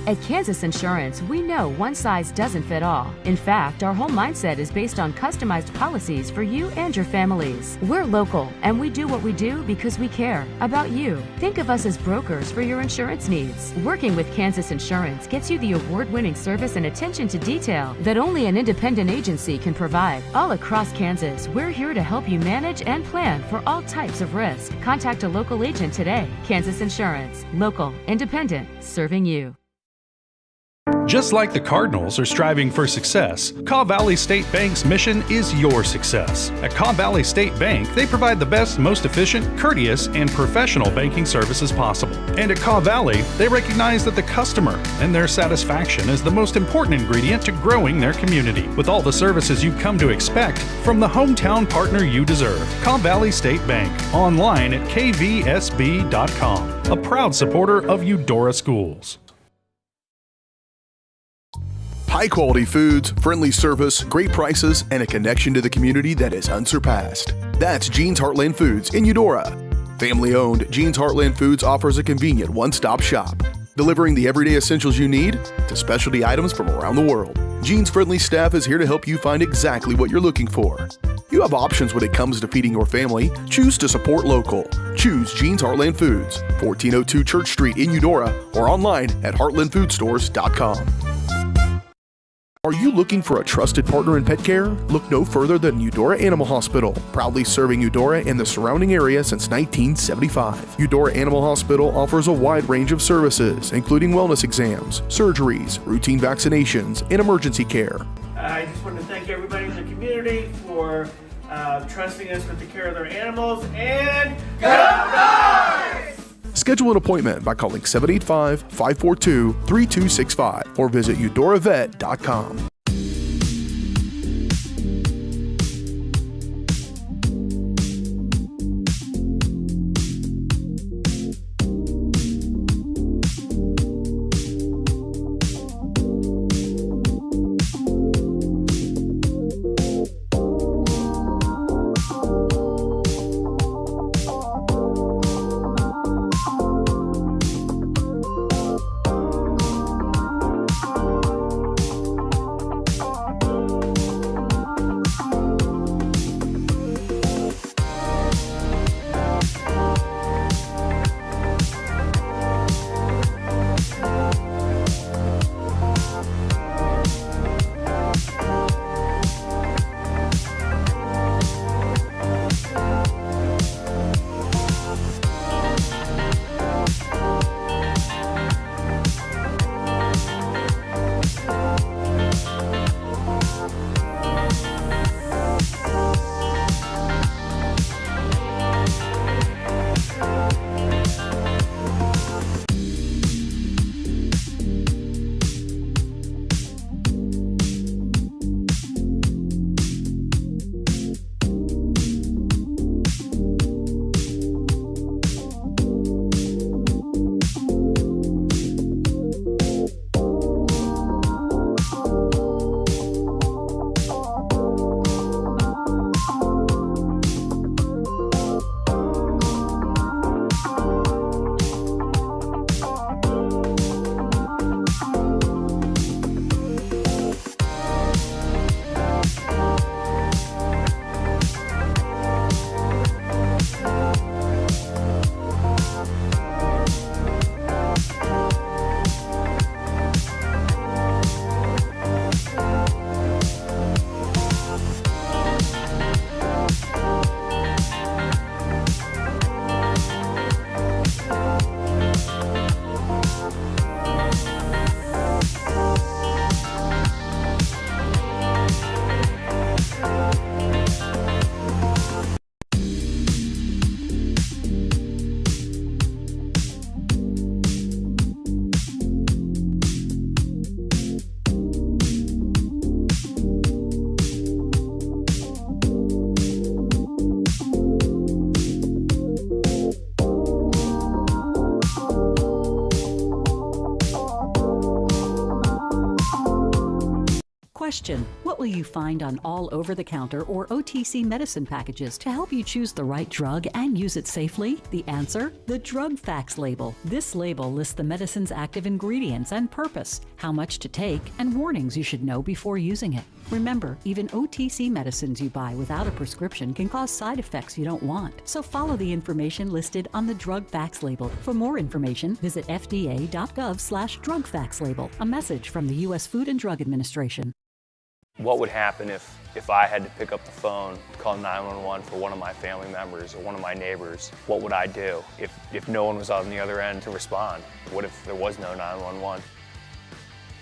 At Kansas Insurance, we know one size doesn't fit all. In fact, our whole mindset is based on customized policies for you and your families. We're local, and we do what we do because we care about you. Think of us as brokers for your insurance needs. Working with Kansas Insurance gets you the award-winning service and attention to detail that only an independent agency can provide. All across Kansas, we're here to help you manage and plan for all types of risk. Contact a local agent today. Kansas Insurance. Local, independent, serving you. Just like the Cardinals are striving for success, Kaw Valley State Bank's mission is your success. At Kaw Valley State Bank, they provide the best, most efficient, courteous, and professional banking services possible. And at Kaw Valley, they recognize that the customer and their satisfaction is the most important ingredient to growing their community. With all the services you've come to expect from the hometown partner you deserve, Kaw Valley State Bank, online at kvsb.com, a proud supporter of Eudora Schools. High-quality foods, friendly service, great prices, and a connection to the community that is unsurpassed. That's Jean's Heartland Foods in Eudora. Family-owned, Jean's Heartland Foods offers a convenient one-stop shop, delivering the everyday essentials you need to specialty items from around the world. Jean's friendly staff is here to help you find exactly what you're looking for. You have options when it comes to feeding your family. Choose to support local. Choose Jean's Heartland Foods, 1402 Church Street in Eudora, or online at heartlandfoodstores.com. Are you looking for a trusted partner in pet care? Look no further than Eudora Animal Hospital, proudly serving Eudora and the surrounding area since 1975. Eudora Animal Hospital offers a wide range of services, including wellness exams, surgeries, routine vaccinations, and emergency care. I just want to thank everybody in the community for trusting us with the care of their animals, and go Dogs! Schedule an appointment by calling 785-542-3265 or visit eudoravet.com. Question: what will you find on all over-the-counter or OTC medicine packages to help you choose the right drug and use it safely? The answer? The Drug Facts label. This label lists the medicine's active ingredients and purpose, how much to take, and warnings you should know before using it. Remember, even OTC medicines you buy without a prescription can cause side effects you don't want. So follow the information listed on the Drug Facts label. For more information, visit fda.gov/drugfactslabel. A message from the U.S. Food and Drug Administration. What would happen if I had to pick up the phone, call 911 for one of my family members or one of my neighbors? What would I do if no one was on the other end to respond? What if there was no 911?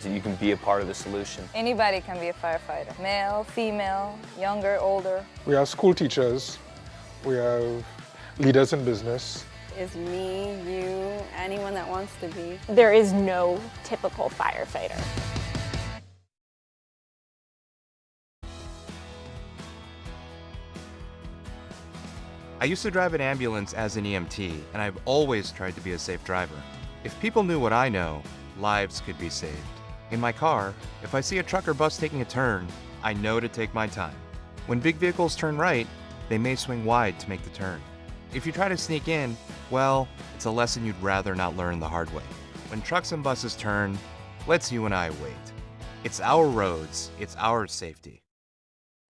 So you can be a part of the solution. Anybody can be a firefighter. Male, female, younger, older. We have school teachers. We have leaders in business. Is me, you, anyone that wants to be. There is no typical firefighter. I used to drive an ambulance as an EMT, and I've always tried to be a safe driver. If people knew what I know, lives could be saved. In my car, if I see a truck or bus taking a turn, I know to take my time. When big vehicles turn right, they may swing wide to make the turn. If you try to sneak in, well, it's a lesson you'd rather not learn the hard way. When trucks and buses turn, let's you and I wait. It's our roads, it's our safety.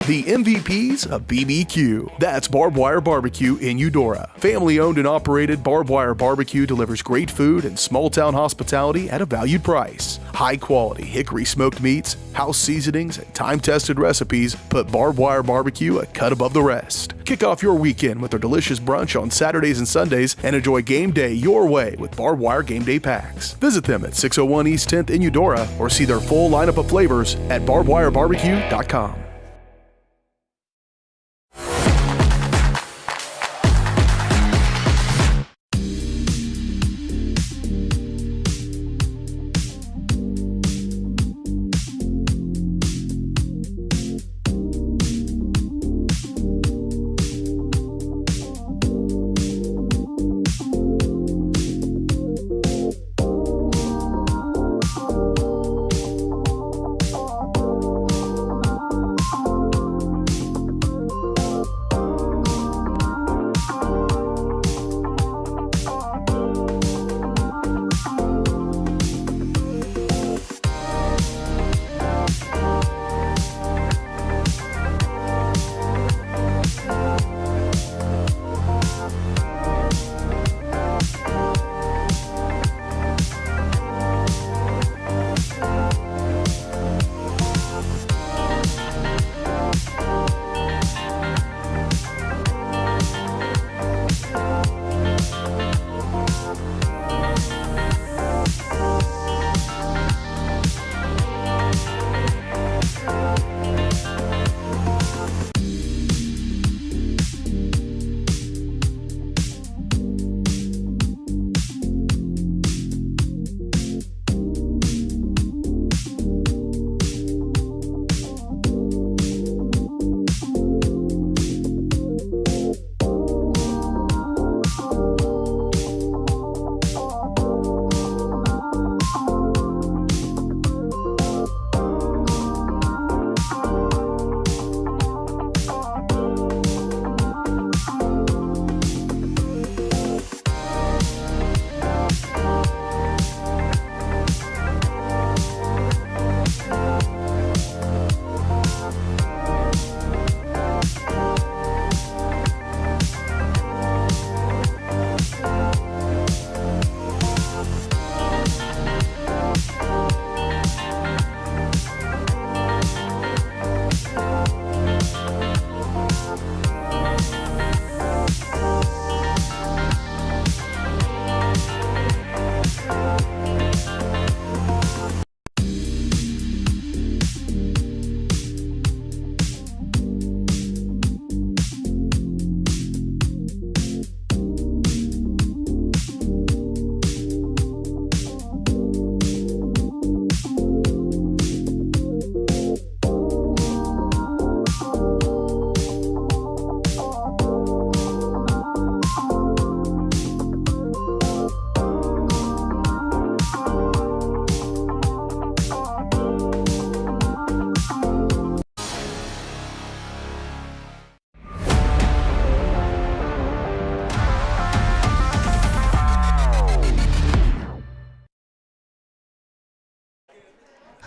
The MVPs of BBQ. That's Barbed Wire Barbecue in Eudora. Family owned and operated, Barbed Wire Barbecue delivers great food and small town hospitality at a valued price. High quality hickory smoked meats, house seasonings, and time tested recipes put Barbed Wire Barbecue a cut above the rest. Kick off your weekend with their delicious brunch on Saturdays and Sundays and enjoy game day your way with Barbed Wire Game Day Packs. Visit them at 601 East 10th in Eudora or see their full lineup of flavors at barbedwirebarbecue.com.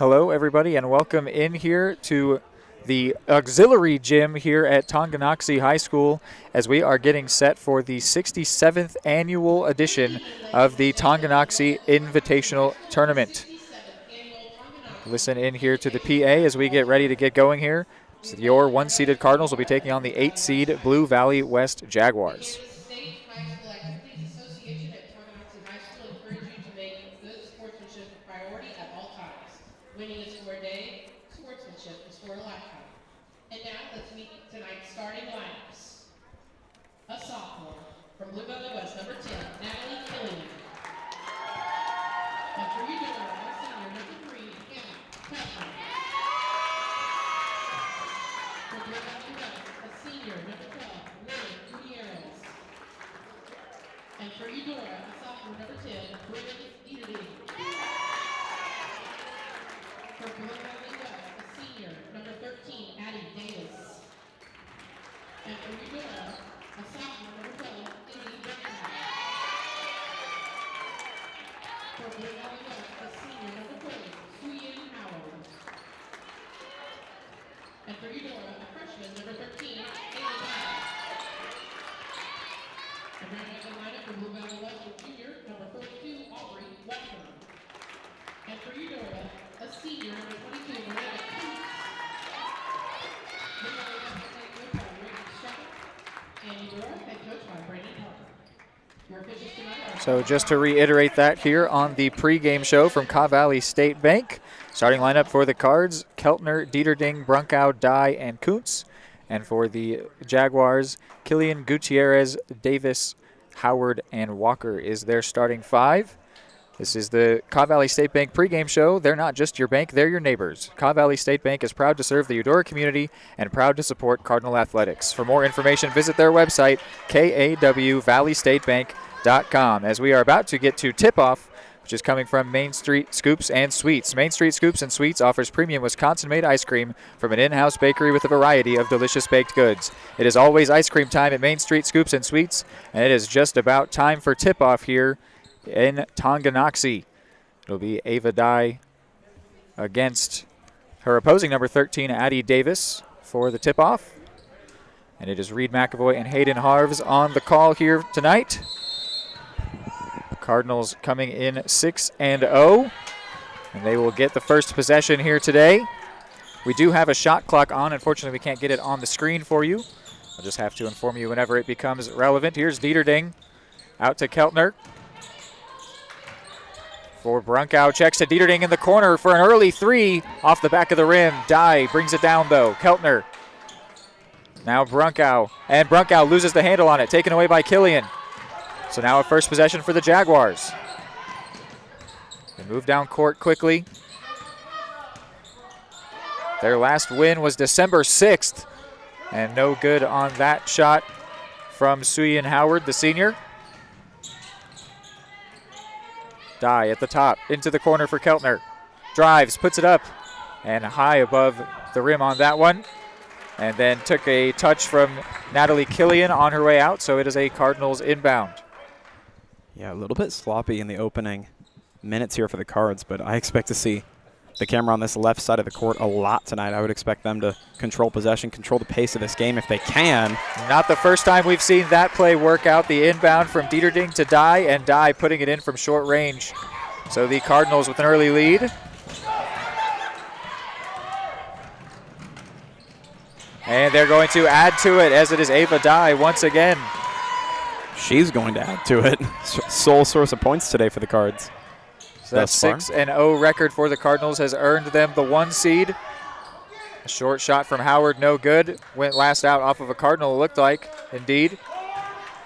Hello, everybody, and welcome in here to the auxiliary gym here at Tonganoxie High School as we are getting set for the 67th annual edition of the Tonganoxie Invitational Tournament. Listen in here to the PA as we get ready to get going here. So your 1-seeded Cardinals will be taking on the 8-seed Blue Valley West Jaguars. Winning is for a day, sportsmanship is for a lifetime. And now let's meet tonight's starting lineups. A sophomore from Blue Valley West, number 10, Natalie Killian. And for Eudora, a senior, number 3, Hannah Pepper. For Blue Valley West, a senior, number 12, Lily Gutierrez. And for Eudora, a sophomore, number 10, Brittany Eudora. For Blue Valley West, a senior, number 13, Addie Davis. And for Eudora, a sophomore, number 12, Izzy Beckman. For Blue Valley West, a senior, number 40, Suyin Howard. And for Eudora, a freshman, number 13, Ayla Dye. And rounding out the lineup for Blue Valley West, a junior, number 42, Aubrey Walker. And for Eudora, a senior, number 22, Miranda Coots. Blue Valley West head coach by Ricky Shepherd. And Eudora head coach by Brandon Parker. Your officials tonight are... So just to reiterate that here on the pregame show from Caw Valley State Bank. Starting lineup for the Cards, Keltner, Dieterding, Brunkow, Dye, and Kuntz. And for the Jaguars, Killian, Gutierrez, Davis, Howard, and Walker is their starting 5. This is the Caw Valley State Bank pregame show. They're not just your bank, they're your neighbors. Caw Valley State Bank is proud to serve the Eudora community and proud to support Cardinal Athletics. For more information, visit their website, kawvalleystatebank.com. As we are about to get to tip-off, which is coming from Main Street Scoops and Sweets. Main Street Scoops and Sweets offers premium Wisconsin-made ice cream from an in-house bakery with a variety of delicious baked goods. It is always ice cream time at Main Street Scoops and Sweets, and it is just about time for tip-off here in Tonganoxie. It'll be Ava Dye against her opposing number 13, Addie Davis, for the tip-off. And it is Reed McAvoy and Hayden Harves on the call here tonight. Cardinals coming in 6-0, and they will get the first possession here today. We do have a shot clock on. Unfortunately, we can't get it on the screen for you. I'll just have to inform you whenever it becomes relevant. Here's Dieterding out to Keltner. For Brunkow, checks to Dieterding in the corner for an early 3 off the back of the rim. Dye brings it down, though. Keltner. Now Brunkow, and Brunkow loses the handle on it, taken away by Killian. So now a first possession for the Jaguars. They move down court quickly. Their last win was December 6th, and no good on that shot from Suyin Howard, the senior. Dye at the top, into the corner for Keltner. Drives, puts it up, and high above the rim on that one. And then took a touch from Natalie Killian on her way out, so it is a Cardinals inbound. Yeah, a little bit sloppy in the opening minutes here for the Cards, but I expect to see the camera on this left side of the court a lot tonight. I would expect them to control possession, control the pace of this game if they can. Not the first time we've seen that play work out. The inbound from Dieterding to Dye, and Dye putting it in from short range. So the Cardinals with an early lead. And they're going to add to it as it is Ava Dye once again. She's going to add to it. Sole source of points today for the Cards. So that 6-0 record for the Cardinals has earned them the 1 seed. A short shot from Howard, no good. Went last out off of a Cardinal, it looked like, indeed.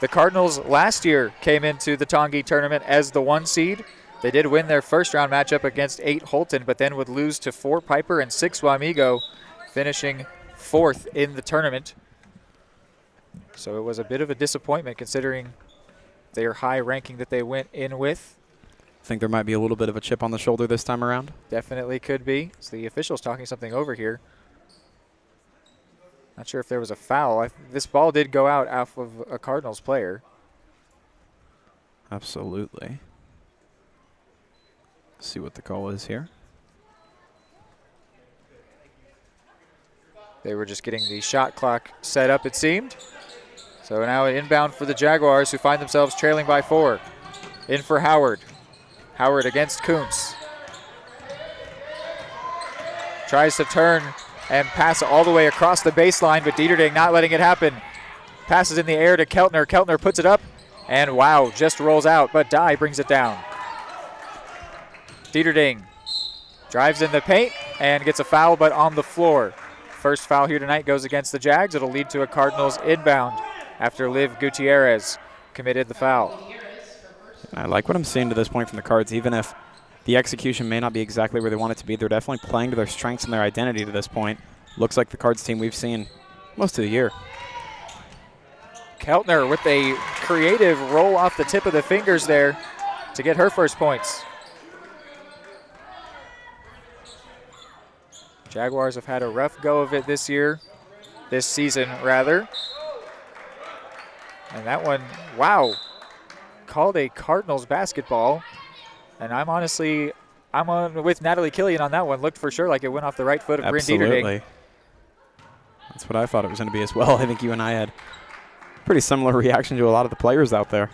The Cardinals last year came into the Tongi tournament as the 1 seed. They did win their first round matchup against 8 Holton, but then would lose to 4 Piper and 6 Wamego, finishing 4th in the tournament. So it was a bit of a disappointment considering their high ranking that they went in with. Think there might be a little bit of a chip on the shoulder this time around? Definitely could be. So the official's talking something over here. Not sure if there was a foul. This ball did go out off of a Cardinals player. Absolutely. See what the call is here. They were just getting the shot clock set up, it seemed. So now an inbound for the Jaguars, who find themselves trailing by 4. In for Howard. Howard against Kuntz. Tries to turn and pass all the way across the baseline, but Dieterding not letting it happen. Passes in the air to Keltner. Keltner puts it up, and wow, just rolls out, but Dye brings it down. Dieterding drives in the paint and gets a foul, but on the floor. First foul here tonight goes against the Jags. It'll lead to a Cardinals inbound after Liv Gutierrez committed the foul. I like what I'm seeing to this point from the Cards. Even if the execution may not be exactly where they want it to be, they're definitely playing to their strengths and their identity to this point. Looks like the Cards team we've seen most of the year. Keltner with a creative roll off the tip of the fingers there to get her first points. Jaguars have had a rough go of it this season rather. And that one, wow, called a Cardinals basketball. And I'm on with Natalie Killian on that one. Looked for sure like it went off the right foot of Bryn Dieterding. Absolutely. That's what I thought it was going to be as well. I think you and I had pretty similar reaction to a lot of the players out there.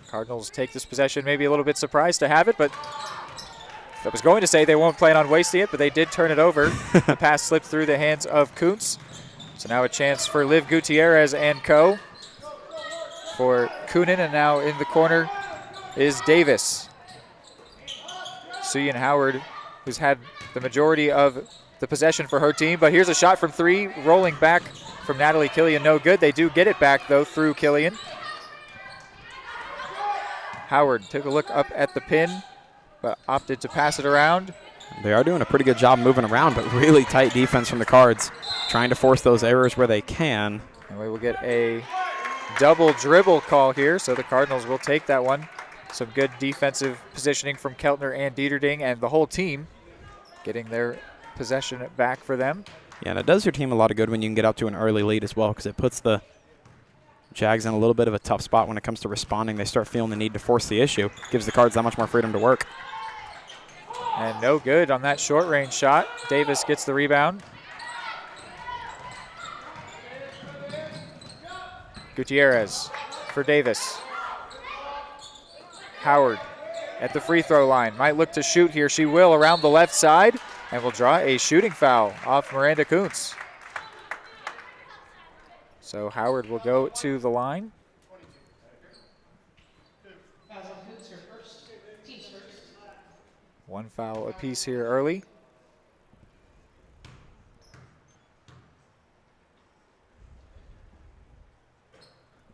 Cardinals take this possession, maybe a little bit surprised to have it, but I was going to say they won't plan on wasting it, but they did turn it over. The pass slipped through the hands of Kuntz. So now a chance for Liv Gutierrez and co. For Kunin, and now in the corner is Davis. Suyin Howard, who's had the majority of the possession for her team, but here's a shot from 3, rolling back from Natalie Killian, no good. They do get it back though through Killian. Howard took a look up at the pin, but opted to pass it around. They are doing a pretty good job moving around, but really tight defense from the Cards, trying to force those errors where they can. And we will get a double dribble call here, so the Cardinals will take that one. Some good defensive positioning from Keltner and Dieterding, and the whole team getting their possession back for them. Yeah, and it does your team a lot of good when you can get up to an early lead as well, because it puts the Jags in a little bit of a tough spot when it comes to responding. They start feeling the need to force the issue. Gives the Cards that much more freedom to work. And no good on that short range shot. Davis gets the rebound. Gutierrez for Davis. Howard at the free throw line. Might look to shoot here. She will around the left side and will draw a shooting foul off Miranda Kuntz. So Howard will go to the line. One foul apiece here early.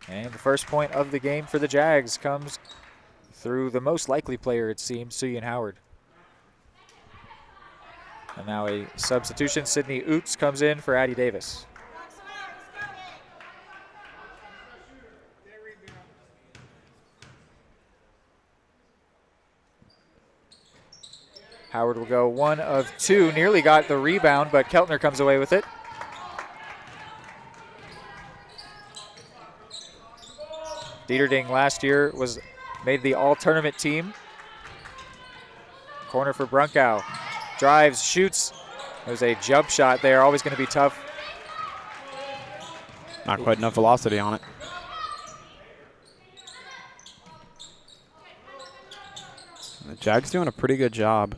And the first point of the game for the Jags comes through the most likely player, it seems, Suyin Howard. And now a substitution. Sydney Oots comes in for Addie Davis. Howard will go 1 of 2. Nearly got the rebound, but Keltner comes away with it. Dieterding last year made the all-tournament team. Corner for Brunkow. Drives, shoots. There's a jump shot there, always going to be tough. Not quite enough velocity on it. The Jags doing a pretty good job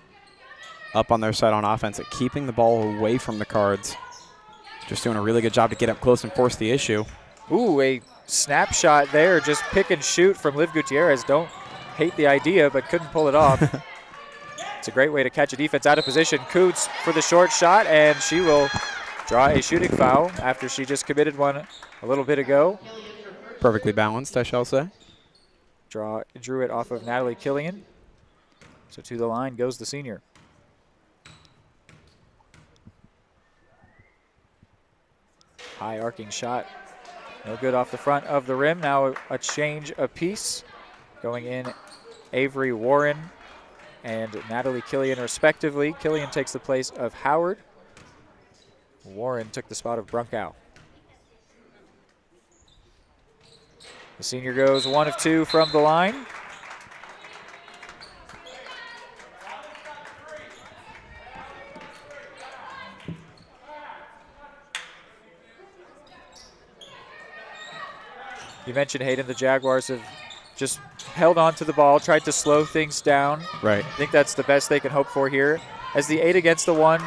up on their side on offense at keeping the ball away from the Cards. Just doing a really good job to get up close and force the issue. Ooh, a snapshot there, just pick and shoot from Liv Gutierrez. Don't hate the idea, but couldn't pull it off. It's a great way to catch a defense out of position. Kuntz for the short shot, and she will draw a shooting foul after she just committed one a little bit ago. Perfectly balanced, I shall say. Drew it off of Natalie Killian. So to the line goes the senior. High arcing shot. No good off the front of the rim. Now a change apiece. Going in Avery Warren and Natalie Killian respectively. Killian takes the place of Howard. Warren took the spot of Brunkow. The senior goes 1 of 2 from the line. You mentioned Hayden, the Jaguars have just held on to the ball, tried to slow things down. Right. I think that's the best they can hope for here. As the 8 against the 1,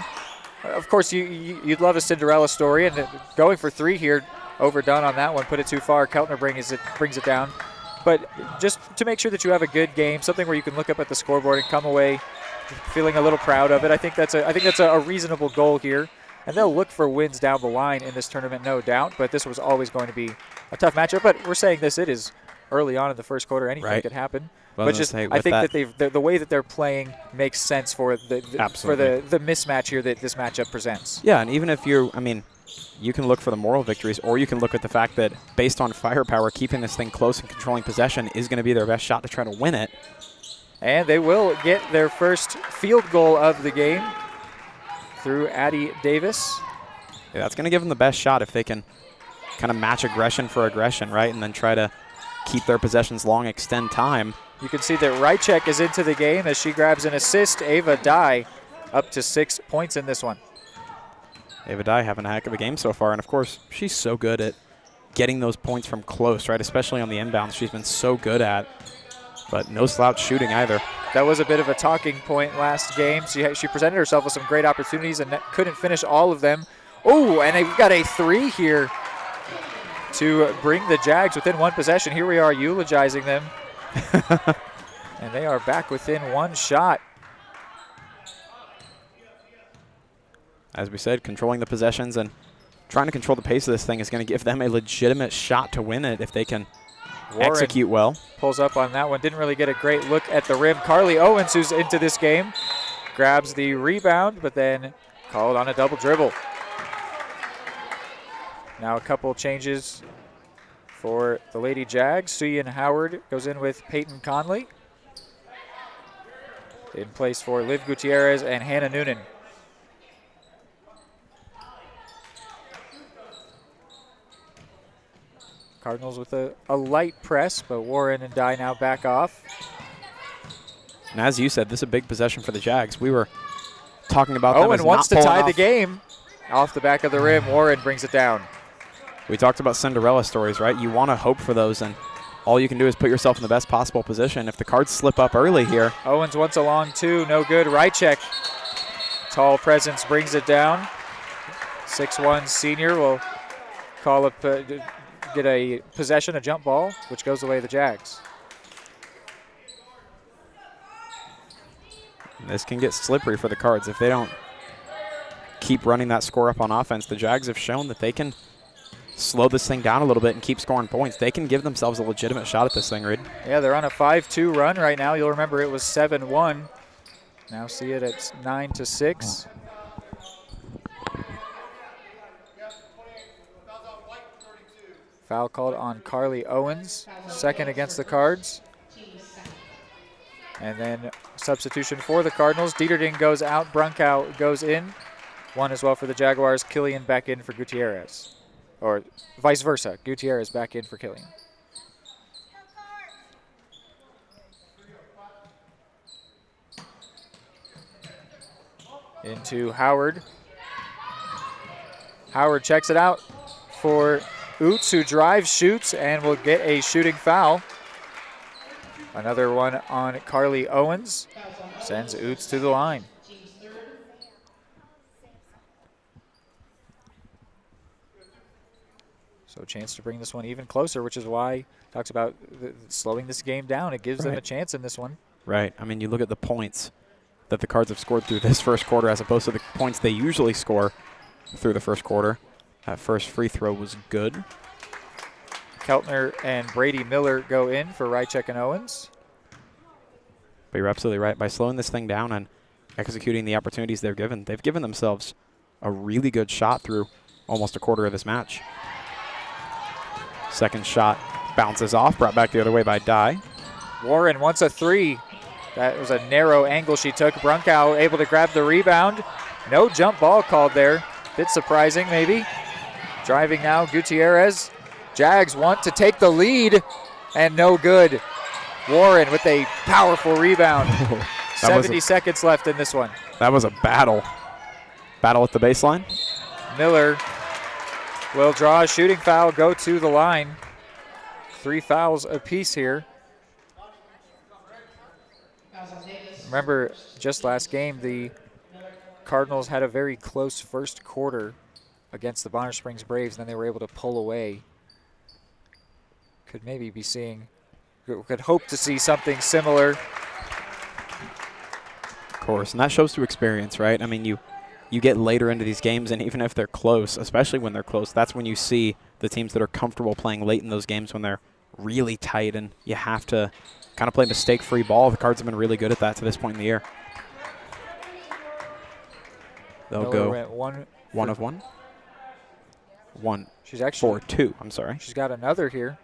of course, you'd love a Cinderella story, and going for 3 here, overdone on that one, put it too far. Keltner brings it down. But just to make sure that you have a good game, something where you can look up at the scoreboard and come away feeling a little proud of it. I think that's a reasonable goal here. And they'll look for wins down the line in this tournament, no doubt. But this was always going to be a tough matchup. But we're saying it is early on in the first quarter. Anything could happen. Well, but I think that the way that they're playing makes sense for the mismatch here that this matchup presents. Yeah, and even if you can look for the moral victories, or you can look at the fact that based on firepower, keeping this thing close and controlling possession is going to be their best shot to try to win it. And they will get their first field goal of the game through Addie Davis. Yeah, that's going to give them the best shot if they can kind of match aggression for aggression, right, and then try to keep their possessions long, extend time. You can see that Rychek is into the game as she grabs an assist. Ava Dye up to 6 points in this one. Ava Dye having a heck of a game so far, and of course, she's so good at getting those points from close, right, especially on the inbounds. She's been so good at, but no slouch shooting either. That was a bit of a talking point last game. She presented herself with some great opportunities and couldn't finish all of them. Oh, and they've got a 3 here to bring the Jags within 1 possession. Here we are eulogizing them. And they are back within 1 shot. As we said, controlling the possessions and trying to control the pace of this thing is going to give them a legitimate shot to win it if they can execute well. Pulls up on that one. Didn't really get a great look at the rim. Carly Owens, who's into this game, grabs the rebound, but then called on a double dribble. Now a couple changes for the Lady Jags. Suyin Howard goes in with Peyton Conley. In place for Liv Gutierrez and Hannah Noonan. Cardinals with a light press, but Warren and Dye now back off. And as you said, this is a big possession for the Jags. We were talking about them as Owen wants not to tie pulling the game. Off the back of the rim, Warren brings it down. We talked about Cinderella stories, right? You want to hope for those, and all you can do is put yourself in the best possible position. If the Cards slip up early here. Owens wants a long 2, no good. Rychek, tall presence, brings it down. 6'1" senior will call up, get a possession, a jump ball, which goes away the Jags. This can get slippery for the Cards if they don't keep running that score up on offense. The Jags have shown that they can slow this thing down a little bit and keep scoring points. They can give themselves a legitimate shot at this thing, Reed. Yeah, they're on a 5-2 run right now. You'll remember it was 7-1. Now see it at 9-6. Foul called on Carly Owens, second against the Cards. And then substitution for the Cardinals. Dieterding goes out, Brunkow goes in. 1 as well for the Jaguars. Killian back in for Gutierrez. Or vice versa, Gutierrez back in for Killian. Into Howard. Howard checks it out for Oots, who drives, shoots, and will get a shooting foul. Another one on Carly Owens. Sends Oots to the line. So a chance to bring this one even closer, which is why he talks about slowing this game down. It gives them a chance in this one. Right. I mean, you look at the points that the Cards have scored through this first quarter as opposed to the points they usually score through the first quarter. That first free throw was good. Keltner and Brady Miller go in for Rychek and Owens. But you're absolutely right. By slowing this thing down and executing the opportunities they've given themselves a really good shot through almost a quarter of this match. Second shot bounces off, brought back the other way by Dye. Warren wants a 3. That was a narrow angle she took. Brunkow able to grab the rebound. No jump ball called there. Bit surprising maybe. Driving now, Gutierrez. Jags want to take the lead, and no good. Warren with a powerful rebound. 70 seconds left in this one. That was a battle. Battle at the baseline. Miller will draw a shooting foul, go to the line. 3 fouls apiece here. Remember, just last game, the Cardinals had a very close first quarter against the Bonner Springs Braves, and then they were able to pull away. Could maybe be seeing, could hope to see something similar. Of course, and that shows through experience, right? I mean, you get later into these games, and even if they're close, especially when they're close, that's when you see the teams that are comfortable playing late in those games when they're really tight, and you have to kind of play mistake-free ball. The Cards have been really good at that to this point in the year. They'll go one of one. One. She's actually for 2. I'm sorry. She's got another here.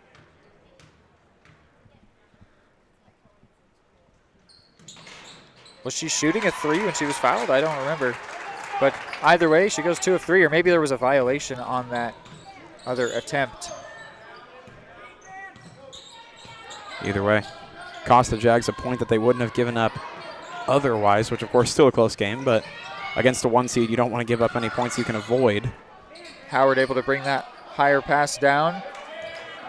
Was she shooting a 3 when she was fouled? I don't remember. But either way, she goes 2 of 3, or maybe there was a violation on that other attempt. Either way, cost the Jags a point that they wouldn't have given up otherwise, which of course still a close game, but against a 1 seed, you don't want to give up any points you can avoid. Howard able to bring that higher pass down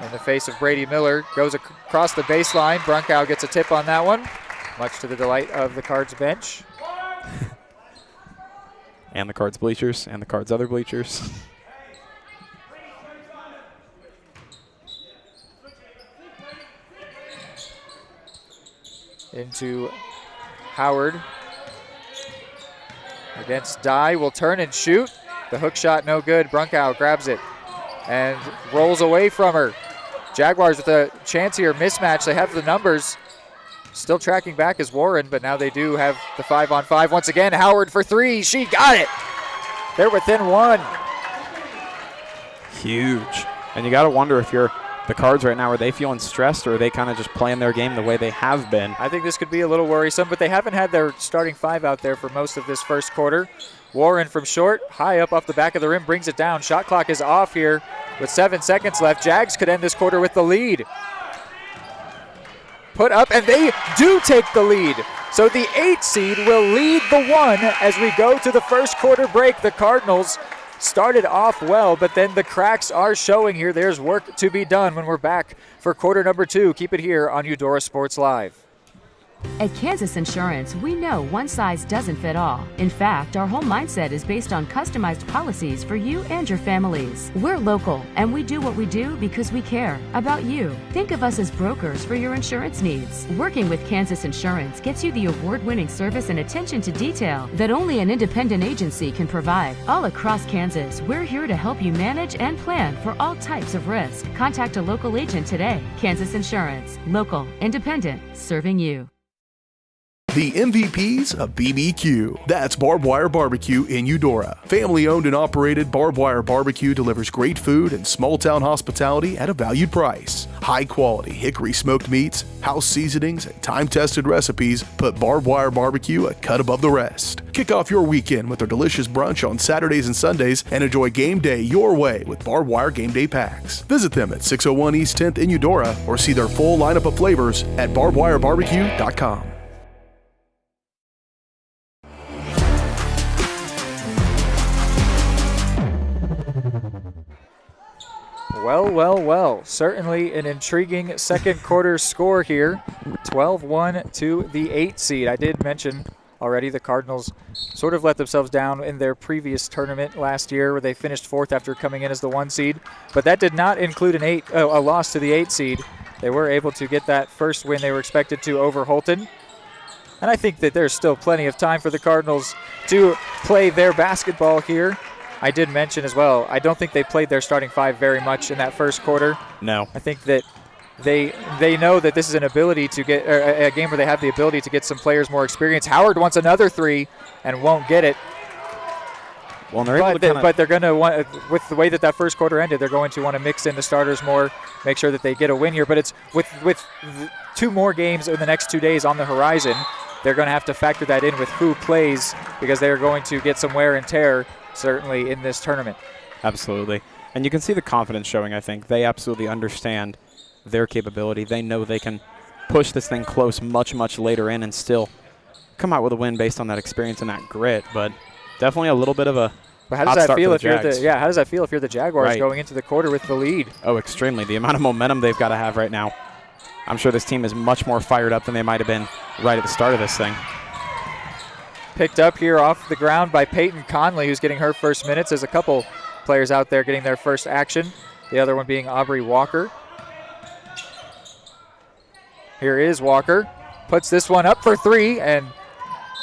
in the face of Brady Miller. Goes across the baseline. Brunkow gets a tip on that one, much to the delight of the Cards bench. And the Cards bleachers, and the Cards other bleachers. Into Howard. Against Dye, will turn and shoot. The hook shot no good. Brunkow grabs it and rolls away from her. Jaguars with a chance here, mismatch. They have the numbers. Still tracking back is Warren, but now they do have the 5-on-5. Once again, Howard for 3. She got it. They're within 1. Huge. And you got to wonder if you're the Cards right now, are they feeling stressed, or are they kind of just playing their game the way they have been? I think this could be a little worrisome, but they haven't had their starting 5 out there for most of this first quarter. Warren from short, high up off the back of the rim, brings it down. Shot clock is off here with 7 seconds left. Jags could end this quarter with the lead. Put up, and they do take the lead. So the 8 seed will lead the 1 as we go to the first quarter break. The Cardinals started off well, but then the cracks are showing here. There's work to be done when we're back for quarter number 2. Keep it here on Eudora Sports Live. At Kansas Insurance, we know one size doesn't fit all. In fact, our whole mindset is based on customized policies for you and your families. We're local, and we do what we do because we care about you. Think of us as brokers for your insurance needs. Working with Kansas Insurance gets you the award-winning service and attention to detail that only an independent agency can provide. All across Kansas, we're here to help you manage and plan for all types of risk. Contact a local agent today. Kansas Insurance. Local, independent, serving you. The MVPs of BBQ. That's Barbed Wire Barbecue in Eudora. Family owned and operated, Barbed Wire Barbecue delivers great food and small town hospitality at a valued price. High quality hickory smoked meats, house seasonings, and time tested recipes put Barbed Wire Barbecue a cut above the rest. Kick off your weekend with their delicious brunch on Saturdays and Sundays and enjoy game day your way with Barbed Wire Game Day Packs. Visit them at 601 East 10th in Eudora or see their full lineup of flavors at barbedwirebarbecue.com. Well. Certainly an intriguing second quarter score here. 12-1 to the 8 seed. I did mention already the Cardinals sort of let themselves down in their previous tournament last year where they finished 4th after coming in as the 1 seed. But that did not include a loss to the 8 seed. They were able to get that first win they were expected to over Holton. And I think that there's still plenty of time for the Cardinals to play their basketball here. I did mention as well, I don't think they played their starting 5 very much in that first quarter. No. I think that they know that this is an ability to get a game where they have the ability to get some players more experience. Howard wants another 3 and won't get it. Well, they're but they're going to want, with the way that first quarter ended, they're going to want to mix in the starters more, make sure that they get a win here. But it's with 2 more games in the next 2 days on the horizon, they're going to have to factor that in with who plays because they're going to get some wear and tear certainly in this tournament. Absolutely. And you can see the confidence showing, I think. They absolutely understand their capability. They know they can push this thing close much, much later in and still come out with a win based on that experience and that grit. But definitely a little bit of a But how does that feel if you're how does that feel if you're the Jaguars going into the quarter with the lead? Oh, extremely. The amount of momentum they've got to have right now. I'm sure this team is much more fired up than they might have been right at the start of this thing. Picked up here off the ground by Peyton Conley, who's getting her first minutes. There's a couple players out there getting their first action. The other one being Aubrey Walker. Here is Walker. Puts this one up for 3 and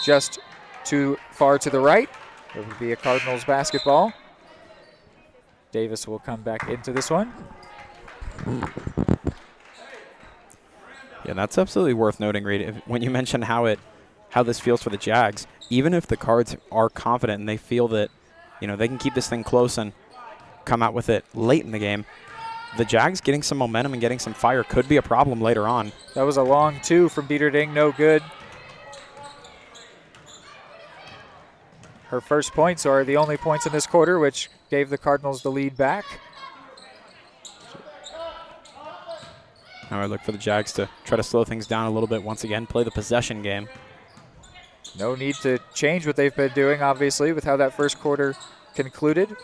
just too far to the right. It would be a Cardinals basketball. Davis will come back into this one. Yeah, that's absolutely worth noting, Reed. When you mention how this feels for the Jags, even if the Cards are confident and they feel that, they can keep this thing close and come out with it late in the game, the Jags getting some momentum and getting some fire could be a problem later on. That was a long 2 from Dieterding, no good. Her first points are the only points in this quarter, which gave the Cardinals the lead back. Now I look for the Jags to try to slow things down a little bit once again, play the possession game. No need to change what they've been doing, obviously, with how that first quarter concluded.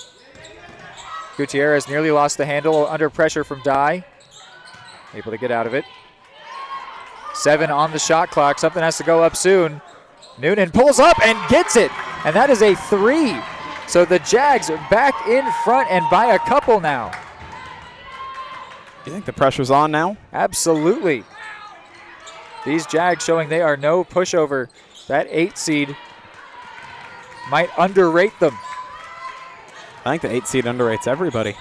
Gutierrez nearly lost the handle under pressure from Dye. Able to get out of it. 7 on the shot clock. Something has to go up soon. Noonan pulls up and gets it. And that is a 3. So the Jags are back in front and by a couple now. You think the pressure's on now? Absolutely. These Jags showing they are no pushover. That 8 seed might underrate them. I think the 8 seed underrates everybody.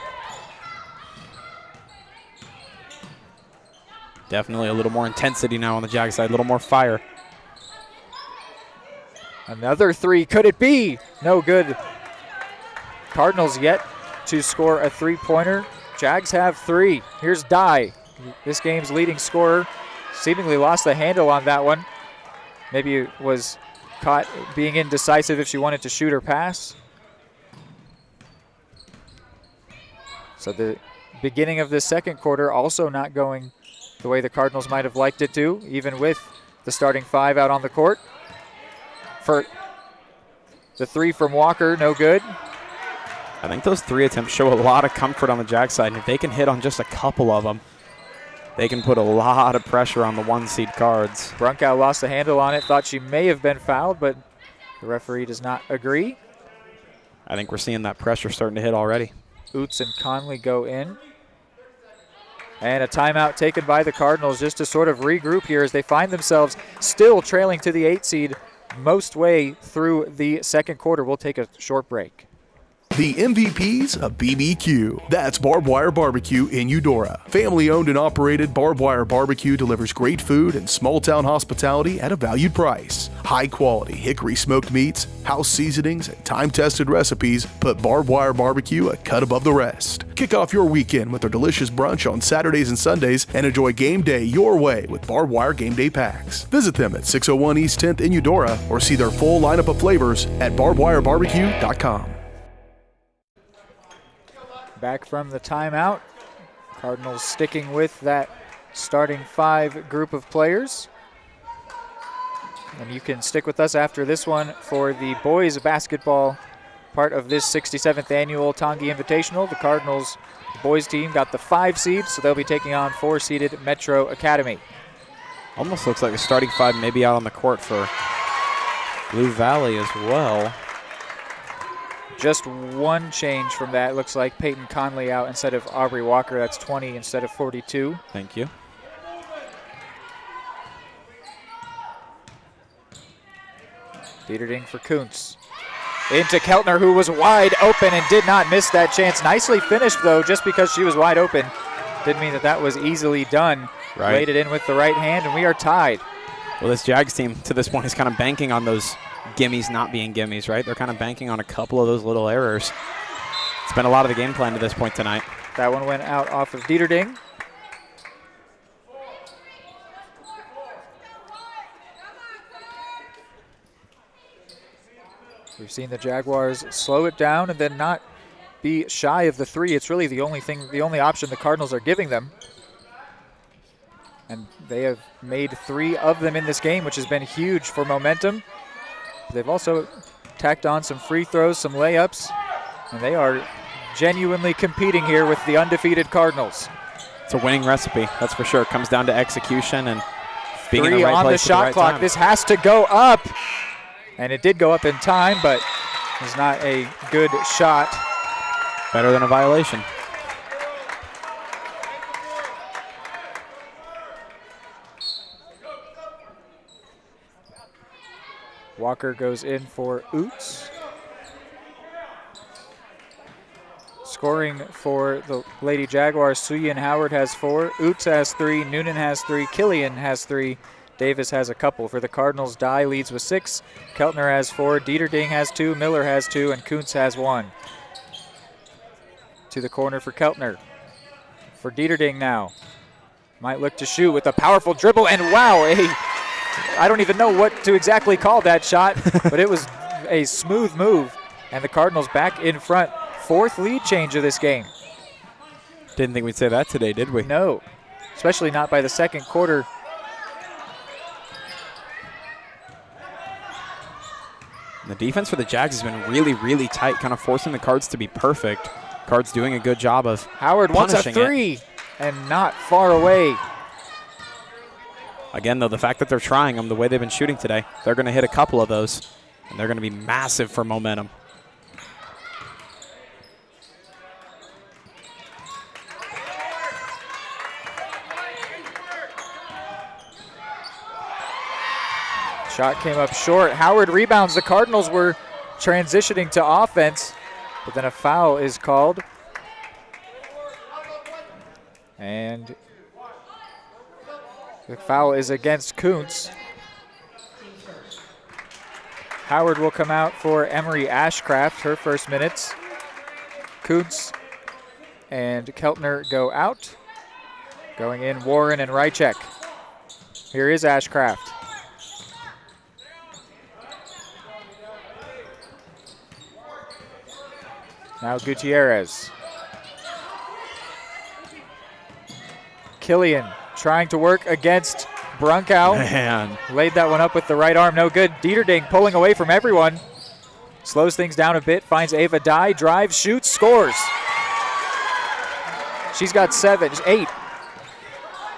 Definitely a little more intensity now on the Jag side, a little more fire. Another 3, could it be? No good. Cardinals yet to score a 3-pointer. Jags have 3. Here's Dye, this game's leading scorer. Seemingly lost the handle on that one. Maybe was caught being indecisive if she wanted to shoot or pass. So the beginning of this second quarter also not going the way the Cardinals might have liked it to, even with the starting 5 out on the court. For the 3 from Walker, no good. I think those 3 attempts show a lot of comfort on the Jag side, and if they can hit on just a couple of them, they can put a lot of pressure on the 1-seed Cards. Brunkow lost the handle on it, thought she may have been fouled, but the referee does not agree. I think we're seeing that pressure starting to hit already. Oots and Conley go in. And a timeout taken by the Cardinals just to sort of regroup here as they find themselves still trailing to the 8 seed most way through the second quarter. We'll take a short break. The MVPs of BBQ. That's Barbed Wire Barbecue in Eudora. Family owned and operated, Barbed Wire Barbecue delivers great food and small town hospitality at a valued price. High quality hickory smoked meats, house seasonings, and time tested recipes put Barbed Wire Barbecue a cut above the rest. Kick off your weekend with their delicious brunch on Saturdays and Sundays and enjoy game day your way with Barbed Wire Game Day Packs. Visit them at 601 East 10th in Eudora or see their full lineup of flavors at barbedwirebarbecue.com. Back from the timeout. Cardinals sticking with that starting 5 group of players. And you can stick with us after this one for the boys basketball part of this 67th annual Tongi Invitational. The Cardinals, the boys team, got the 5 seed, so they'll be taking on 4-seeded Metro Academy. Almost looks like the starting 5 may be out on the court for Blue Valley as well. Just one change from that. Looks like Peyton Conley out instead of Aubrey Walker. That's 20 instead of 42. Thank you. Dieterding for Kuntz. Into Keltner, who was wide open and did not miss that chance. Nicely finished, though, just because she was wide open. Didn't mean that was easily done. Right. Laid it in with the right hand, and we are tied. Well, this Jags team, to this point, is kind of banking on those gimmies not being gimmies, right? They're kind of banking on a couple of those little errors. It's been a lot of the game plan to this point tonight. That one went out off of Dieterding. We've seen the Jaguars slow it down and then not be shy of the 3. It's really the only option the Cardinals are giving them. And they have made 3 of them in this game, which has been huge for momentum. They've also tacked on some free throws, some layups. And they are genuinely competing here with the undefeated Cardinals. It's a winning recipe, that's for sure. It comes down to execution and being in 3 the right on the place at shot the right clock. time. This has to go up. And it did go up in time, but it's not a good shot. Better than a violation. Walker goes in for Oots. Scoring for the Lady Jaguars, Suyin Howard has 4, Oots has 3, Noonan has 3, Killian has 3, Davis has a couple. For the Cardinals, Dye leads with 6, Keltner has 4, Dieterding has 2, Miller has 2, and Kuntz has 1. To the corner for Keltner. For Dieterding now. Might look to shoot with a powerful dribble, and wow, I don't even know what to exactly call that shot, but it was a smooth move, and the Cardinals back in front. 4th lead change of this game. Didn't think we'd say that today, did we? No, especially not by the second quarter. The defense for the Jags has been really, really tight, kind of forcing the Cards to be perfect. Cards doing a good job of Howard wants a 3 and not far away. Again, though, the fact that they're trying them the way they've been shooting today, they're going to hit a couple of those, and they're going to be massive for momentum. Shot came up short. Howard rebounds. The Cardinals were transitioning to offense, but then a foul is called. And the foul is against Kuntz. Howard will come out for Emery Ashcraft, her first minutes. Kuntz and Keltner go out. Going in, Warren and Rychek. Here is Ashcraft. Now Gutierrez. Killian trying to work against Brunkow. Man. Laid that one up with the right arm, no good. Dieterding pulling away from everyone. Slows things down a bit, finds Ava Dye, drives, shoots, scores. She's got 8.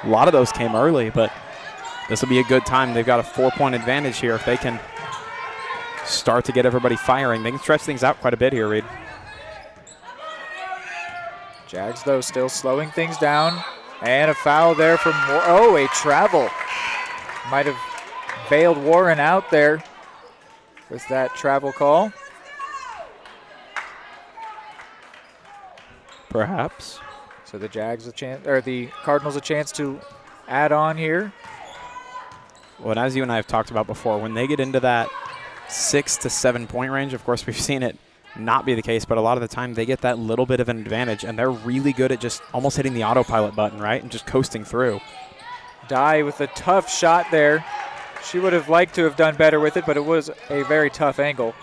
A lot of those came early, but this will be a good time. They've got a 4-point advantage here if they can start to get everybody firing. They can stretch things out quite a bit here, Reed. Jags, though, still slowing things down. And a foul there from, a travel. Might have bailed Warren out there with that travel call. Perhaps. So the Jags a chance, or the Cardinals a chance to add on here. Well, as you and I have talked about before, when they get into that 6 to 7 point range, of course we've seen it not be the case, but a lot of the time they get that little bit of an advantage, and they're really good at just almost hitting the autopilot button, right, and just coasting through. Dye with a tough shot there. She would have liked to have done better with it, but it was a very tough angle.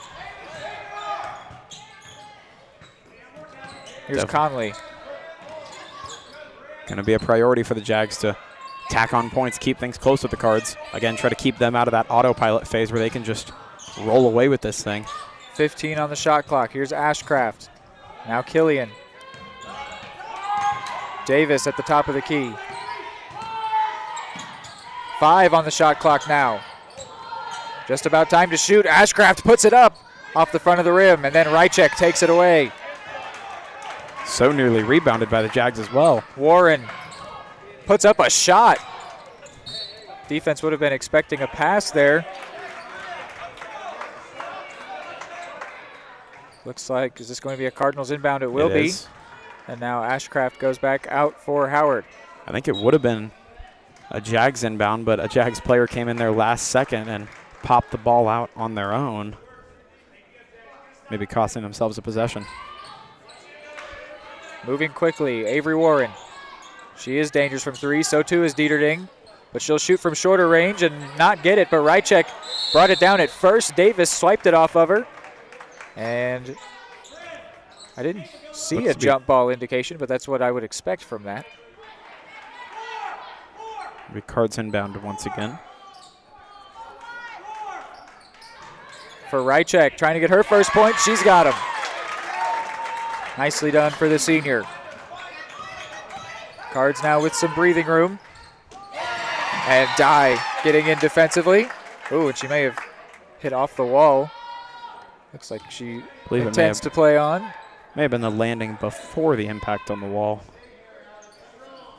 Here's Conley. Going to be a priority for the Jags to tack on points, keep things close with the Cards. Again, try to keep them out of that autopilot phase where they can just roll away with this thing. 15 on the shot clock. Here's Ashcraft. Now Killian. Davis at the top of the key. 5 on the shot clock now. Just about time to shoot. Ashcraft puts it up off the front of the rim, and then Rychek takes it away. So nearly rebounded by the Jags as well. Warren puts up a shot. Defense would have been expecting a pass there. Looks like, is this going to be a Cardinals inbound? It will be. And now Ashcraft goes back out for Howard. I think it would have been a Jags inbound, but a Jags player came in there last second and popped the ball out on their own, maybe costing themselves a possession. Moving quickly, Avery Warren. She is dangerous from 3, so too is Dieterding, but she'll shoot from shorter range and not get it, but Rychek brought it down at first. Davis swiped it off of her. And I didn't see a jump ball indication, but that's what I would expect from that. Cards inbound once again. For Rychek, trying to get her first point. She's got him. Nicely done for the senior. Cards now with some breathing room. And Dye getting in defensively. Ooh, and she may have hit off the wall. Looks like she intends to play on. May have been the landing before the impact on the wall.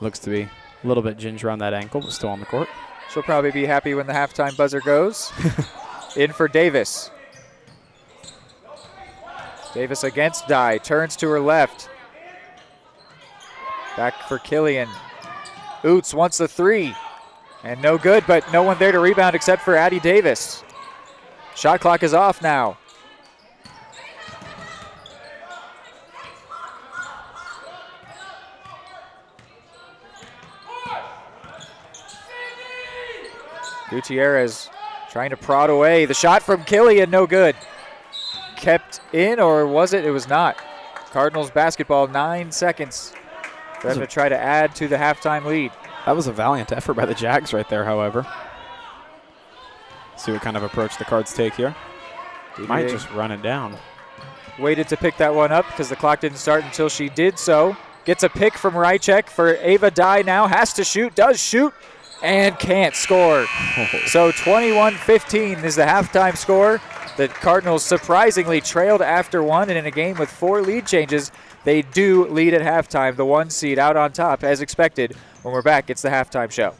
Looks to be a little bit ginger on that ankle, but still on the court. She'll probably be happy when the halftime buzzer goes. In for Davis. Davis against Dye, turns to her left. Back for Killian. Oots wants the three. And no good, but no one there to rebound except for Addie Davis. Shot clock is off now. Gutierrez trying to prod away. The shot from Killian, no good. Kept in, or was it? It was not. Cardinals basketball, 9 seconds for them to try to add to the halftime lead. That was a valiant effort by the Jags right there, however. See what kind of approach the Cards take here. Might just run it down. Waited to pick that one up because the clock didn't start until she did so. Gets a pick from Rychek for Ava Dye now. Has to shoot, does shoot, and can't score. So 21-15 is the halftime score. The Cardinals surprisingly trailed after one, and in a game with 4 lead changes, they do lead at halftime. The 1 seed out on top as expected. When we're back, it's the halftime show.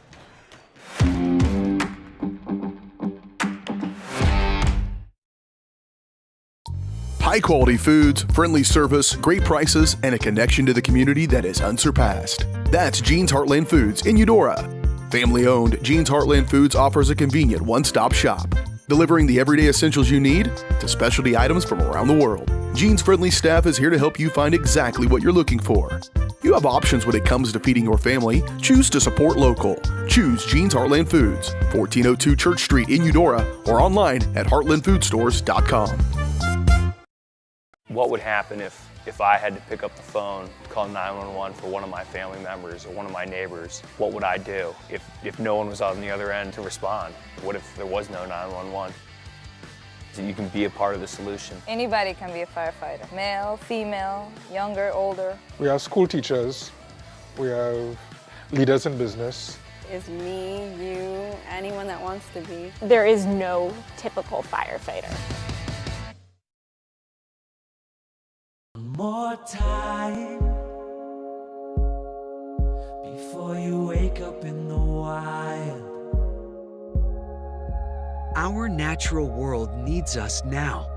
High-quality foods, friendly service, great prices, and a connection to the community that is unsurpassed. That's Jean's Heartland Foods in Eudora. Family-owned, Jean's Heartland Foods offers a convenient one-stop shop, delivering the everyday essentials you need to specialty items from around the world. Jean's friendly staff is here to help you find exactly what you're looking for. You have options when it comes to feeding your family. Choose to support local. Choose Jean's Heartland Foods, 1402 Church Street in Eudora, or online at heartlandfoodstores.com. What would happen if I had to pick up the phone, call 911 for one of my family members or one of my neighbors? What would I do if no one was on the other end to respond? What if there was no 911? So you can be a part of the solution. Anybody can be a firefighter. Male, female, younger, older. We have school teachers. We have leaders in business. Is me, you, anyone that wants to be. There is no typical firefighter. More time before you wake up in the wild. Our natural world needs us now.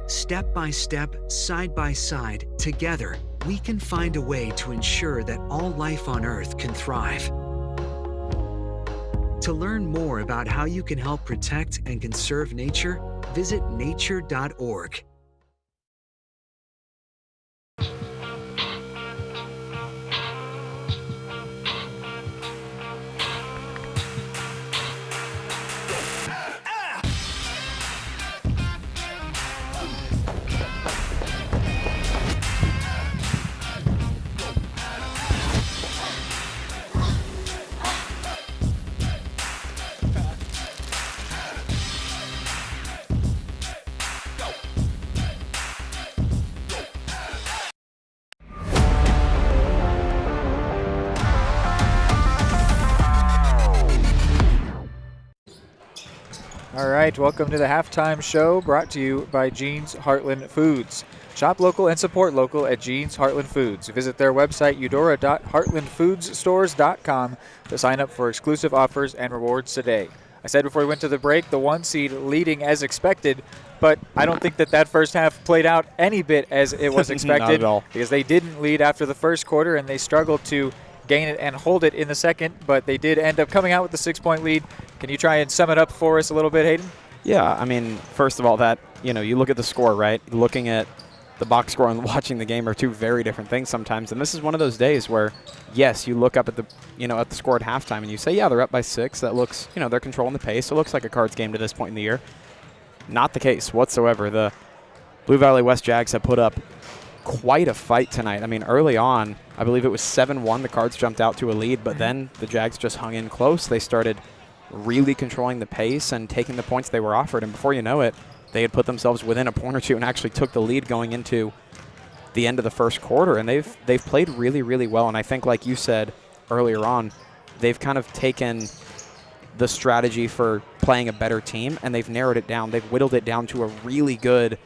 Step by step, side by side, together, we can find a way to ensure that all life on Earth can thrive. To learn more about how you can help protect and conserve nature, visit nature.org. All right, welcome to the halftime show brought to you by Jean's Heartland Foods. Shop local and support local at Jean's Heartland Foods. Visit their website, eudora.heartlandfoodsstores.com, to sign up for exclusive offers and rewards today. I said before we went to the break, the 1 seed leading as expected, but I don't think that first half played out any bit as it was expected. Not at all. Because they didn't lead after the first quarter, and they struggled to gain it and hold it in the second, but they did end up coming out with the 6-point lead. Can you try and sum it up for us a little bit, Hayden? Yeah, I mean, first of all, you look at the score, right? Looking at the box score and watching the game are two very different things sometimes. And this is one of those days where, yes, you look up at the score at halftime and you say, yeah, they're up by 6. That looks, they're controlling the pace. It looks like a Cards game to this point in the year. Not the case whatsoever. The Blue Valley West Jags have put up quite a fight tonight. I mean, early on, I believe it was 7-1. The Cards jumped out to a lead, but then the Jags just hung in close. They started really controlling the pace and taking the points they were offered, and before you know it, they had put themselves within a point or two and actually took the lead going into the end of the first quarter, and they've played really, really well. And I think, like you said earlier on, they've kind of taken the strategy for playing a better team, and they've narrowed it down. They've whittled it down to a really good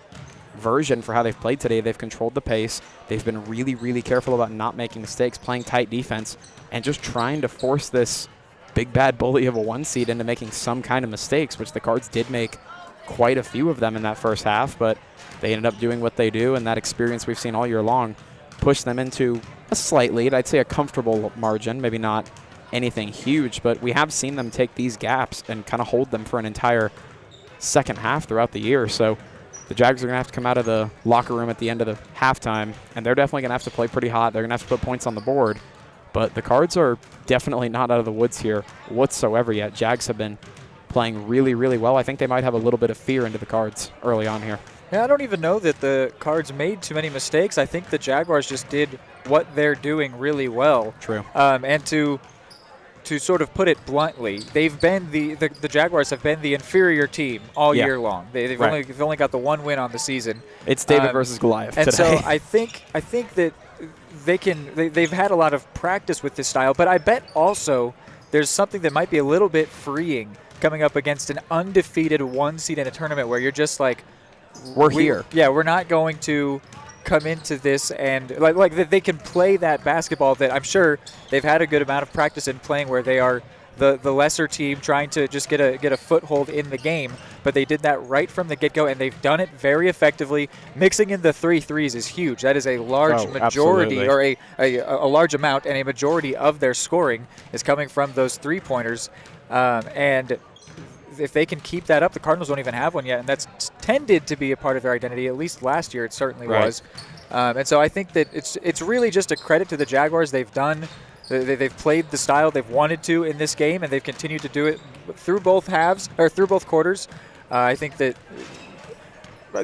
version for how they've played today. They've controlled the pace. They've been really, really careful about not making mistakes, playing tight defense, and just trying to force this big bad bully of a 1 seed into making some kind of mistakes, which the Cards did make quite a few of them in that first half, but they ended up doing what they do, and that experience we've seen all year long pushed them into a slight lead. I'd say a comfortable margin, maybe not anything huge, but we have seen them take these gaps and kind of hold them for an entire second half throughout the year. So the Jags are going to have to come out of the locker room at the end of the halftime, and they're definitely going to have to play pretty hot. They're going to have to put points on the board. But the Cards are definitely not out of the woods here whatsoever yet. Jags have been playing really, really well. I think they might have a little bit of fear into the Cards early on here. Yeah, I don't even know that the Cards made too many mistakes. I think the Jaguars just did what they're doing really well. True. And to sort of put it bluntly, they've been the Jaguars have been the inferior team all year long. They've only got the one win on the season. It's David versus Goliath and today. So I think that they've had a lot of practice with this style, but I bet also there's something that might be a little bit freeing coming up against an undefeated 1 seed in a tournament where you're just like, we're here. Yeah, we're not going to come into this and like they can play that basketball that I'm sure they've had a good amount of practice in playing, where they are the lesser team trying to just get a foothold in the game. But they did that right from the get-go, and they've done it very effectively. Mixing in the 3 threes is huge. That is a large majority, absolutely. or a large amount, and a majority of their scoring is coming from those 3-pointers. And if they can keep that up, the Cardinals don't even have one yet, and that's tended to be a part of their identity. At least last year it certainly was. And so I think that it's really just a credit to the Jaguars. They've played the style they've wanted to in this game, and they've continued to do it through both halves, or through both quarters. I think that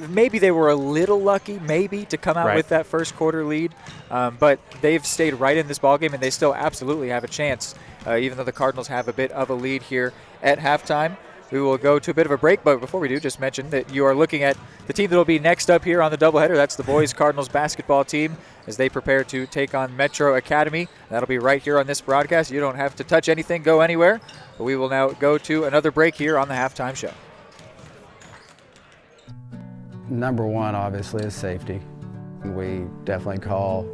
maybe they were a little lucky, to come out with that first quarter lead, but they've stayed right in this ballgame, and they still absolutely have a chance, even though the Cardinals have a bit of a lead here at halftime. We will go to a bit of a break, but before we do, just mention that you are looking at the team that will be next up here on the doubleheader. That's the boys Cardinals basketball team as they prepare to take on Metro Academy. That'll be right here on this broadcast. You don't have to touch anything, go anywhere. But we will now go to another break here on the halftime show. Number one, obviously, is safety. We definitely call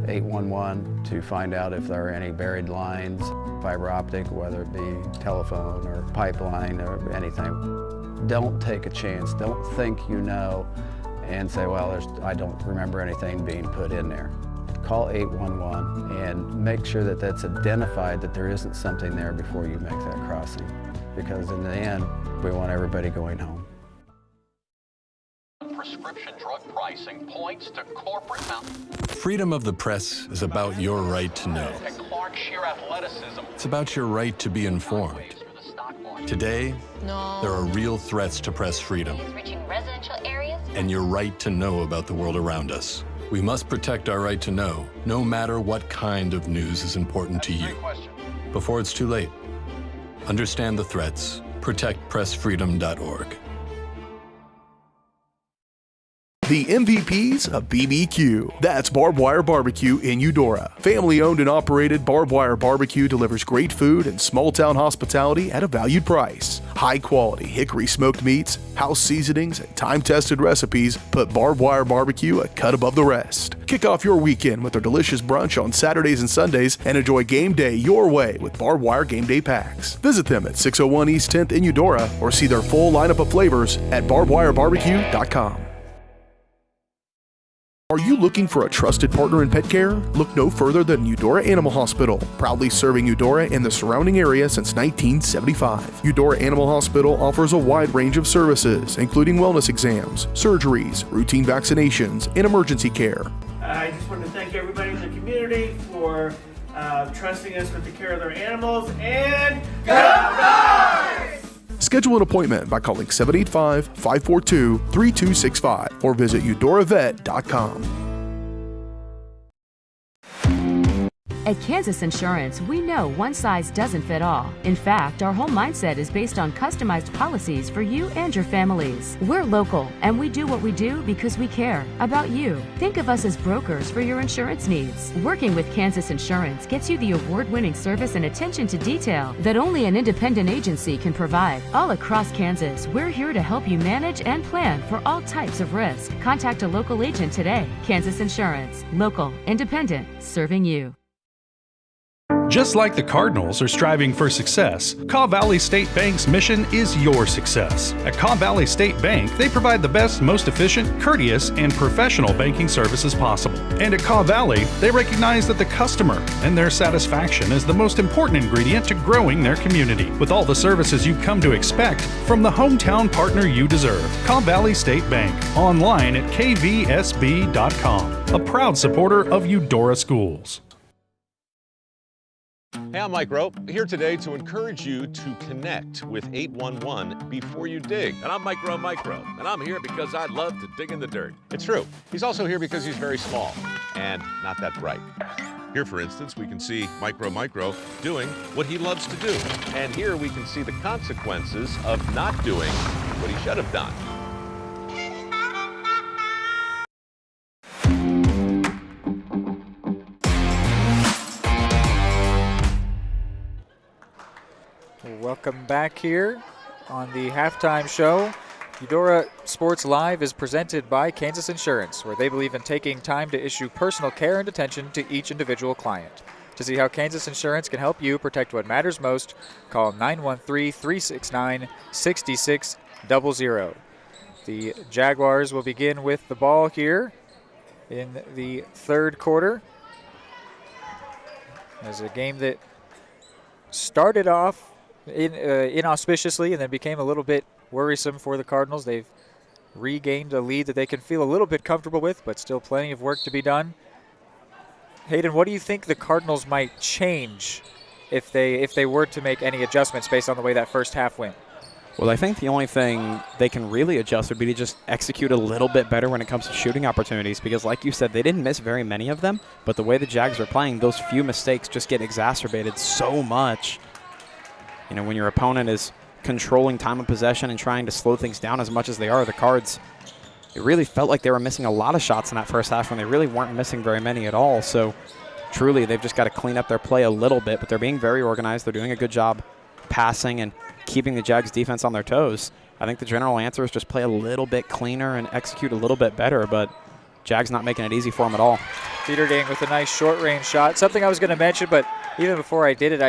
811 to find out if there are any buried lines, fiber optic, whether it be telephone or pipeline or anything. Don't take a chance. Don't think you know and say, well, I don't remember anything being put in there. Call 811 and make sure that that's identified, that there isn't something there before you make that crossing. Because in the end, we want everybody going home. Prescription drug pricing points to corporate Freedom of the press is about your right to know. It's about your right to be informed. Today, there are real threats to press freedom and your right to know about the world around us. We must protect our right to know, no matter what kind of news is important to you. Before it's too late, understand the threats. ProtectPressFreedom.org. The MVPs of BBQ. That's Barbed Wire Barbecue in Eudora. Family-owned and operated Barbed Wire Barbecue delivers great food and small-town hospitality at a valued price. High-quality hickory smoked meats, house seasonings, and time-tested recipes put Barbed Wire Barbecue a cut above the rest. Kick off your weekend with their delicious brunch on Saturdays and Sundays and enjoy game day your way with Barbed Wire Game Day Packs. Visit them at 601 East 10th in Eudora or see their full lineup of flavors at barbedwirebarbecue.com. Are you looking for a trusted partner in pet care? Look no further than Eudora Animal Hospital, proudly serving Eudora and the surrounding area since 1975. Eudora Animal Hospital offers a wide range of services, including wellness exams, surgeries, routine vaccinations, and emergency care. I just want to thank everybody in the community for trusting us with the care of their animals, and go Dogs! Schedule an appointment by calling 785-542-3265 or visit eudoravet.com. At Kansas Insurance, we know one size doesn't fit all. In fact, our whole mindset is based on customized policies for you and your families. We're local, and we do what we do because we care about you. Think of us as brokers for your insurance needs. Working with Kansas Insurance gets you the award-winning service and attention to detail that only an independent agency can provide. All across Kansas, we're here to help you manage and plan for all types of risk. Contact a local agent today. Kansas Insurance. Local, independent, serving you. Just like the Cardinals are striving for success, Kaw Valley State Bank's mission is your success. At Kaw Valley State Bank, they provide the best, most efficient, courteous, and professional banking services possible. And at Kaw Valley, they recognize that the customer and their satisfaction is the most important ingredient to growing their community, with all the services you've come to expect from the hometown partner you deserve. Kaw Valley State Bank, online at kvsb.com, a proud supporter of Eudora Schools. Hey, I'm Mike Rope, here today to encourage you to connect with 811 before you dig. And I'm Micro, and I'm here because I love to dig in the dirt. It's true. He's also here because he's very small and not that bright. Here, for instance, we can see Micro doing what he loves to do. And here we can see the consequences of not doing what he should have done. Welcome back here on the halftime show. Eudora Sports Live is presented by Kansas Insurance, where they believe in taking time to issue personal care and attention to each individual client. To see how Kansas Insurance can help you protect what matters most, call 913-369-6600. The Jaguars will begin with the ball here in the third quarter. As a game that started off inauspiciously and then became a little bit worrisome for the Cardinals. They've regained a lead that they can feel a little bit comfortable with, but still plenty of work to be done. Hayden, what do you think the Cardinals might change if they were to make any adjustments based on the way that first half went? Well, I think the only thing they can really adjust would be to just execute a little bit better when it comes to shooting opportunities, because like you said, they didn't miss very many of them, but the way the Jags are playing, those few mistakes just get exacerbated so much. You know, when your opponent is controlling time of possession and trying to slow things down as much as they are, the Cards, it really felt like they were missing a lot of shots in that first half when they really weren't missing very many at all. So truly, they've just got to clean up their play a little bit, but they're being very organized. They're doing a good job passing and keeping the Jags defense on their toes. I think the general answer is just play a little bit cleaner and execute a little bit better, but Jags not making it easy for them at all. Peterding with a nice short-range shot. Something I was going to mention, but even before I did it,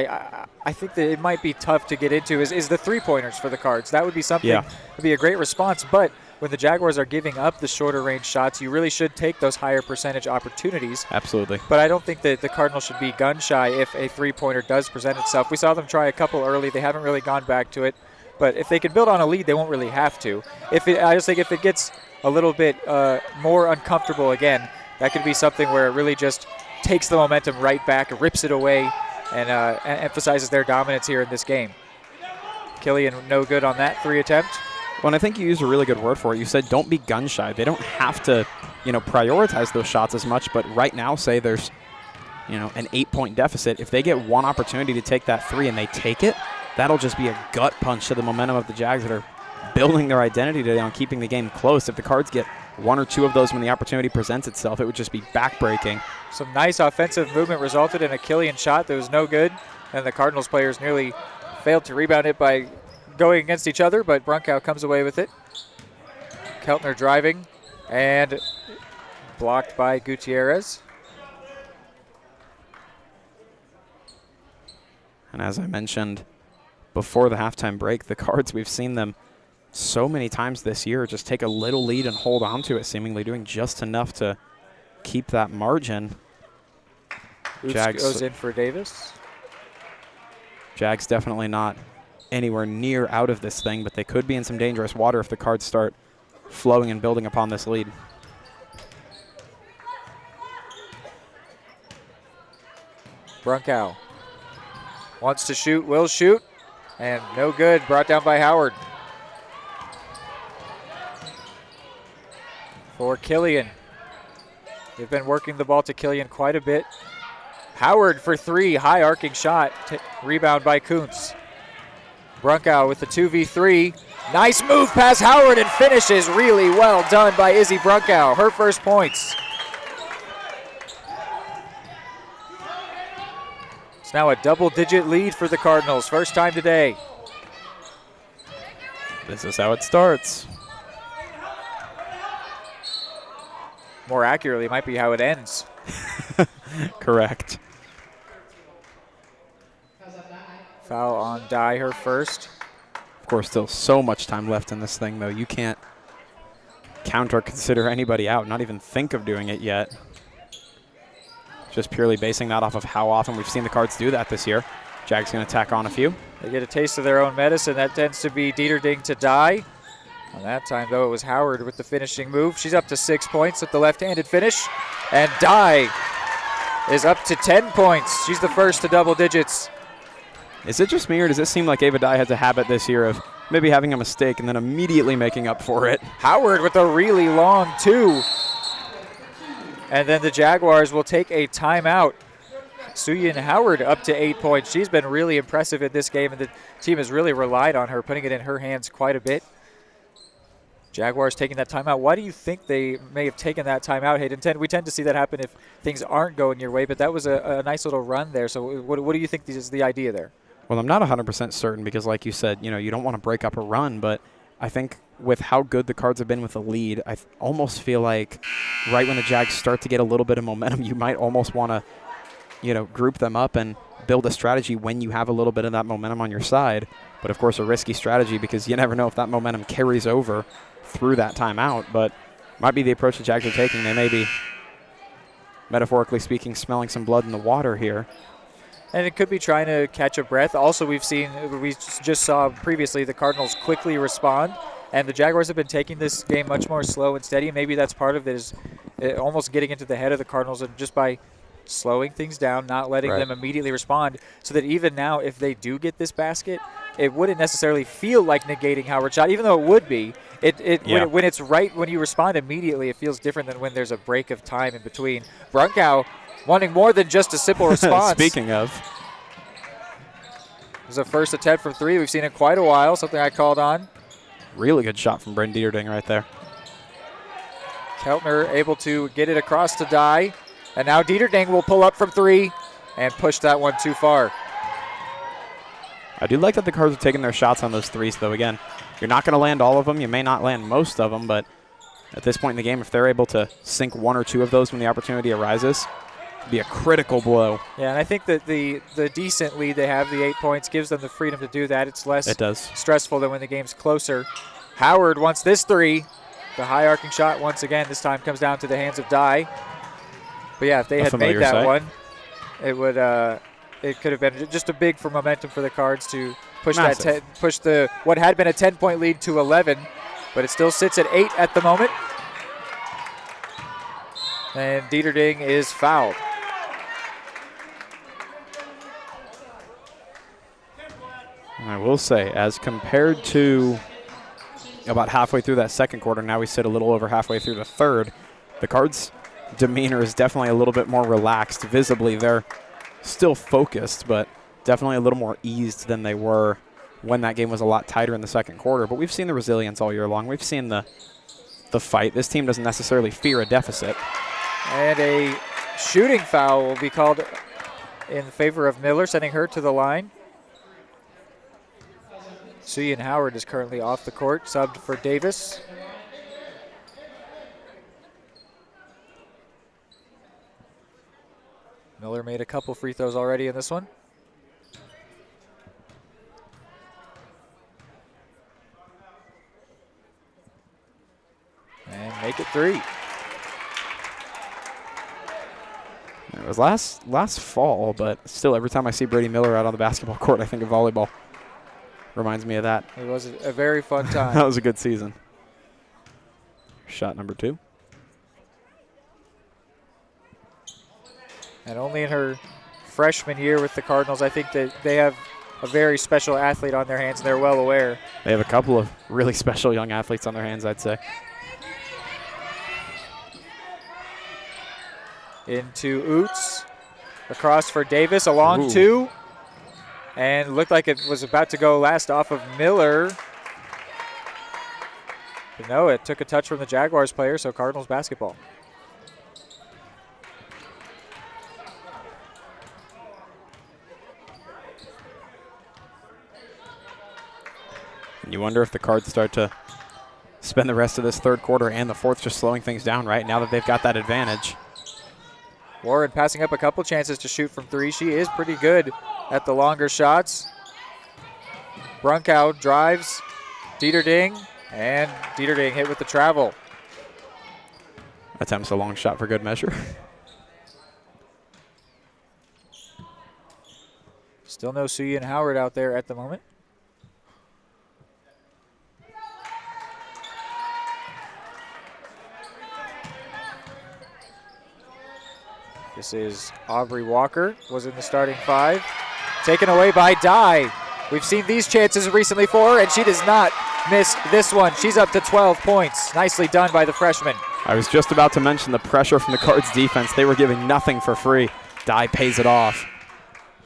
I think that it might be tough to get into is the three-pointers for the Cards. That would be something that would be a great response, but when the Jaguars are giving up the shorter-range shots, you really should take those higher percentage opportunities. Absolutely. But I don't think that the Cardinals should be gun-shy if a three-pointer does present itself. We saw them try a couple early. They haven't really gone back to it. But if they can build on a lead, they won't really have to. I just think if it gets a little bit more uncomfortable again, that could be something where it really just takes the momentum right back, rips it away, and emphasizes their dominance here in this game. Killian no good on that three attempt. Well, and I think you used a really good word for it. You said don't be gun shy. They don't have to, prioritize those shots as much, but right now say there's, an 8-point deficit. If they get one opportunity to take that three and they take it, that'll just be a gut punch to the momentum of the Jags that are building their identity today on keeping the game close. If the Cards get one or two of those when the opportunity presents itself, it would just be backbreaking. Some nice offensive movement resulted in a Killian shot that was no good, and the Cardinals players nearly failed to rebound it by going against each other, but Brunkow comes away with it. Keltner driving and blocked by Gutierrez. And as I mentioned before the halftime break, the Cards, we've seen them so many times this year just take a little lead and hold on to it, seemingly doing just enough to keep that margin. Jags goes in for Davis. Jags definitely not anywhere near out of this thing, but they could be in some dangerous water if the Cards start flowing and building upon this lead. Brunkow wants to shoot, will shoot, and no good. Brought down by Howard. For Killian. They've been working the ball to Killian quite a bit. Howard for three, high arcing shot. Rebound by Kuntz. Brunkow with the 2v3. Nice move past Howard and finishes. Really well done by Izzy Brunkow. Her first points. It's now a double-digit lead for the Cardinals. First time today. This is how it starts. More accurately, might be how it ends. Correct. Foul on Dye, her first. Of course, still so much time left in this thing, though. You can't count or consider anybody out, not even think of doing it yet. Just purely basing that off of how often we've seen the Cards do that this year. Jags going to tack on a few. They get a taste of their own medicine. That tends to be Dieterding to Dye. On that time, though, it was Howard with the finishing move. She's up to 6 points with the left-handed finish. And Dye is up to 10 points. She's the first to double digits. Is it just me, or does it seem like Ava Dye has a habit this year of maybe having a mistake and then immediately making up for it? Howard with a really long two. And then the Jaguars will take a timeout. Suyin Howard up to 8 points. She's been really impressive in this game, and the team has really relied on her, putting it in her hands quite a bit. Jaguars taking that timeout. Why do you think they may have taken that timeout, Hayden? We tend to see that happen if things aren't going your way, but that was a nice little run there. So what do you think is the idea there? Well, I'm not 100% certain because, like you said, you don't want to break up a run, but I think with how good the Cards have been with the lead, I almost feel like right when the Jags start to get a little bit of momentum, you might almost want to, group them up and build a strategy when you have a little bit of that momentum on your side. But, of course, a risky strategy because you never know if that momentum carries over through that timeout. But might be the approach the Jags are taking. They may be, metaphorically speaking, smelling some blood in the water here. And it could be trying to catch a breath. Also, we just saw previously the Cardinals quickly respond, and the Jaguars have been taking this game much more slow and steady. Maybe that's part of it, is almost getting into the head of the Cardinals, and just by slowing things down, not letting them immediately respond, so that even now, if they do get this basket, it wouldn't necessarily feel like negating Howard's shot, even though it would be. When it's right, when you respond immediately, it feels different than when there's a break of time in between. Brunkow wanting more than just a simple response. Speaking of. It was a first attempt from three. We've seen it quite a while, something I called on. Really good shot from Bryn Dieterding right there. Keltner able to get it across to Dye. And now Dieterding will pull up from three and push that one too far. I do like that the Cards are taking their shots on those threes, though. Again, you're not going to land all of them. You may not land most of them, but at this point in the game, if they're able to sink one or two of those when the opportunity arises, it'd be a critical blow. Yeah, and I think that the decent lead they have, the 8 points, gives them the freedom to do that. It's less stressful than when the game's closer. Howard wants this three. The high arcing shot once again, this time comes down to the hands of Dye. But yeah, if they had made that one, it would it could have been just a big for momentum for the Cards to push push the what had been a 10-point lead to 11, but it still sits at 8 at the moment. And Dieterding is fouled. I will say, as compared to about halfway through that second quarter, now we sit a little over halfway through the third, the Cards' demeanor is definitely a little bit more relaxed. Visibly, they're still focused, but definitely a little more eased than they were when that game was a lot tighter in the second quarter. But we've seen the resilience all year long. We've seen the fight. This team doesn't necessarily fear a deficit. And a shooting foul will be called in favor of Miller, sending her to the line. Suyin Howard is currently off the court, subbed for Davis. Miller made a couple free throws already in this one. And make it three. It was last fall, but still every time I see Brady Miller out on the basketball court, I think of volleyball. Reminds me of that. It was a very fun time. That was a good season. Shot number 2. And only in her freshman year with the Cardinals, I think that they have a very special athlete on their hands, and they're well aware. They have a couple of really special young athletes on their hands, I'd say. Into Oots. Across for Davis, a long two. And looked like it was about to go last off of Miller. But no, it took a touch from the Jaguars player, so Cardinals basketball. And you wonder if the Cards start to spend the rest of this third quarter and the fourth just slowing things down right now that they've got that advantage. Warren passing up a couple chances to shoot from three. She is pretty good at the longer shots. Brunkow drives. Dieterding. And Dieterding hit with the travel. Attempts a long shot for good measure. Still no Suyin Howard out there at the moment. This is Aubrey Walker, was in the starting five. Taken away by Dye. We've seen these chances recently for her, and she does not miss this one. She's up to 12 points. Nicely done by the freshman. I was just about to mention the pressure from the Cards defense. They were giving nothing for free. Dye pays it off.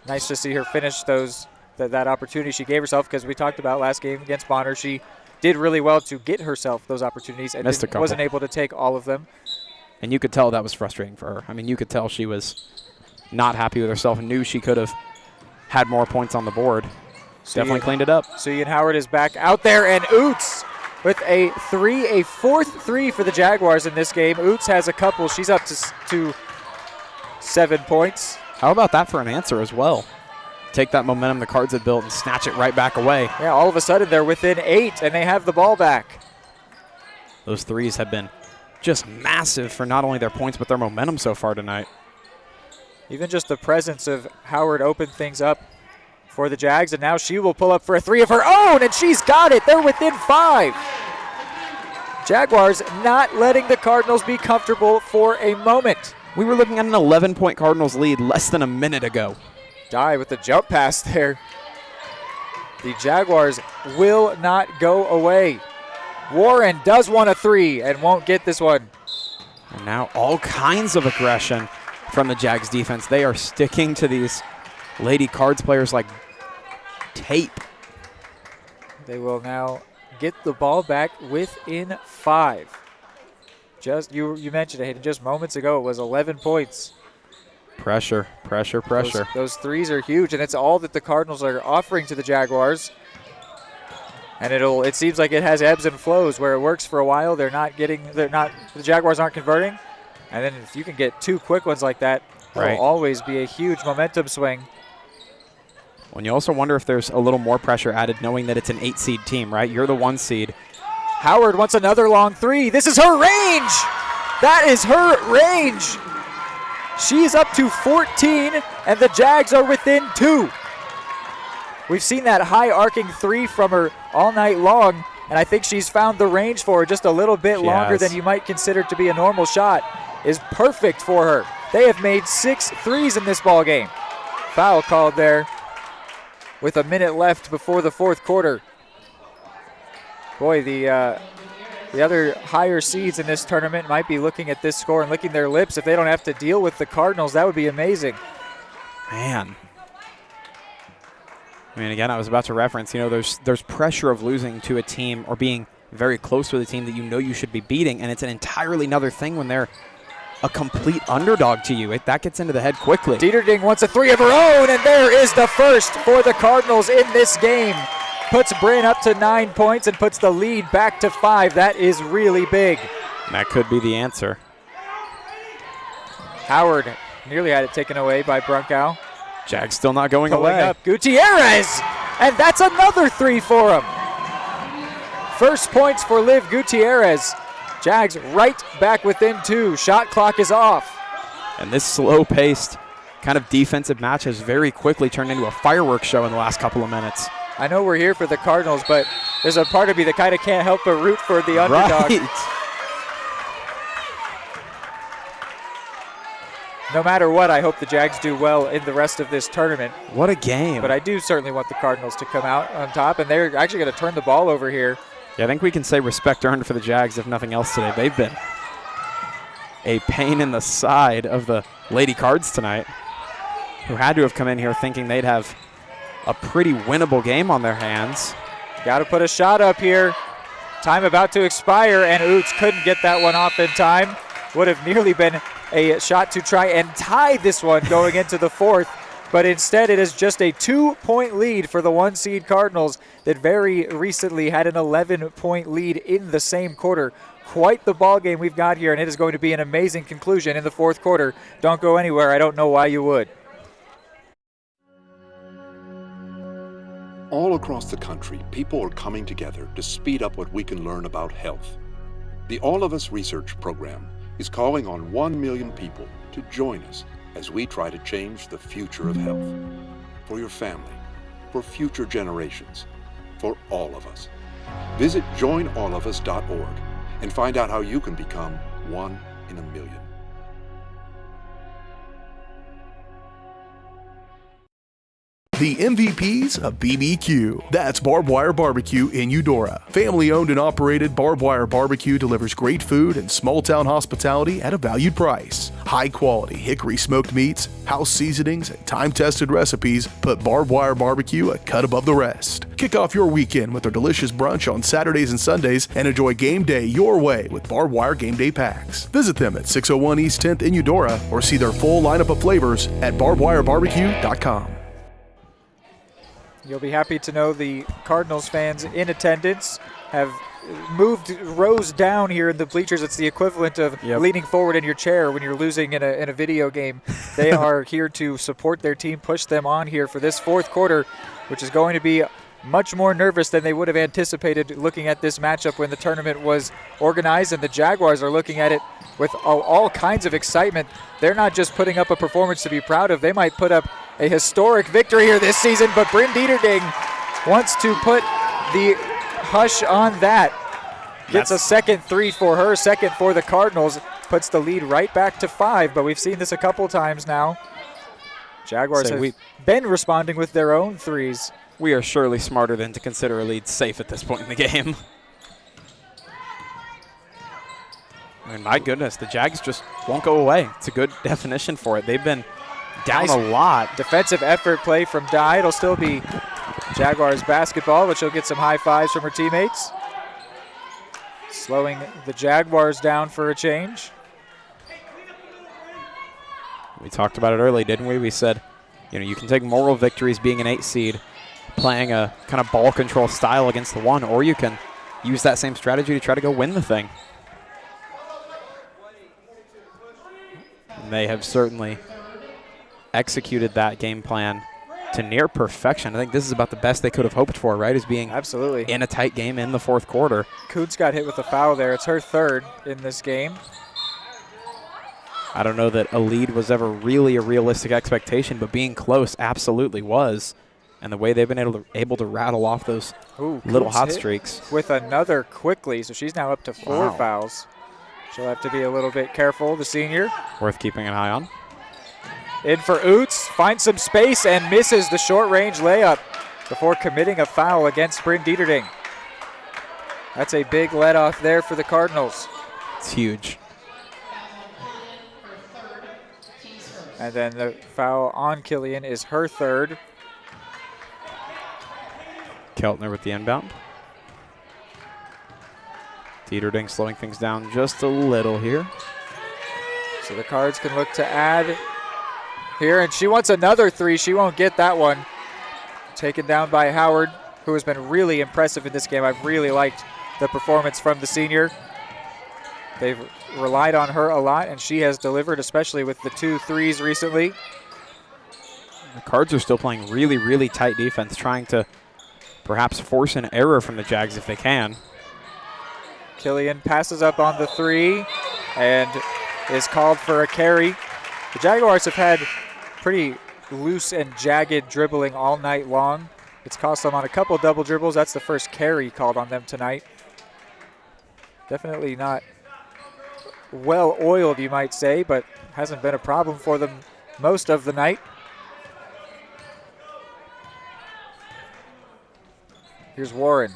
Nice to see her finish that opportunity she gave herself, because we talked about last game against Bonner. She did really well to get herself those opportunities and wasn't able to take all of them. And you could tell that was frustrating for her. I mean, you could tell she was not happy with herself and knew she could have had more points on the board. Definitely cleaned it up. Suyin Howard is back out there, and Oots with a fourth three for the Jaguars in this game. Oots has a couple. She's up to 7 points. How about that for an answer as well? Take that momentum the Cards had built and snatch it right back away. Yeah, all of a sudden they're within 8, and they have the ball back. Those threes have been just massive for not only their points but their momentum so far tonight. Even just the presence of Howard opened things up for the Jags, and now she will pull up for a three of her own, and she's got it. They're within 5. Jaguars not letting the Cardinals be comfortable for a moment. We were looking at an 11-point Cardinals lead less than a minute ago. Dye with the jump pass there. The Jaguars will not go away. Warren does want a three and won't get this one. And now all kinds of aggression from the Jags defense. They are sticking to these Lady Cards players like tape. They will now get the ball back within 5. Just you mentioned it, Hayden, just moments ago it was 11 points. Pressure. Those threes are huge, and it's all that the Cardinals are offering to the Jaguars. And it seems like it has ebbs and flows where it works for a while. The Jaguars aren't converting. And then if you can get 2 quick ones like that, it'll always be a huge momentum swing. When you also wonder if there's a little more pressure added knowing that it's an 8-seed team, right? You're the 1 seed. Howard wants another long three. This is her range. That is her range. She's up to 14, and the Jags are within 2. We've seen that high arcing three from her all night long, and I think she's found the range for her just a little bit longer than you might consider to be a normal shot. Is perfect for her. They have made 6 threes in this ball game. Foul called there with a minute left before the fourth quarter. Boy, the other higher seeds in this tournament might be looking at this score and licking their lips. If they don't have to deal with the Cardinals, that would be amazing. Man. I mean, again, I was about to reference, there's pressure of losing to a team or being very close with a team that you know you should be beating, and it's an entirely another thing when they're a complete underdog to you. That gets into the head quickly. Dieterding wants a three of her own, and there is the first for the Cardinals in this game. Puts Bryn up to 9 points and puts the lead back to 5. That is really big. That could be the answer. Howard nearly had it taken away by Brunkow. Jags still not going Pulling away. Up Gutierrez, and that's another three for him. First points for Liv Gutierrez. Jags right back within 2. Shot clock is off. And this slow-paced kind of defensive match has very quickly turned into a fireworks show in the last couple of minutes. I know we're here for the Cardinals, but there's a part of me that kind of can't help but root for the underdog. Right. No matter what, I hope the Jags do well in the rest of this tournament. What a game. But I do certainly want the Cardinals to come out on top, and they're actually going to turn the ball over here. Yeah, I think we can say respect earned for the Jags, if nothing else today. They've been a pain in the side of the Lady Cards tonight. who had to have come in here thinking they'd have a pretty winnable game on their hands. Got to put a shot up here. Time about to expire, and Oots couldn't get that one off in time. Would have nearly been a shot to try and tie this one going into the fourth, but instead it is just a 2-point lead for the 1-seed Cardinals that very recently had an 11-point lead in the same quarter. Quite the ball game we've got here, and it is going to be an amazing conclusion in the fourth quarter. Don't go anywhere. I don't know why you would. All across the country, people are coming together to speed up what we can learn about health. The All of Us Research Program is calling on 1 million people to join us as we try to change the future of health. For your family, for future generations, for all of us. Visit joinallofus.org and find out how you can become 1 in a million. The MVPs of BBQ. That's Barbed Wire Barbecue in Eudora. Family owned and operated, Barbed Wire Barbecue delivers great food and small town hospitality at a valued price. High quality hickory smoked meats, house seasonings, and time tested recipes put Barbed Wire Barbecue a cut above the rest. Kick off your weekend with their delicious brunch on Saturdays and Sundays and enjoy game day your way with Barbed Wire Game Day Packs. Visit them at 601 East 10th in Eudora or see their full lineup of flavors at barbedwirebarbecue.com. You'll be happy to know the Cardinals fans in attendance have moved rows down here in the bleachers. It's the equivalent of leaning forward in your chair when you're losing in a video game. They are here to support their team, push them on here for this fourth quarter, which is going to be much more nervous than they would have anticipated looking at this matchup when the tournament was organized, and the Jaguars are looking at it with all kinds of excitement. They're not just putting up a performance to be proud of. They might put up a historic victory here this season, but Bryn Dieterding wants to put the hush on that. Gets a second three for her, second for the Cardinals, puts the lead right back to 5, but we've seen this a couple times now. Jaguars have been responding with their own threes. We are surely smarter than to consider a lead safe at this point in the game. I mean, my goodness, the Jags just won't go away. It's a good definition for it. They've been down a lot. Defensive effort play from Dye. It'll still be Jaguars basketball, but she'll get some high fives from her teammates. Slowing the Jaguars down for a change. We talked about it early, didn't we? We said, you know, you can take moral victories being an 8 seed, playing a kind of ball control style against the 1, or you can use that same strategy to try to go win the thing. And they have certainly executed that game plan to near perfection. I think this is about the best they could have hoped for, right? Is being absolutely in a tight game in the fourth quarter. Coots got hit with a foul there. It's her third in this game. I don't know that a lead was ever really a realistic expectation, but being close absolutely was. And the way they've been able to rattle off those little hot streaks. With another quickly, so she's now up to 4 fouls. She'll have to be a little bit careful, the senior. Worth keeping an eye on. In for Oots, finds some space and misses the short-range layup before committing a foul against Bryn Dieterding. That's a big let-off there for the Cardinals. It's huge. And then the foul on Killian is her third. Keltner with the inbound. Dieterding slowing things down just a little here. So the Cards can look to add here, and she wants another 3. She won't get that one. Taken down by Howard, who has been really impressive in this game. I've really liked the performance from the senior. They've relied on her a lot, and she has delivered, especially with the 2 threes recently. The Cards are still playing really, really tight defense, trying to perhaps force an error from the Jags if they can. Killian passes up on the 3 and is called for a carry. The Jaguars have had pretty loose and jagged dribbling all night long. It's cost them on a couple double dribbles. That's the first carry called on them tonight. Definitely not well-oiled, you might say, but hasn't been a problem for them most of the night. Here's Warren.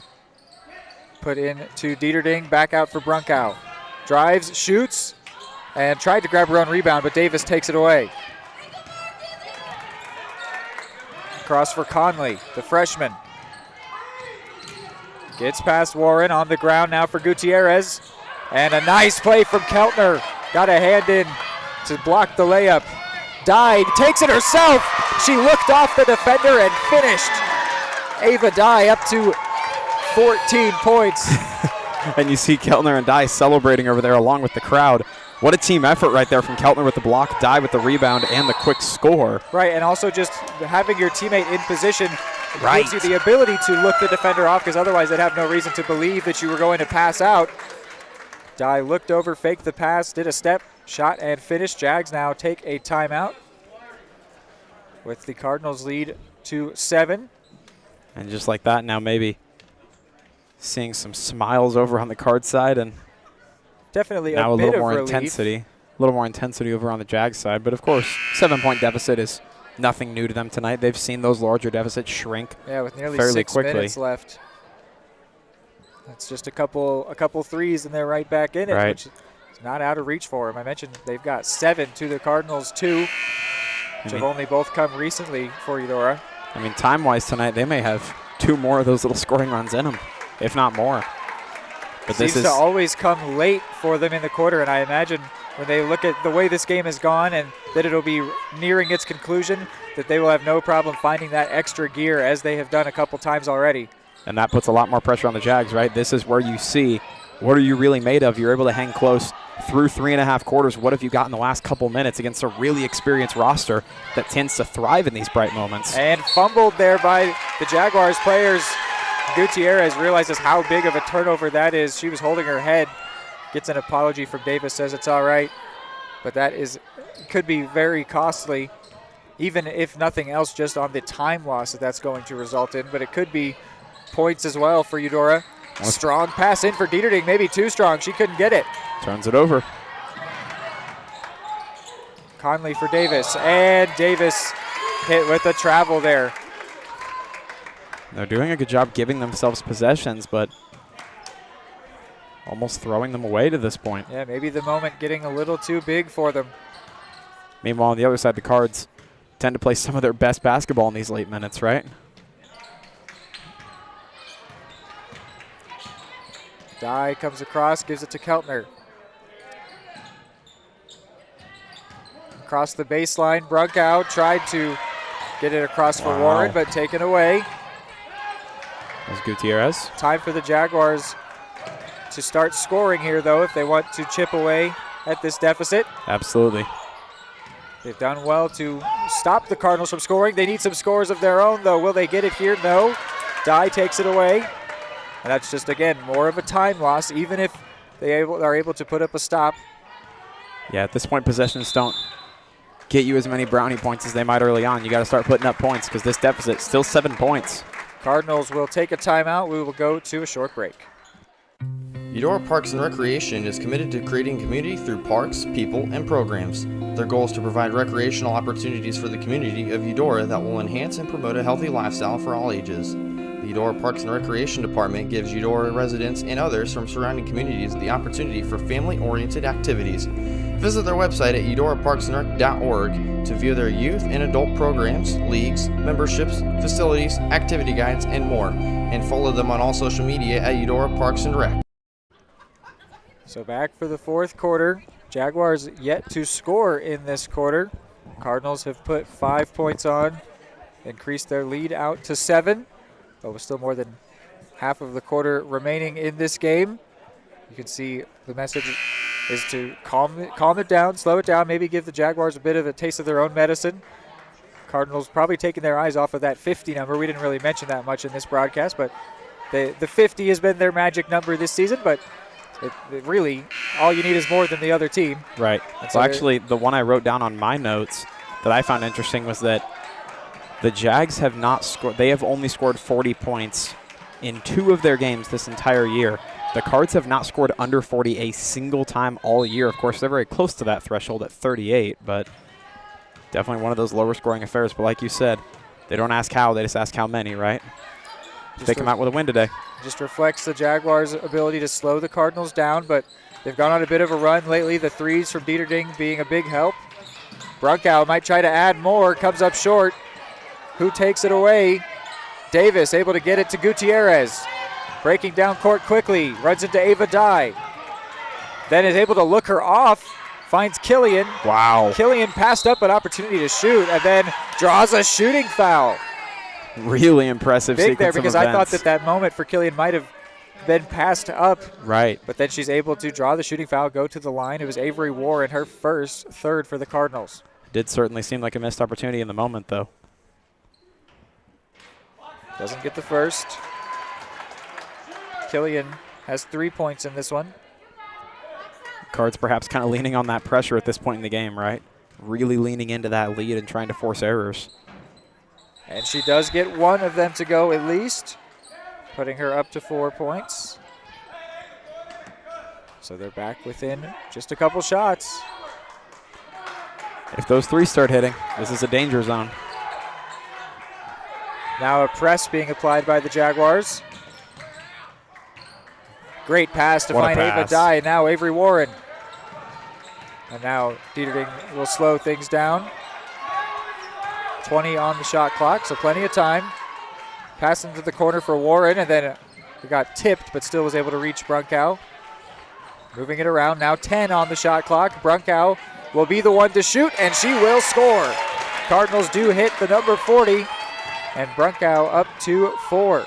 Put in to Dieterding, back out for Brunkow. Drives, shoots, and tried to grab her own rebound, but Davis takes it away. Across for Conley, the freshman. Gets past Warren, on the ground now for Gutierrez. And a nice play from Keltner. Got a hand in to block the layup. Dye takes it herself. She looked off the defender and finished. Ava Dye up to 14 points. And you see Keltner and Dye celebrating over there along with the crowd. What a team effort right there from Keltner with the block, Dye with the rebound, and the quick score. Right, and also just having your teammate in position gives you the ability to look the defender off, because otherwise they'd have no reason to believe that you were going to pass out. Dye looked over, faked the pass, did a step, shot, and finished. Jags now take a timeout with the Cardinals lead to 7. And just like that, now maybe seeing some smiles over on the Card side, and definitely now a bit little of more relief. intensity. A little more intensity over on the Jags side. But of course, 7-point deficit is nothing new to them tonight. They've seen those larger deficits shrink with nearly fairly 6 quickly. minutes left. That's just a couple threes, and they're right back in it, which is not out of reach for them. I mentioned they've got 7 to the Cardinals 2, which have only both come recently for Eudora. I mean, time-wise tonight, they may have 2 more of those little scoring runs in them, if not more. But Seems this is to always come late for them in the quarter, and I imagine when they look at the way this game has gone and that it'll be nearing its conclusion, that they will have no problem finding that extra gear, as they have done a couple times already. and that puts a lot more pressure on the Jags, right? This is where you see what are you really made of. You're able to hang close through 3.5 quarters. What have you got in the last couple minutes against a really experienced roster that tends to thrive in these bright moments? And fumbled there by the Jaguars players. Gutierrez realizes how big of a turnover that is. She was holding her head. Gets an apology from Davis, says it's all right. But that could be very costly, even if nothing else, just on the time loss that's going to result in. But it could be points as well for Eudora. Strong pass in for Dieterding, maybe too strong. She couldn't get it. Turns it over. Conley for Davis, and Davis hit with a travel there. They're doing a good job giving themselves possessions, but almost throwing them away to this point. Yeah, maybe the moment getting a little too big for them. Meanwhile, on the other side, the Cards tend to play some of their best basketball in these late minutes, right? Dye comes across, gives it to Keltner. Across the baseline, Brunkow tried to get it across for Warren, but taken away. There's Gutierrez. Time for the Jaguars to start scoring here, though, if they want to chip away at this deficit. Absolutely. They've done well to stop the Cardinals from scoring. They need some scores of their own, though. Will they get it here? No. Dye takes it away. And that's just, again, more of a time loss, even if they are able to put up a stop. Yeah, at this point, possessions don't get you as many brownie points as they might early on. You got to start putting up points because this deficit is still 7 points. Cardinals will take a timeout. We will go to a short break. Eudora Parks and Recreation is committed to creating community through parks, people, and programs. Their goal is to provide recreational opportunities for the community of Eudora that will enhance and promote a healthy lifestyle for all ages. The Eudora Parks and Recreation Department gives Eudora residents and others from surrounding communities the opportunity for family-oriented activities. Visit their website at eudoraparksandrec.org to view their youth and adult programs, leagues, memberships, facilities, activity guides, and more. And follow them on all social media at Eudora Parks and Rec. So back for the fourth quarter. Jaguars yet to score in this quarter. Cardinals have put 5 points on, increased their lead out to 7. But with still more than half of the quarter remaining in this game. You can see the message is to calm it down, slow it down, maybe give the Jaguars a bit of a taste of their own medicine. Cardinals probably taking their eyes off of that 50 number. We didn't really mention that much in this broadcast, but the 50 has been their magic number this season, but it really, all you need is more than the other team. Right. So actually, the one I wrote down on my notes that I found interesting was that the Jags have not scored. They have only scored 40 points in 2 of their games this entire year. The Cards have not scored under 40 a single time all year. Of course, they're very close to that threshold at 38, but definitely one of those lower scoring affairs. But like you said, they don't ask how, they just ask how many, right? They come out with a win today. Just reflects the Jaguars' ability to slow the Cardinals down, but they've gone on a bit of a run lately. The threes from Dieterding being a big help. Brunkow might try to add more, comes up short. who takes it away. Davis able to get it to Gutierrez. Breaking down court quickly, runs into Ava Dye. Then is able to look her off, finds Killian. Wow. Killian passed up an opportunity to shoot and then draws a shooting foul. Really impressive Big sequence there because of I thought events. that moment for Killian might have been passed up. Right. But then she's able to draw the shooting foul, go to the line. It was Avery Warren, her first third for the Cardinals. Did certainly seem like a missed opportunity in the moment, though. Doesn't get the first. Killian has 3 points in this one. Cards perhaps kind of leaning on that pressure at this point in the game, right? Really leaning into that lead and trying to force errors. And she does get one of them to go at least, putting her up to 4 points. So they're back within just a couple shots. If those threes start hitting, this is a danger zone. Now a press being applied by the Jaguars. Great pass to find Ava Dye. Now Avery Warren. And now Dieterding will slow things down. 20 on the shot clock, so plenty of time. Pass into the corner for Warren, and then it got tipped, but still was able to reach Brunkow. Moving it around, now 10 on the shot clock. Brunkow will be the one to shoot, and she will score. Cardinals do hit the number 40, and Brunkow up to 4.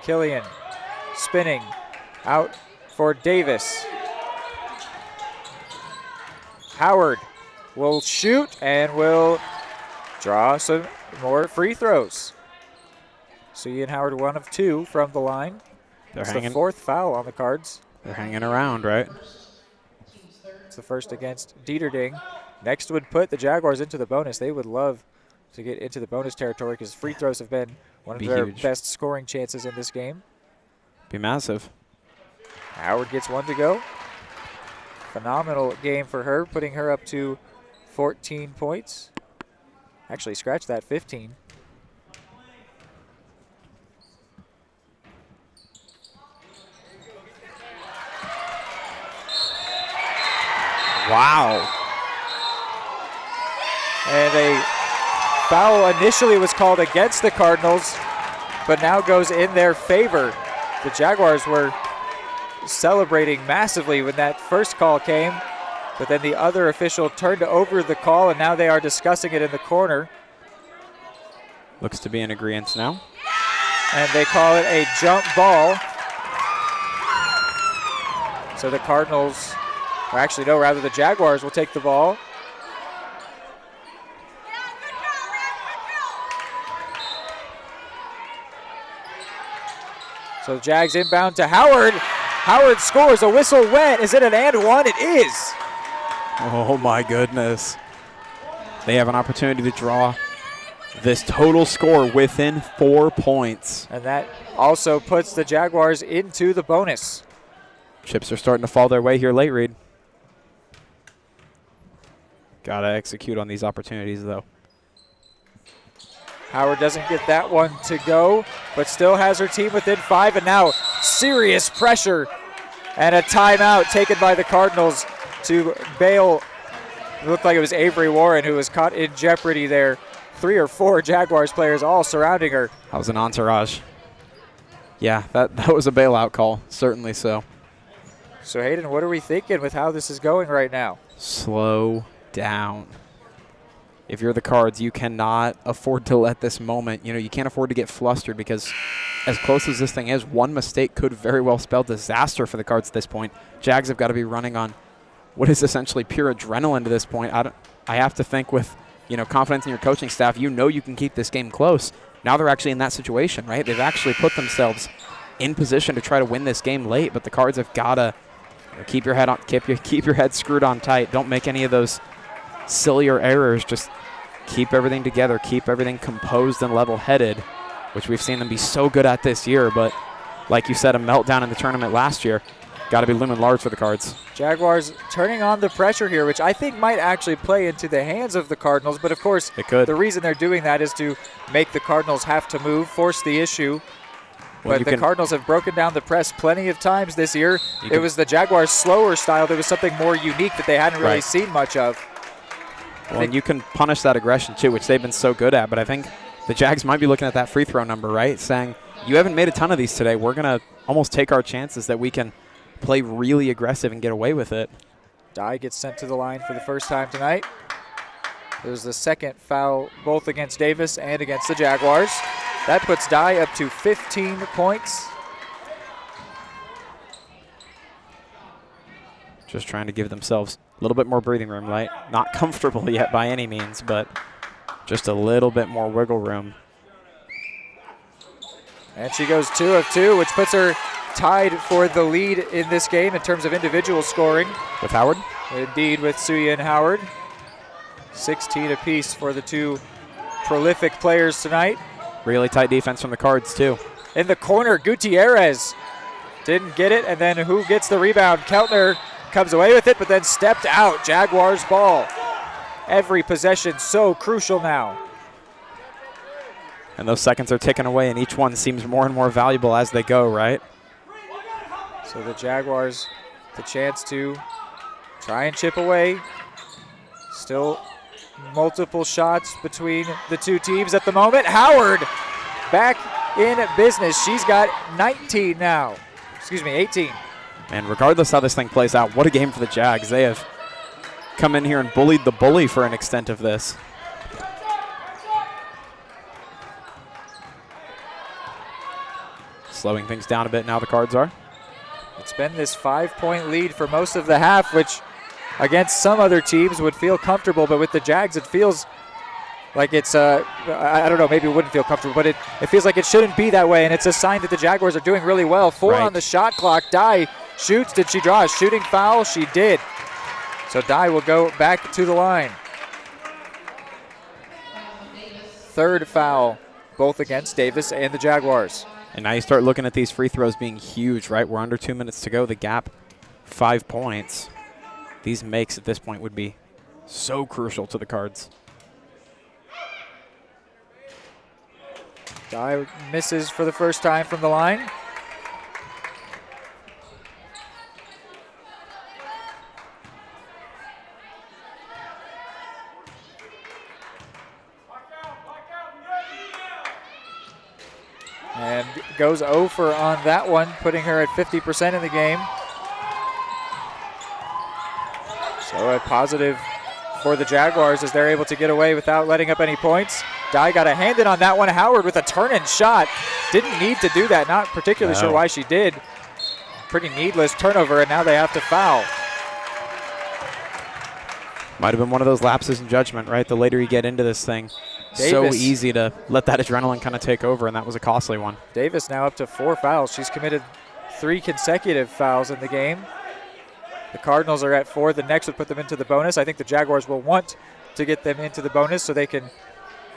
Killian spinning out for Davis. Howard will shoot and will draw some more free throws. So Ian Howard 1 of 2 from the line. It's the 4th foul on the Cards. They're hanging around, right? It's the first against Dieterding. Next would put the Jaguars into the bonus. They would love to get into the bonus territory because free throws have been one of their best scoring chances in this game. Be massive. Howard gets one to go. Phenomenal game for her, putting her up to 14 points. Actually, scratch that, 15. Wow. And a foul initially was called against the Cardinals, but now goes in their favor. The Jaguars were celebrating massively when that first call came, but then the other official turned over the call, and now they are discussing it in the corner. Looks to be in agreement now. And they call it a jump ball. So the Cardinals, or actually no, rather the Jaguars will take the ball. So the Jags inbound to Howard. Howard scores. A whistle went. Is it an and one? It is. Oh my goodness. They have an opportunity to draw this total score within 4 points. And that also puts the Jaguars into the bonus. Chips are starting to fall their way here late, Reed. Gotta execute on these opportunities, though. Howard doesn't get that one to go, but still has her team within 5, and now serious pressure and a timeout taken by the Cardinals to bail. It looked like it was Avery Warren who was caught in jeopardy there. 3 or 4 Jaguars players all surrounding her. That was an entourage. Yeah, that was a bailout call, certainly so. So Hayden, what are we thinking with how this is going right now? Slow down. If you're the Cards, you cannot afford to let this moment, you can't afford to get flustered, because as close as this thing is, one mistake could very well spell disaster for the Cards at this point. Jags have got to be running on what is essentially pure adrenaline to this point. I have to think with, confidence in your coaching staff, you can keep this game close. Now they're actually in that situation, right? They've actually put themselves in position to try to win this game late, but the Cards have got to keep your head screwed on tight. Don't make any of those sillier errors. Just keep everything together, keep everything composed and level-headed, which we've seen them be so good at this year. But like you said, a meltdown in the tournament last year. Got to be looming large for the Cards. Jaguars turning on the pressure here, which I think might actually play into the hands of the Cardinals. But of course, it could. The reason they're doing that is to make the Cardinals have to move, force the issue. But the Cardinals have broken down the press plenty of times this year. It was the Jaguars' slower style that was something more unique that they hadn't really seen much of. Well, and you can punish that aggression too, which they've been so good at. But I think the Jags might be looking at that free throw number, right? Saying, you haven't made a ton of these today. We're going to almost take our chances that we can play really aggressive and get away with it. Dye gets sent to the line for the first time tonight. It was the second foul both against Davis and against the Jaguars. That puts Dye up to 15 points. Just trying to give themselves a little bit more breathing room, right? Not comfortable yet by any means, but just a little bit more wiggle room. And she goes 2 of 2, which puts her tied for the lead in this game in terms of individual scoring. With Howard? Indeed, with Suya and Howard. 16 apiece for the two prolific players tonight. Really tight defense from the Cards, too. In the corner, Gutierrez didn't get it, and then who gets the rebound? Keltner comes away with it, but then stepped out. Jaguars ball. Every possession so crucial now. And those seconds are ticking away, and each one seems more and more valuable as they go, right? So the Jaguars, the chance to try and chip away. Still multiple shots between the two teams at the moment. Howard back in business. She's got 19 now. Excuse me, 18. And regardless how this thing plays out, what a game for the Jags. They have come in here and bullied the bully for an extent of this. Slowing things down a bit now, the Cards are. It's been this 5-point lead for most of the half, which against some other teams would feel comfortable, but with the Jags it feels like it's, I don't know, maybe it wouldn't feel comfortable, but it feels like it shouldn't be that way, and it's a sign that the Jaguars are doing really well. 4 on the shot clock. Dye shoots. Did she draw a shooting foul? She did. So Dye will go back to the line. Third foul, both against Davis and the Jaguars. And now you start looking at these free throws being huge, right? We're under 2 minutes to go. The gap, 5 points. These makes at this point would be so crucial to the Cards. Dye misses for the first time from the line. And goes over on that one, putting her at 50% in the game. So a positive for the Jaguars as they're able to get away without letting up any points. Dye got a hand in on that one. Howard with a turn-in shot. Didn't need to do that. Not particularly sure why she did. Pretty needless turnover, and now they have to foul. Might have been one of those lapses in judgment, right? The later you get into this thing, Davis. So easy to let that adrenaline kind of take over, and that was a costly one. Davis now up to 4 fouls. She's committed 3 consecutive fouls in the game. The Cardinals are at 4. The next would put them into the bonus. I think the Jaguars will want to get them into the bonus so they can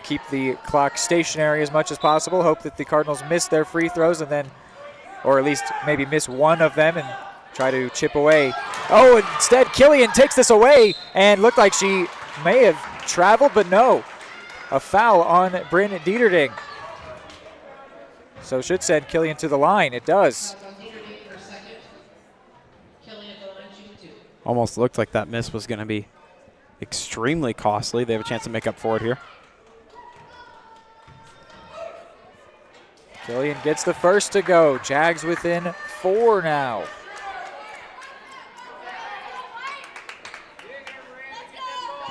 keep the clock stationary as much as possible. Hope that the Cardinals miss their free throws and then, or at least maybe miss one of them and try to chip away. Oh, instead Killian takes this away and looked like she may have traveled, but no. A foul on Bryn Dieterding. So should send Killian to the line. It does. Almost looked like that miss was going to be extremely costly. They have a chance to make up for it here. Killian gets the first to go. Jags within 4 now.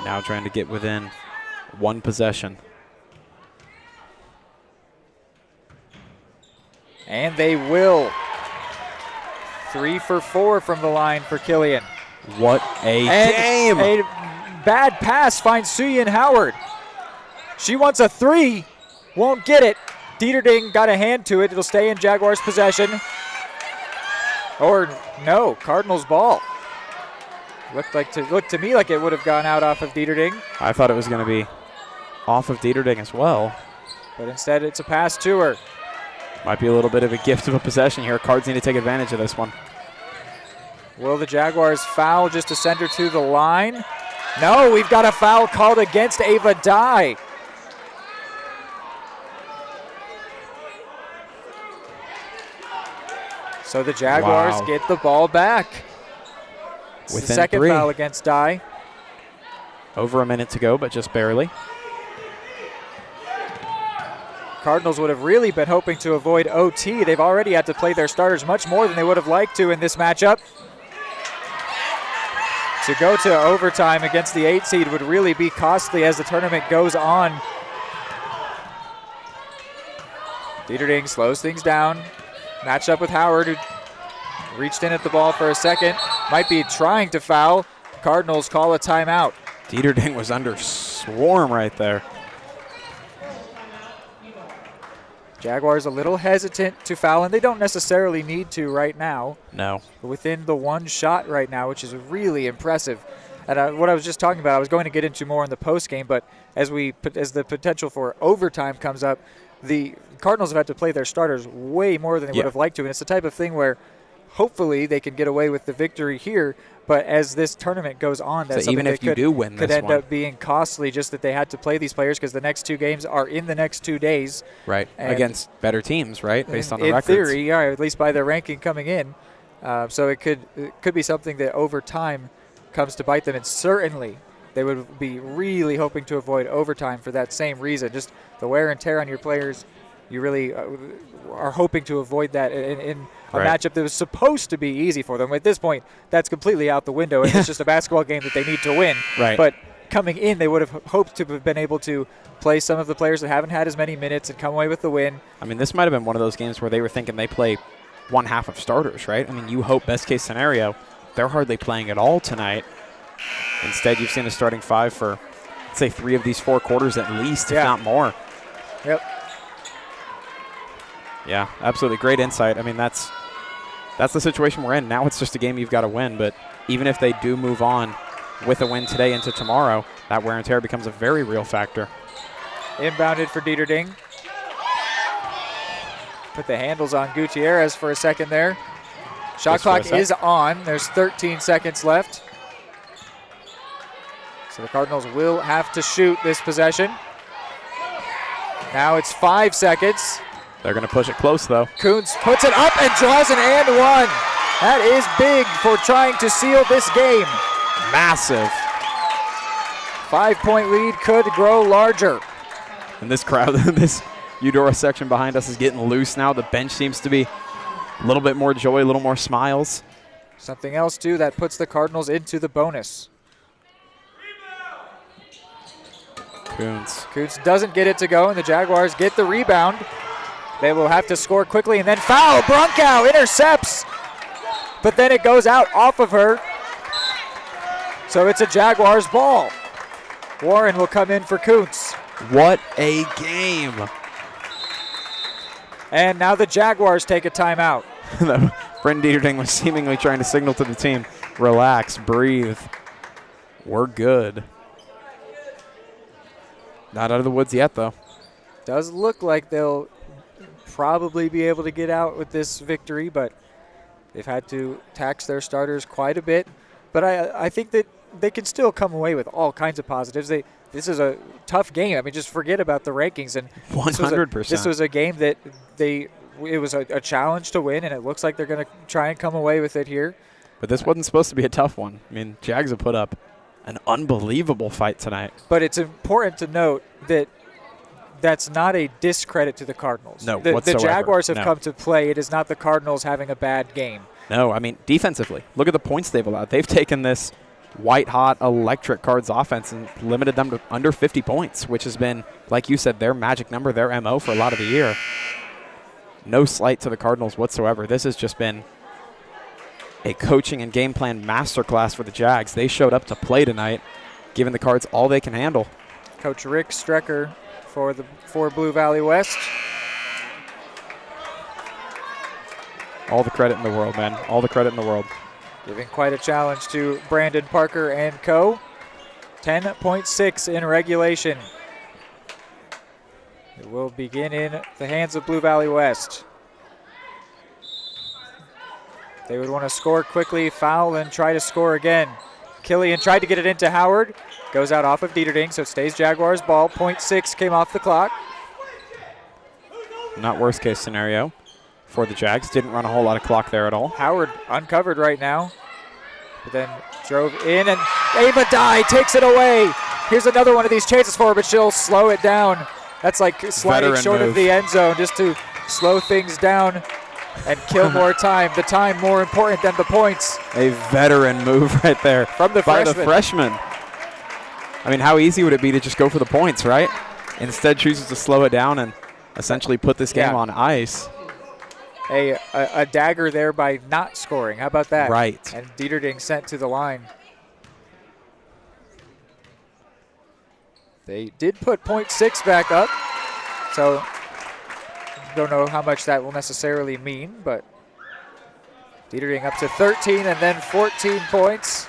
Now trying to get within 1 possession. And they will. 3 for 4 from the line for Killian. What a game! A bad pass finds Suyin Howard. She wants a 3, won't get it. Dieterding got a hand to it. It'll stay in Jaguars' possession. Or no, Cardinals ball. Looked to me like it would have gone out off of Dieterding. I thought it was going to be off of Dieterding as well. But instead it's a pass to her. Might be a little bit of a gift of a possession here. Cards need to take advantage of this one. Will the Jaguars foul just to send her to the line? No, we've got a foul called against Ava Dye. So the Jaguars get the ball back. It's the second 3. foul against Dye. Over a minute to go, but just barely. Cardinals would have really been hoping to avoid OT. They've already had to play their starters much more than they would have liked to in this matchup. To go to overtime against the 8 seed would really be costly as the tournament goes on. Dieterding slows things down. Matched up with Howard, who reached in at the ball for a second. Might be trying to foul. Cardinals call a timeout. Dieterding was under swarm right there. Jaguars a little hesitant to foul, and they don't necessarily need to right now. No. Within the one shot right now, which is really impressive. And what I was just talking about, I was going to get into more in the postgame, but as the potential for overtime comes up, the Cardinals have had to play their starters way more than they would have liked to, and it's the type of thing where hopefully they can get away with the victory here, but as this tournament goes on, that's so something even if you do win could this end up being costly, just that they had to play these players because the next 2 games are in the next 2 days. Right, and against better teams, right, based on the in records. In theory, yeah, at least by their ranking coming in. So it could be something that over time comes to bite them, and certainly they would be really hoping to avoid overtime for that same reason. Just the wear and tear on your players, you really are hoping to avoid that in a matchup that was supposed to be easy for them. At this point, that's completely out the window, and it's just a basketball game that they need to win. Right. But coming in, they would have hoped to have been able to play some of the players that haven't had as many minutes and come away with the win. I mean, this might have been one of those games where they were thinking they play one half of starters, right? I mean, you hope best case scenario, they're hardly playing at all tonight. Instead, you've seen a starting 5 for, let's say, 3 of these 4 quarters at least, if not more. Yep. Yeah, absolutely. Great insight. I mean, that's the situation we're in. Now it's just a game you've got to win, but even if they do move on with a win today into tomorrow, that wear and tear becomes a very real factor. Inbounded for Dieterding. Put the handles on Gutierrez for a second there. Shot clock is on. There's 13 seconds left. So the Cardinals will have to shoot this possession. Now it's 5 seconds. They're going to push it close, though. Kuntz puts it up and draws an and one. That is big for trying to seal this game. Massive. 5-point lead could grow larger. And this crowd, this Eudora section behind us is getting loose now. The bench seems to be a little bit more joy, a little more smiles. Something else, too, that puts the Cardinals into the bonus. Kuntz doesn't get it to go, and the Jaguars get the rebound. They will have to score quickly and then foul. Brunkow intercepts, but then it goes out off of her. So it's a Jaguars ball. Warren will come in for Kuntz. What a game. And now the Jaguars take a timeout. Brendan Dieterding was seemingly trying to signal to the team, relax, breathe. We're good. Not out of the woods yet, though. Does look like they'll probably be able to get out with this victory, but they've had to tax their starters quite a bit. But I think that they can still come away with all kinds of positives. This is a tough game. I mean, just forget about the rankings. And 100%. This was a game that it was a challenge to win, and it looks like they're going to try and come away with it here. But this wasn't supposed to be a tough one. I mean, Jags have put up an unbelievable fight tonight. But it's important to note that that's not a discredit to the Cardinals. No, the whatsoever. Jaguars have come to play. It is not the Cardinals having a bad game. No, I mean, defensively, look at the points they've allowed. They've taken this white-hot, electric Cards offense and limited them to under 50 points, which has been, like you said, their magic number, their MO for a lot of the year. No slight to the Cardinals whatsoever. This has just been a coaching and game plan masterclass for the Jags. They showed up to play tonight, giving the Cards all they can handle. Coach Rick Strecker for Blue Valley West. All the credit in the world, man. All the credit in the world. Giving quite a challenge to Brandon Parker and co. 10.6 in regulation. It will begin in the hands of Blue Valley West. They would want to score quickly, foul, and try to score again. Killian tried to get it into Howard. Goes out off of Dieterding, so it stays Jaguars ball. 0.6 came off the clock. Not worst case scenario. for the Jags. Didn't run a whole lot of clock there at all. Howard uncovered right now, but then drove in, and Ava Dye takes it away. Here's another one of these chances for her, but she'll slow it down. That's like sliding short of the end zone just to slow things down and kill more time. The time more important than the points. A veteran move right there from the by the freshman. I mean, how easy would it be to just go for the points, right? Instead chooses to slow it down and essentially put this game on ice. A dagger there by not scoring. How about that? Right. And Dieterding sent to the line. They did put .6 back up, so don't know how much that will necessarily mean, but Dieterding up to 13 and then 14 points.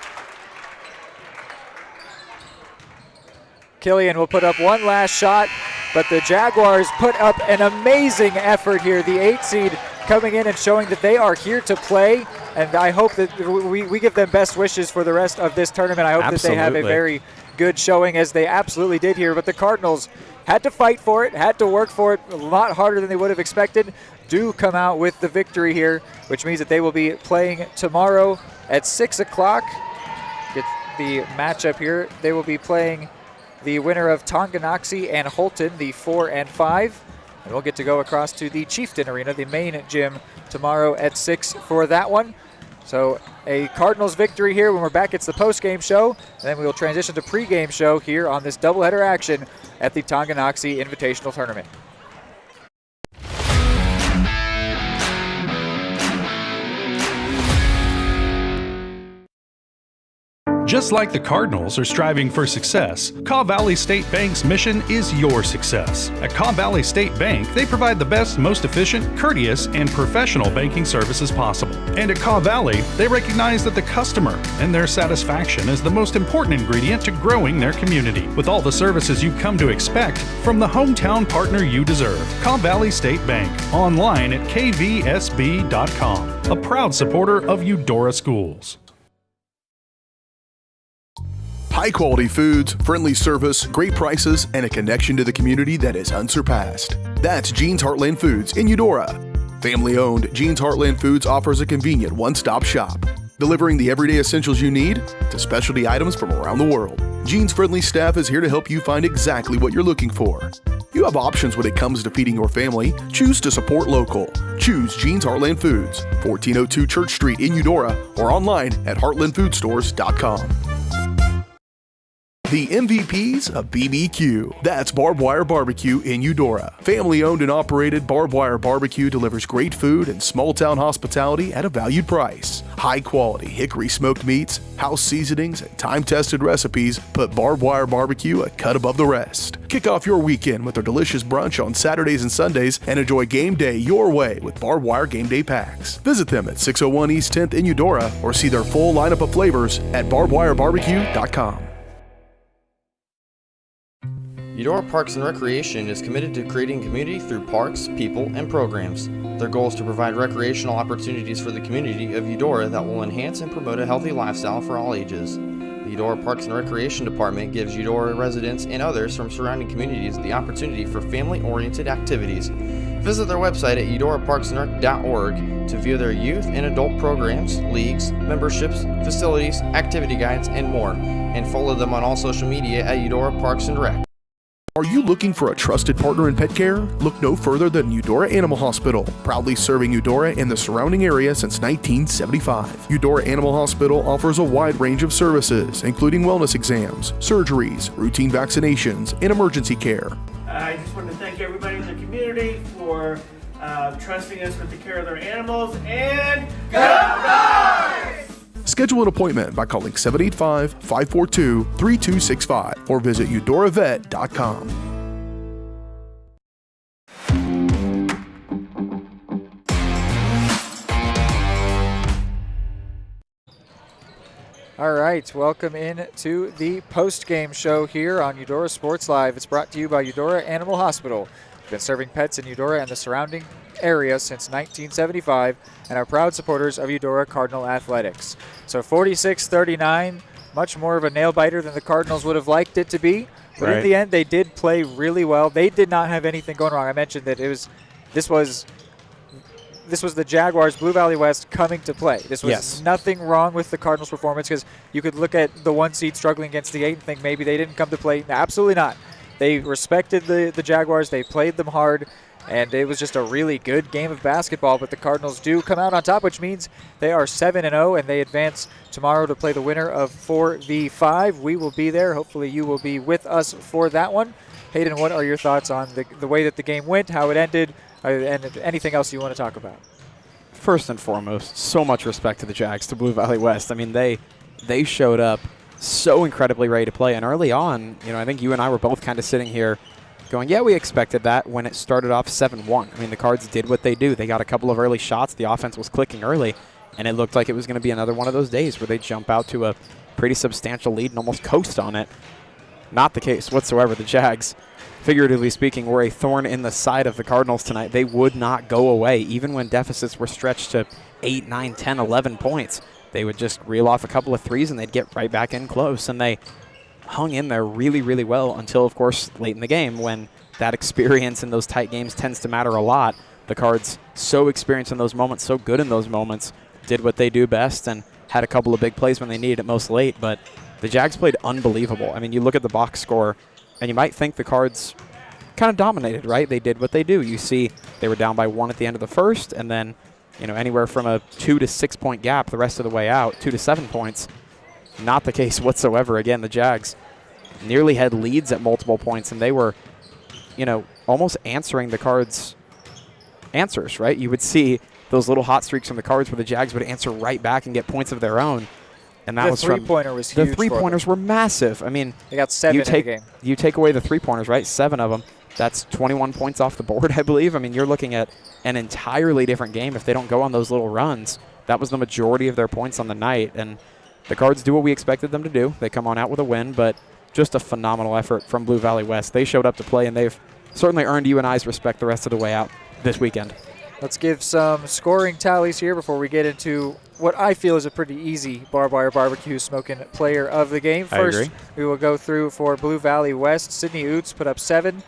Killian will put up one last shot, but the Jaguars put up an amazing effort here. The 8 seed coming in and showing that they are here to play, and I hope that we give them best wishes for the rest of this tournament. I hope that they have a very good showing, as they absolutely did here, but the Cardinals had to fight for it, had to work for it a lot harder than they would have expected. Do come out with the victory here, which means that they will be playing tomorrow at 6 o'clock. Get the matchup here. They will be playing the winner of Tonganoxie and Holton, the 4 and 5. And we'll get to go across to the Chieftain Arena, the main gym, tomorrow at 6 for that one. So a Cardinals victory here. When we're back, it's the post-game show, and then we will transition to pre-game show here on this doubleheader action at the Tonganoxie Invitational Tournament. Just like the Cardinals are striving for success, Kaw Valley State Bank's mission is your success. At Kaw Valley State Bank, they provide the best, most efficient, courteous, and professional banking services possible. And at Kaw Valley, they recognize that the customer and their satisfaction is the most important ingredient to growing their community. With all the services you've come to expect from the hometown partner you deserve, Kaw Valley State Bank, online at kvsb.com, a proud supporter of Eudora Schools. High-quality foods, friendly service, great prices, and a connection to the community that is unsurpassed. That's Jean's Heartland Foods in Eudora. Family-owned, Jean's Heartland Foods offers a convenient one-stop shop, delivering the everyday essentials you need to specialty items from around the world. Jean's friendly staff is here to help you find exactly what you're looking for. You have options when it comes to feeding your family. Choose to support local. Choose Jean's Heartland Foods, 1402 Church Street in Eudora, or online at heartlandfoodstores.com. The MVPs of BBQ. That's Barbed Wire Barbecue in Eudora. Family owned and operated, Barbed Wire Barbecue delivers great food and small town hospitality at a valued price. High quality hickory smoked meats, house seasonings, and time tested recipes put Barbed Wire Barbecue a cut above the rest. Kick off your weekend with their delicious brunch on Saturdays and Sundays and enjoy game day your way with Barbed Wire Game Day Packs. Visit them at 601 East 10th in Eudora or see their full lineup of flavors at barbedwirebarbecue.com. Eudora Parks and Recreation is committed to creating community through parks, people, and programs. Their goal is to provide recreational opportunities for the community of Eudora that will enhance and promote a healthy lifestyle for all ages. The Eudora Parks and Recreation Department gives Eudora residents and others from surrounding communities the opportunity for family-oriented activities. Visit their website at eudoraparksandrec.org to view their youth and adult programs, leagues, memberships, facilities, activity guides, and more, and follow them on all social media at Eudora Parks and Rec. Are you looking for a trusted partner in pet care? Look no further than Eudora Animal Hospital, proudly serving Eudora and the surrounding area since 1975. Eudora Animal Hospital offers a wide range of services, including wellness exams, surgeries, routine vaccinations, and emergency care. I just want to thank everybody in the community for trusting us with the care of their animals, and go Dogs! Schedule an appointment by calling 785-542-3265 or visit eudoravet.com. All right, welcome in to the post-game show here on Eudora Sports Live. It's brought to you by Eudora Animal Hospital. We've been serving pets in Eudora and the surrounding area since 1975 and are proud supporters of Eudora Cardinal Athletics. So 46-39, much more of a nail-biter than the Cardinals would have liked it to be. But in the end, they did play really well. They did not have anything going wrong. I mentioned that this was this was the Jaguars, Blue Valley West coming to play. This was nothing wrong with the Cardinals' performance, because you could look at the 1 seed struggling against the 8 and think maybe they didn't come to play. Absolutely not. They respected the Jaguars. They played them hard, and it was just a really good game of basketball. But the Cardinals do come out on top, which means they are 7-0, and they advance tomorrow to play the winner of 4v5. We will be there. Hopefully you will be with us for that one. Hayden, what are your thoughts on the way that the game went, how it ended, and anything else you want to talk about? First and foremost, so much respect to the Jags, to Blue Valley West. I mean, they showed up so incredibly ready to play. And early on, I think you and I were both kind of sitting here going, yeah, we expected that when it started off 7-1. I mean, the Cards did what they do. They got a couple of early shots. The offense was clicking early, and it looked like it was going to be another one of those days where they jump out to a pretty substantial lead and almost coast on it. Not the case whatsoever. The Jags, figuratively speaking, were a thorn in the side of the Cardinals tonight. They would not go away. Even when deficits were stretched to 8, 9, 10, 11 points, they would just reel off a couple of threes and they'd get right back in close. And they hung in there really, really well until, of course, late in the game, when that experience in those tight games tends to matter a lot. The Cards, so experienced in those moments, so good in those moments, did what they do best and had a couple of big plays when they needed it most late. But the Jags played unbelievable. I mean, you look at the box score, and you might think the Cards kind of dominated, right? They did what they do. You see they were down by 1 at the end of the first, and then anywhere from a 2 to 6 point gap the rest of the way out, 2 to 7 points. Not the case whatsoever. Again, the Jags nearly had leads at multiple points, and they were, almost answering the Cards' answers, right? You would see those little hot streaks from the Cards where the Jags would answer right back and get points of their own. And that was the three-pointer was huge. The three-pointers were massive. I mean, they got 7 in the game. You take away the three-pointers, right? 7 of them. That's 21 points off the board, I believe. I mean, you're looking at an entirely different game if they don't go on those little runs. That was the majority of their points on the night. And the Cards do what we expected them to do. They come on out with a win, but just a phenomenal effort from Blue Valley West. They showed up to play, and they've certainly earned you and I's respect the rest of the way out this weekend. Let's give some scoring tallies here before we get into what I feel is a pretty easy Barbed Wire Barbecue Smoking player of the game. First, we will go through for Blue Valley West. Sydney Oots put up 7.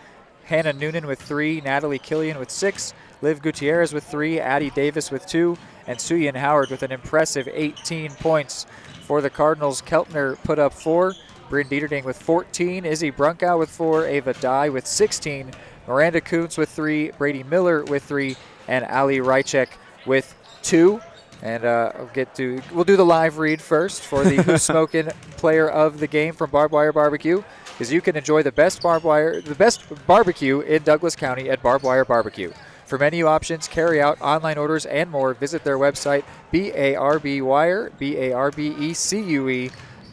Hannah Noonan with 3. Natalie Killian with 6. Liv Gutierrez with 3. Addie Davis with 2. And Suyin Howard with an impressive 18 points. For the Cardinals, Keltner put up 4. Bryn Dieterding with 14. Izzy Brunkow with 4. Ava Dye with 16. Miranda Kuntz with 3. Brady Miller with 3. And Ali Rychek with 2. And we'll do the live read first for the Who's Smoking player of the game from Barbed Wire Barbecue, because you can enjoy the best barbecue in Douglas County at Barbed Wire Barbecue. For menu options, carry out, online orders, and more, visit their website,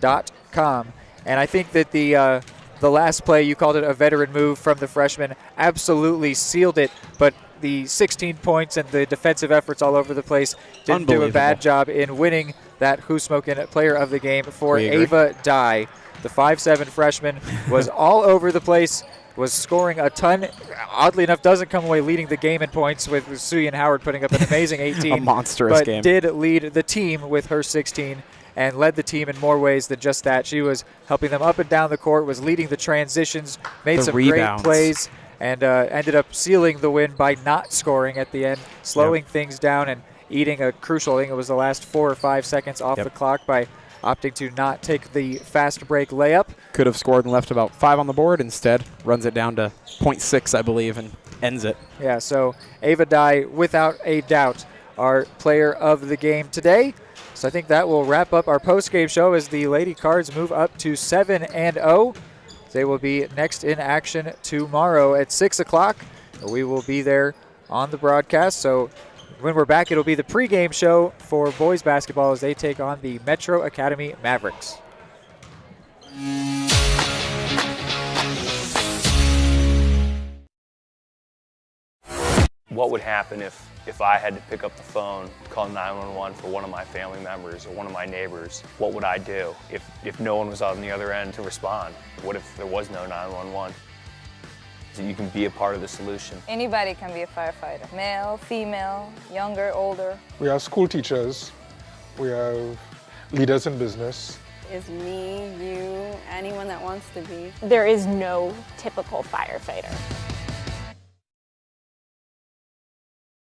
barbecue.com. And I think that the last play, you called it a veteran move from the freshman, absolutely sealed it, but the 16 points and the defensive efforts all over the place didn't do a bad job in winning that Who's Smoking player of the game for Ava Dye. The 5'7" freshman was all over the place, was scoring a ton. Oddly enough, doesn't come away leading the game in points, with Suyin Howard putting up an amazing 18. A monstrous game. But did lead the team with her 16 and led the team in more ways than just that. She was helping them up and down the court, was leading the transitions, made some great plays, and ended up sealing the win by not scoring at the end, slowing things down and eating a crucial, I think it was the last 4 or 5 seconds off the clock by opting to not take the fast break layup. Could have scored and left about 5 on the board. Instead, runs it down to 0.6, I believe, and ends it. Yeah, so Ava Dye, without a doubt, our player of the game today. So I think that will wrap up our post-game show as the Lady Cards move up to 7-0. They will be next in action tomorrow at 6 o'clock. We will be there on the broadcast. So when we're back, it'll be the pregame show for boys basketball as they take on the Metro Academy Mavericks. What would happen if I had to pick up the phone, call 911 for one of my family members or one of my neighbors? What would I do if no one was on the other end to respond? What if there was no 911? So you can be a part of the solution. Anybody can be a firefighter. Male, female, younger, older. We have school teachers. We have leaders in business. Is me, you, anyone that wants to be. There is no typical firefighter.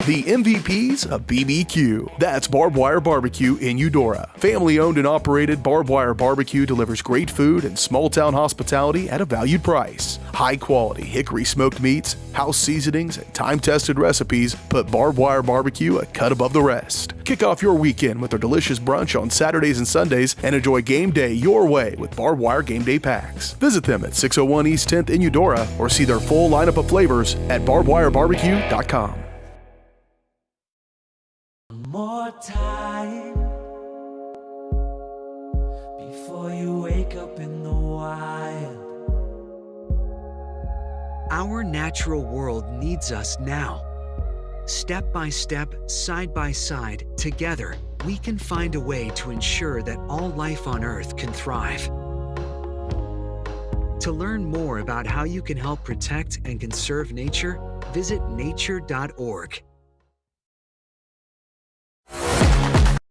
the MVPs of BBQ. That's Barbed Wire Barbecue in Eudora. Family owned and operated, Barbed Wire Barbecue delivers great food and small town hospitality at a valued price. High quality hickory smoked meats, house seasonings, and time tested recipes put Barbed Wire Barbecue a cut above the rest. Kick off your weekend with their delicious brunch on Saturdays and Sundays and enjoy game day your way with Barbed Wire Game Day Packs. Visit them at 601 East 10th in Eudora or see their full lineup of flavors at barbedwirebarbecue.com. One more time before you wake up in the wild. Our natural world needs us now. Step by step, side by side, together, we can find a way to ensure that all life on Earth can thrive. To learn more about how you can help protect and conserve nature, visit nature.org.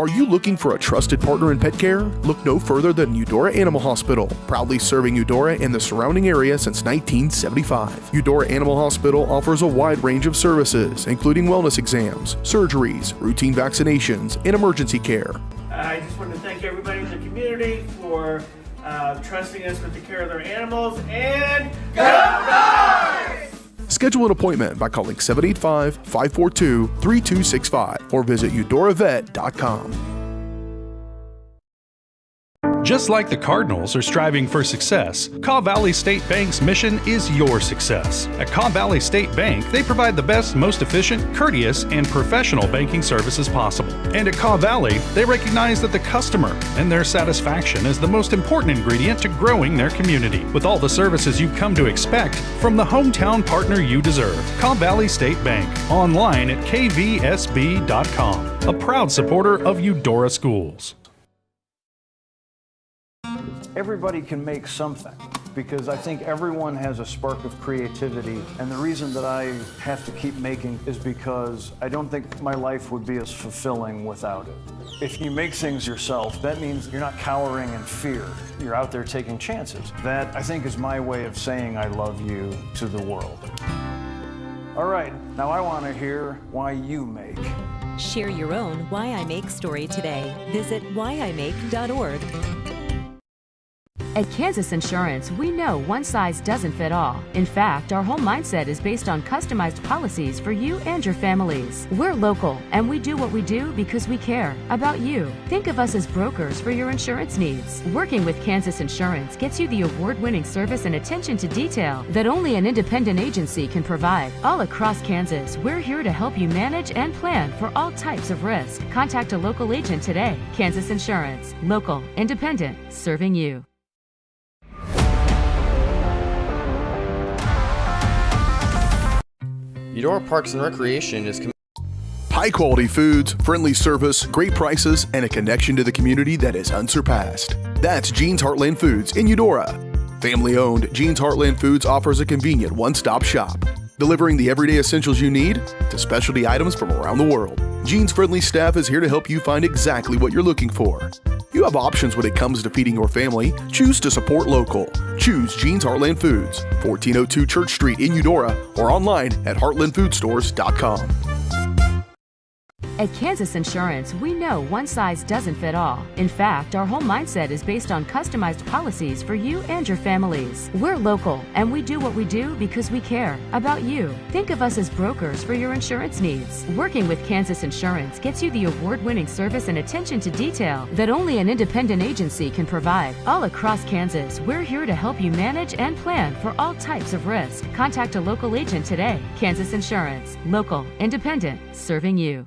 Are you looking for a trusted partner in pet care? Look no further than Eudora Animal Hospital, proudly serving Eudora and the surrounding area since 1975. Eudora Animal Hospital offers a wide range of services, including wellness exams, surgeries, routine vaccinations, and emergency care. I just want to thank everybody in the community for trusting us with the care of their animals, and go Dogs! Schedule an appointment by calling 785-542-3265 or visit eudoravet.com. Just like the Cardinals are striving for success, Kaw Valley State Bank's mission is your success. At Kaw Valley State Bank, they provide the best, most efficient, courteous, and professional banking services possible. And at Kaw Valley, they recognize that the customer and their satisfaction is the most important ingredient to growing their community. With all the services you've come to expect from the hometown partner you deserve, Kaw Valley State Bank, online at kvsb.com, a proud supporter of Eudora Schools. Everybody can make something, because I think everyone has a spark of creativity, and the reason that I have to keep making is because I don't think my life would be as fulfilling without it. If you make things yourself, that means you're not cowering in fear. You're out there taking chances. That, I think, is my way of saying I love you to the world. All right, now I want to hear why you make. Share your own Why I Make story today. Visit whyimake.org. At Kansas Insurance, we know one size doesn't fit all. In fact, our whole mindset is based on customized policies for you and your families. We're local, and we do what we do because we care about you. Think of us as brokers for your insurance needs. Working with Kansas Insurance gets you the award-winning service and attention to detail that only an independent agency can provide. All across Kansas, we're here to help you manage and plan for all types of risk. Contact a local agent today. Kansas Insurance. Local, independent, serving you. Eudora Parks and Recreation is high quality foods, friendly service, great prices, and a connection to the community that is unsurpassed. That's Jean's Heartland Foods in Eudora. Family owned, Jean's Heartland Foods offers a convenient one-stop shop, delivering the everyday essentials you need to specialty items from around the world. Jean's friendly staff is here to help you find exactly what you're looking for. You have options when it comes to feeding your family. Choose to support local. Choose Jean's Heartland Foods, 1402 Church Street in Eudora, or online at heartlandfoodstores.com. At Kansas Insurance, we know one size doesn't fit all. In fact, our whole mindset is based on customized policies for you and your families. We're local, and we do what we do because we care about you. Think of us as brokers for your insurance needs. Working with Kansas Insurance gets you the award-winning service and attention to detail that only an independent agency can provide. All across Kansas, we're here to help you manage and plan for all types of risk. Contact a local agent today. Kansas Insurance. Local, independent, serving you.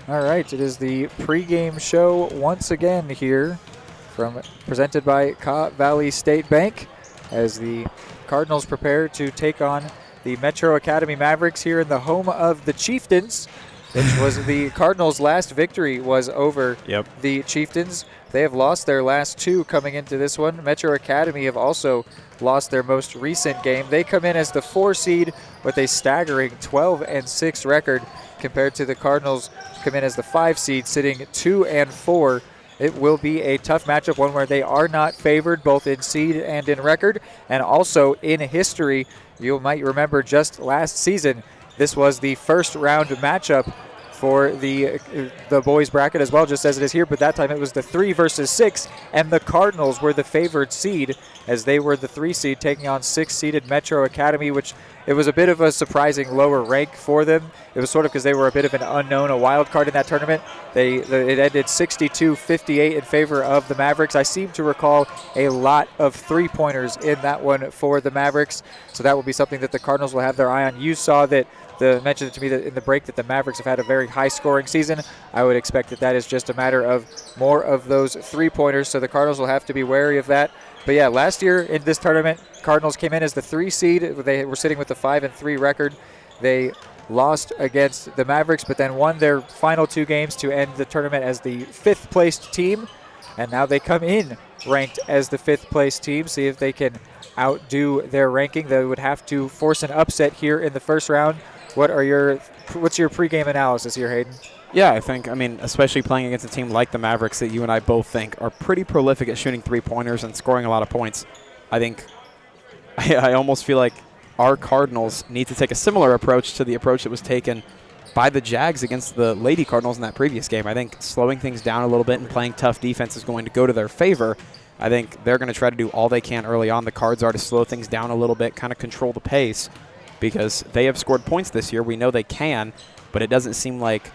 All right, it is the pregame show once again here, presented by Kaw Valley State Bank, as the Cardinals prepare to take on the Metro Academy Mavericks here in the home of the Chieftains, which was the Cardinals' last victory was over the Chieftains. They have lost their last two coming into this one. Metro Academy have also lost their most recent game. They come in as the 4 seed with a staggering 12-6 record, compared to the Cardinals come in as the 5 seed, sitting 2-4 it will be a tough matchup, one where they are not favored both in seed and in record, and also in history. You might remember just last season, this was the first round matchup for the boys bracket as well, just as it is here, but that time it was the 3 versus 6, and the Cardinals were the favored seed as they were the 3 seed taking on 6-seeded Metro Academy, which it was a bit of a surprising lower rank for them. It was sort of because they were a bit of an unknown, a wild card in that tournament. It ended 62-58 in favor of the Mavericks. I seem to recall a lot of three-pointers in that one for the Mavericks, so that will be something that the Cardinals will have their eye on. You saw that mentioned to me that in the break that the Mavericks have had a very high-scoring season. I would expect that is just a matter of more of those three-pointers, so the Cardinals will have to be wary of that. But yeah, last year in this tournament, Cardinals came in as the 3 seed. They were sitting with a 5-3 record. They lost against the Mavericks, but then won their final 2 games to end the tournament as the 5th-placed team. And now they come in ranked as the 5th-placed team. See if they can outdo their ranking. They would have to force an upset here in the first round. What's your pregame analysis here, Hayden? Yeah, I think, especially playing against a team like the Mavericks that you and I both think are pretty prolific at shooting three-pointers and scoring a lot of points, I think I almost feel like our Cardinals need to take a similar approach to the approach that was taken by the Jags against the Lady Cardinals in that previous game. I think slowing things down a little bit and playing tough defense is going to go to their favor. I think they're going to try to do all they can early on. The Cards are to slow things down a little bit, kind of control the pace, because they have scored points this year. We know they can, but it doesn't seem like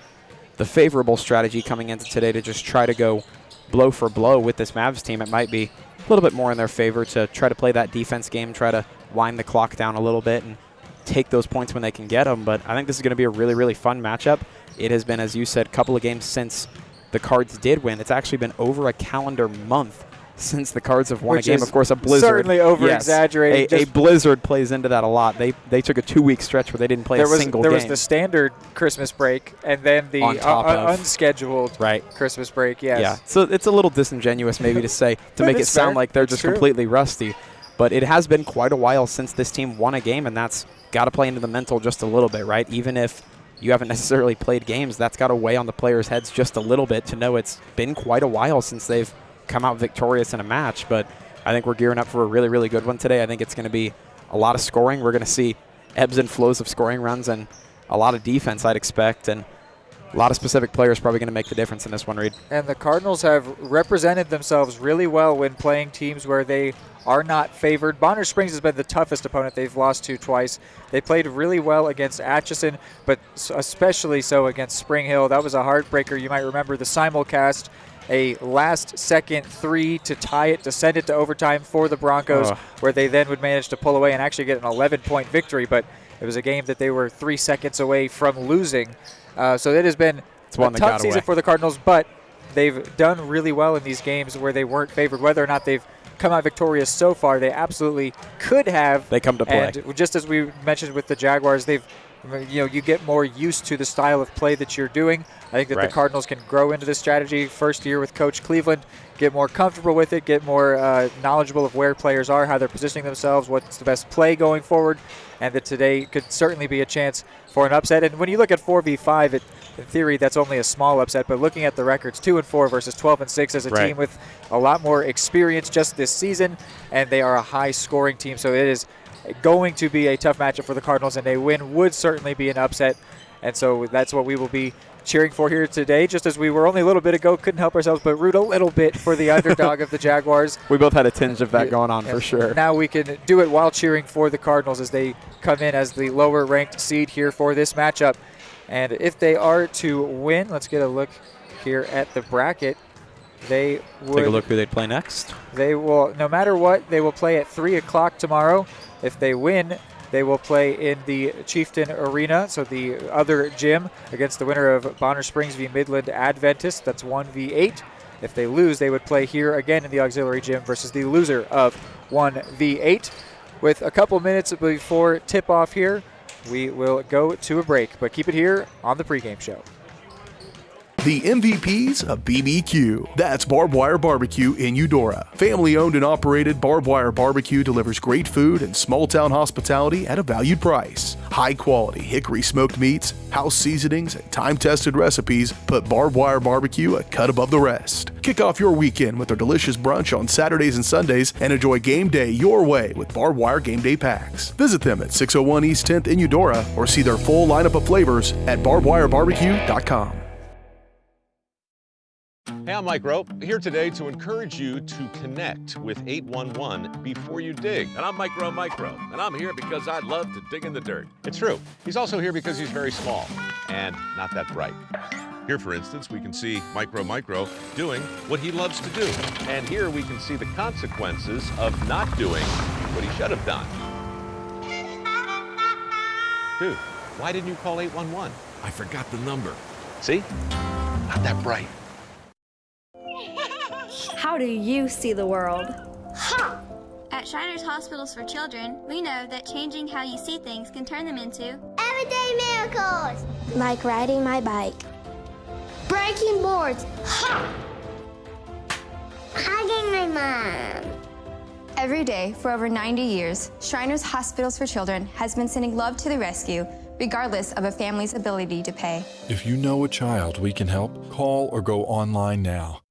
the favorable strategy coming into today to just try to go blow for blow with this Mavs team. It might be a little bit more in their favor to try to play that defense game, try to wind the clock down a little bit and take those points when they can get them. But I think this is going to be a really, really fun matchup. It has been, as you said, a couple of games since the Cards did win. It's actually been over a calendar month since the Cards have won a game. Of course, a blizzard. Certainly over-exaggerated. Yes, a blizzard plays into that a lot. They took a 2-week stretch where they didn't play a single game. There was the standard Christmas break and then the unscheduled Christmas break. Yes. Yeah, so it's a little disingenuous maybe to say, to make it sound like they're just completely rusty. But it has been quite a while since this team won a game, and that's got to play into the mental just a little bit, right? Even if you haven't necessarily played games, that's got to weigh on the players' heads just a little bit to know it's been quite a while since they've come out victorious in a match. But I think we're gearing up for a really, really good one today. I think it's going to be a lot of scoring. We're going to see ebbs and flows of scoring runs and a lot of defense, I'd expect, and a lot of specific players probably going to make the difference in this one, Reed. And the Cardinals have represented themselves really well when playing teams where they are not favored. Bonner Springs has been the toughest opponent they've lost to twice. They played really well against Atchison, but especially so against Spring Hill. That was a heartbreaker. You might remember the simulcast, a last-second 3 to tie it, to send it to overtime for the Broncos, where they then would manage to pull away and actually get an 11-point victory. But it was a game that they were 3 seconds away from losing. So it has been a tough season for the Cardinals, but they've done really well in these games where they weren't favored. Whether or not they've come out victorious so far, they absolutely could have. They come to play. And just as we mentioned with the Jaguars, you get more used to the style of play that you're doing. I think that the Cardinals can grow into this strategy. First year with Coach Cleveland, get more comfortable with it, get more knowledgeable of where players are, how they're positioning themselves, what's the best play going forward, and that today could certainly be a chance for an upset. And when you look at 4v5, in theory, that's only a small upset, but looking at the records, 2-4 versus 12-6 as a team with a lot more experience just this season, and they are a high-scoring team, so it is going to be a tough matchup for the Cardinals, and a win would certainly be an upset, and so that's what we will be cheering for here today. Just as we were only a little bit ago, couldn't help ourselves but root a little bit for the underdog of the Jaguars. We both had a tinge of that going on for sure. Now we can do it while cheering for the Cardinals as they come in as the lower-ranked seed here for this matchup. And if they are to win, let's get a look here at the bracket. They would take a look who they'd play next. They will, no matter what, they will play at 3 o'clock tomorrow. If they win, they will play in the Chieftain Arena, so the other gym, against the winner of Bonner Springs v. Midland Adventist. That's 1v8. If they lose, they would play here again in the auxiliary gym versus the loser of 1v8. With a couple minutes before tip-off here, we will go to a break, but keep it here on the pregame show. The MVPs of BBQ. That's Barbed Wire Barbecue in Eudora. Family owned and operated, Barbed Wire Barbecue delivers great food and small town hospitality at a valued price. High quality hickory smoked meats, house seasonings, and time tested recipes put Barbed Wire Barbecue a cut above the rest. Kick off your weekend with their delicious brunch on Saturdays and Sundays and enjoy game day your way with Barbed Wire Game Day Packs. Visit them at 601 East 10th in Eudora or see their full lineup of flavors at barbedwirebarbecue.com. Hey, I'm Mike Rowe, here today to encourage you to connect with 811 before you dig. And I'm Mike Rowe, and I'm here because I love to dig in the dirt. It's true. He's also here because he's very small and not that bright. Here, for instance, we can see Mike Rowe doing what he loves to do. And here we can see the consequences of not doing what he should have done. Dude, why didn't you call 811? I forgot the number. See? Not that bright. How do you see the world? Ha! At Shriners Hospitals for Children, we know that changing how you see things can turn them into everyday miracles. Like riding my bike. Breaking boards. Ha! Hugging my mom. Every day for over 90 years, Shriners Hospitals for Children has been sending love to the rescue, regardless of a family's ability to pay. If you know a child we can help, call or go online now.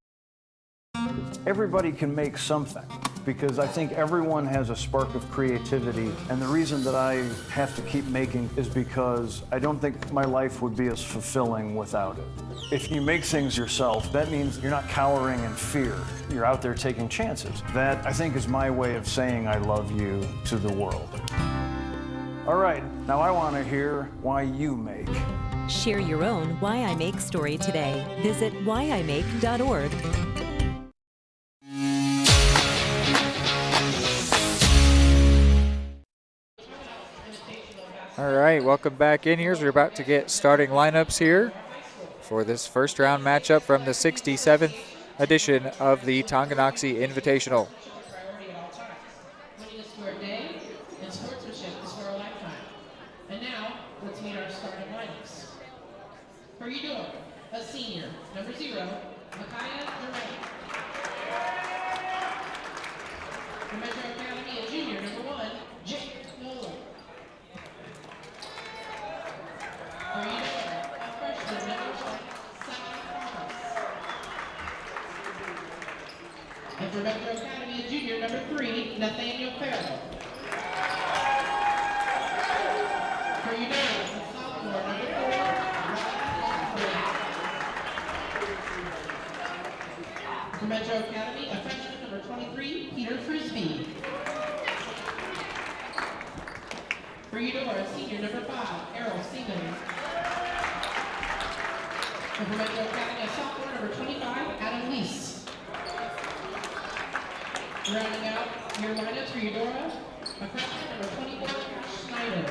Everybody can make something, because I think everyone has a spark of creativity, and the reason that I have to keep making is because I don't think my life would be as fulfilling without it. If you make things yourself, that means you're not cowering in fear. You're out there taking chances. That, I think, is my way of saying I love you to the world. All right, now I want to hear why you make. Share your own Why I Make story today. Visit whyimake.org. All right, welcome back in here. We're about to get starting lineups here for this first round matchup from the 67th edition of the Tonganoxie Invitational. And now, let's meet our starting lineups. For Eudora, a senior, number 0, Makaya Durant. For Metro Academy, a junior, number 1, Jake Nolan. For Eudora, a freshman, number 1, Sai Thomas. And for Metro Academy, a junior, number 3, Nathaniel Farrell. For Eudora, a sophomore, number 4, For Metro Academy, a freshman, number 23, Peter Frisbee. For Eudora, a senior, number 5, Errol Seaman. And for Metro Academy, a sophomore, number 25, Adam Leese. Rounding out your lineups for Eudora, a freshman, number 24, Schneider.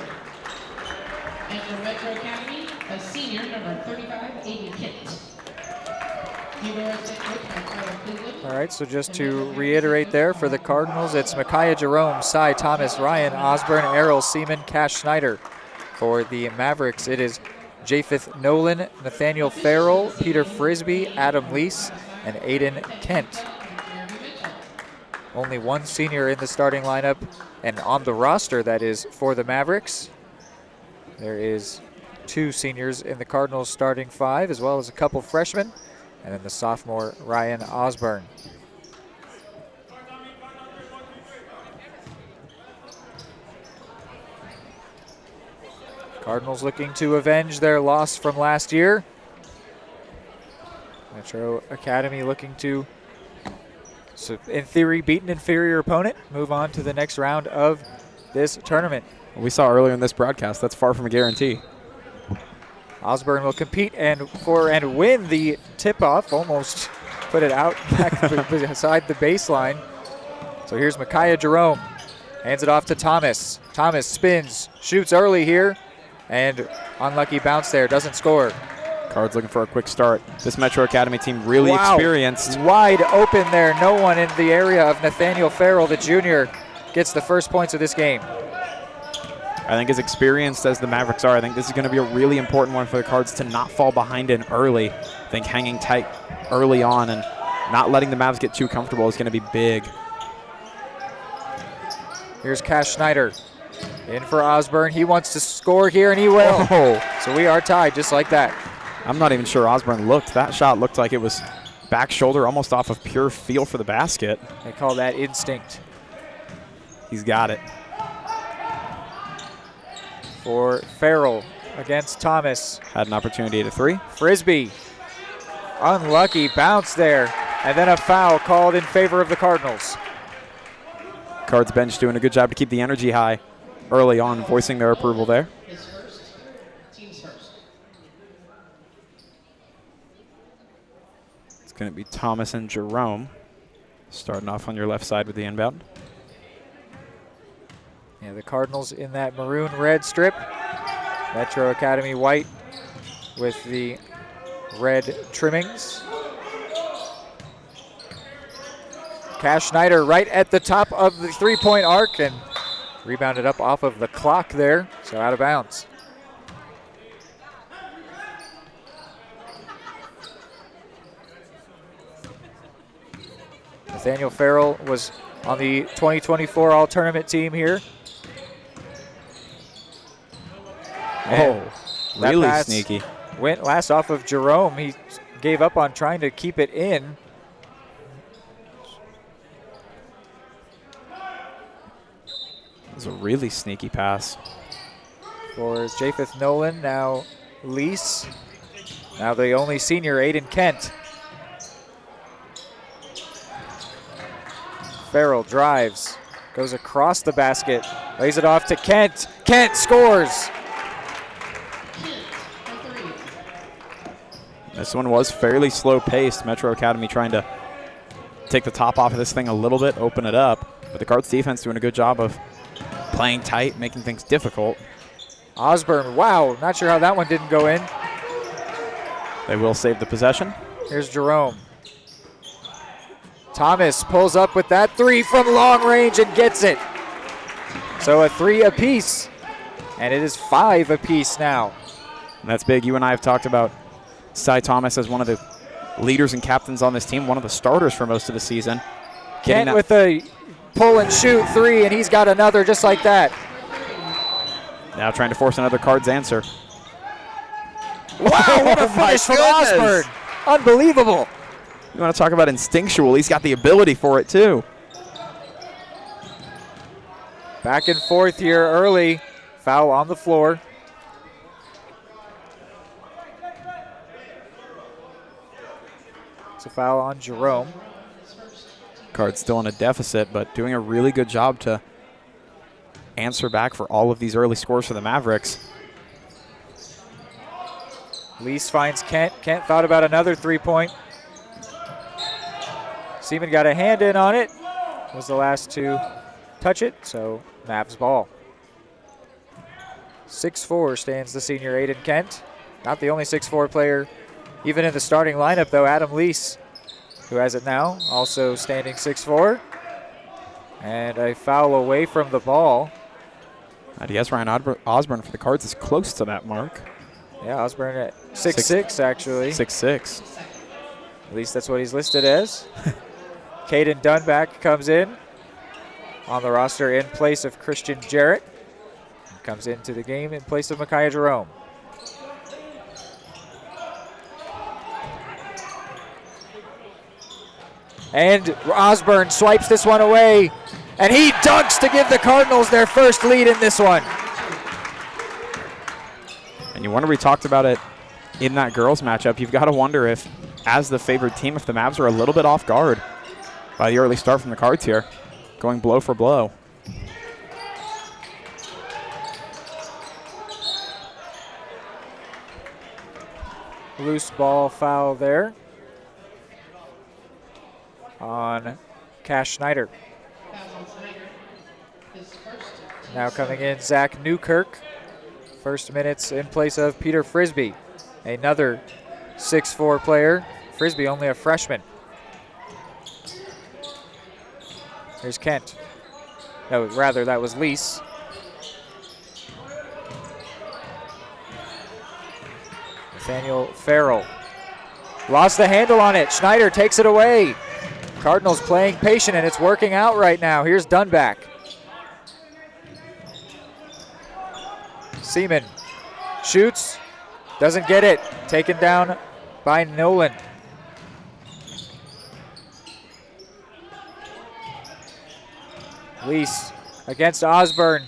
And for Metro Academy, a senior, number 35, Aiden Kent. All right, so just to reiterate there, for the Cardinals, it's Micaiah Jerome, Cy Thomas, Ryan Osborne, Errol Seaman, Cash Schneider. For the Mavericks, it is Japheth Nolan, Nathaniel Farrell, Peter Frisbee, Adam Leese, and Aiden Kent. Only one senior in the starting lineup, and on the roster, that is, for the Mavericks. There is 2 seniors in the Cardinals starting 5, as well as a couple freshmen, and then the sophomore, Ryan Osborne. Cardinals looking to avenge their loss from last year. Metro Academy looking to, so in theory, beat an inferior opponent, move on to the next round of this tournament. We saw earlier in this broadcast, that's far from a guarantee. Osborne will compete and win the tip-off, almost put it out back beside the baseline. So here's Micaiah Jerome, hands it off to Thomas. Thomas spins, shoots early here, and unlucky bounce there, doesn't score. Cards looking for a quick start. This Metro Academy team really experienced. Wide open there, no one in the area of Nathaniel Farrell, the junior, gets the first points of this game. I think as experienced as the Mavericks are, I think this is going to be a really important one for the Cards to not fall behind in early. I think hanging tight early on and not letting the Mavs get too comfortable is going to be big. Here's Cash Schneider in for Osborne. He wants to score here, and he will. Oh. So we are tied just like that. I'm not even sure Osborne looked. That shot looked like it was back shoulder, almost off of pure feel for the basket. They call that instinct. He's got it. For Farrell against Thomas. Had an opportunity at a 3. Frisbee. Unlucky bounce there. And then a foul called in favor of the Cardinals. Cards bench doing a good job to keep the energy high early on, voicing their approval there. It's going to be Thomas and Jerome starting off on your left side with the inbound. Yeah, the Cardinals in that maroon red strip. Metro Academy white with the red trimmings. Cash Schneider right at the top of the three-point arc and rebounded up off of the clock there, so out of bounds. Nathaniel Farrell was on the 2024 All-Tournament team here. Oh, really sneaky. Went last off of Jerome. He gave up on trying to keep it in. It was a really sneaky pass. For Japheth Nolan, now Lease. Now the only senior, Aiden Kent. Farrell drives, goes across the basket, lays it off to Kent. Kent scores! This one was fairly slow paced. Metro Academy trying to take the top off of this thing a little bit, open it up. But the Cards defense doing a good job of playing tight, making things difficult. Osborne, wow, not sure how that one didn't go in. They will save the possession. Here's Jerome. Thomas pulls up with that 3 from long range and gets it. So a 3 apiece, and it is 5 apiece now. And that's big. You and I have talked about Cy Thomas as one of the leaders and captains on this team, one of the starters for most of the season. Kent with a pull and shoot 3, and he's got another just like that. Now trying to force another Cards answer. Wow, what a finish from Osborne. Unbelievable. You want to talk about instinctual, he's got the ability for it too. Back and forth here early. Foul on the floor. It's a foul on Jerome. Cards still in a deficit, but doing a really good job to answer back for all of these early scores for the Mavericks. Lease finds Kent. Kent thought about another 3-point. Seaman got a hand in on it. Was the last to touch it, so Mavs ball. 6'4" stands the senior Aiden Kent. Not the only 6'4" player, even in the starting lineup, though. Adam Lease, who has it now, also standing 6'4". And a foul away from the ball. And yes, Ryan Osborne for the Cards is close to that mark. Yeah, Osborne at 6'6", actually. 6'6". At least that's what he's listed as. Caden Dunback comes in on the roster in place of Christian Jarrett. Comes into the game in place of Micaiah Jerome. And Osborne swipes this one away, and he dunks to give the Cardinals their first lead in this one. And you wonder, we talked about it in that girls matchup, you've got to wonder if, as the favored team, if the Mavs are a little bit off guard by the early start from the Cards here, going blow for blow. Loose ball foul there on Cash Schneider. Now coming in, Zach Newkirk. First minutes in place of Peter Frisbee, another 6'4" player. Frisbee only a freshman. Here's Kent. No, rather, that was Lease. Nathaniel Farrell Lost the handle on it. Schneider takes it away. Cardinals playing patient, and it's working out right now. Here's Dunback. Seaman shoots, doesn't get it. Taken down by Nolan. Lease against Osborne.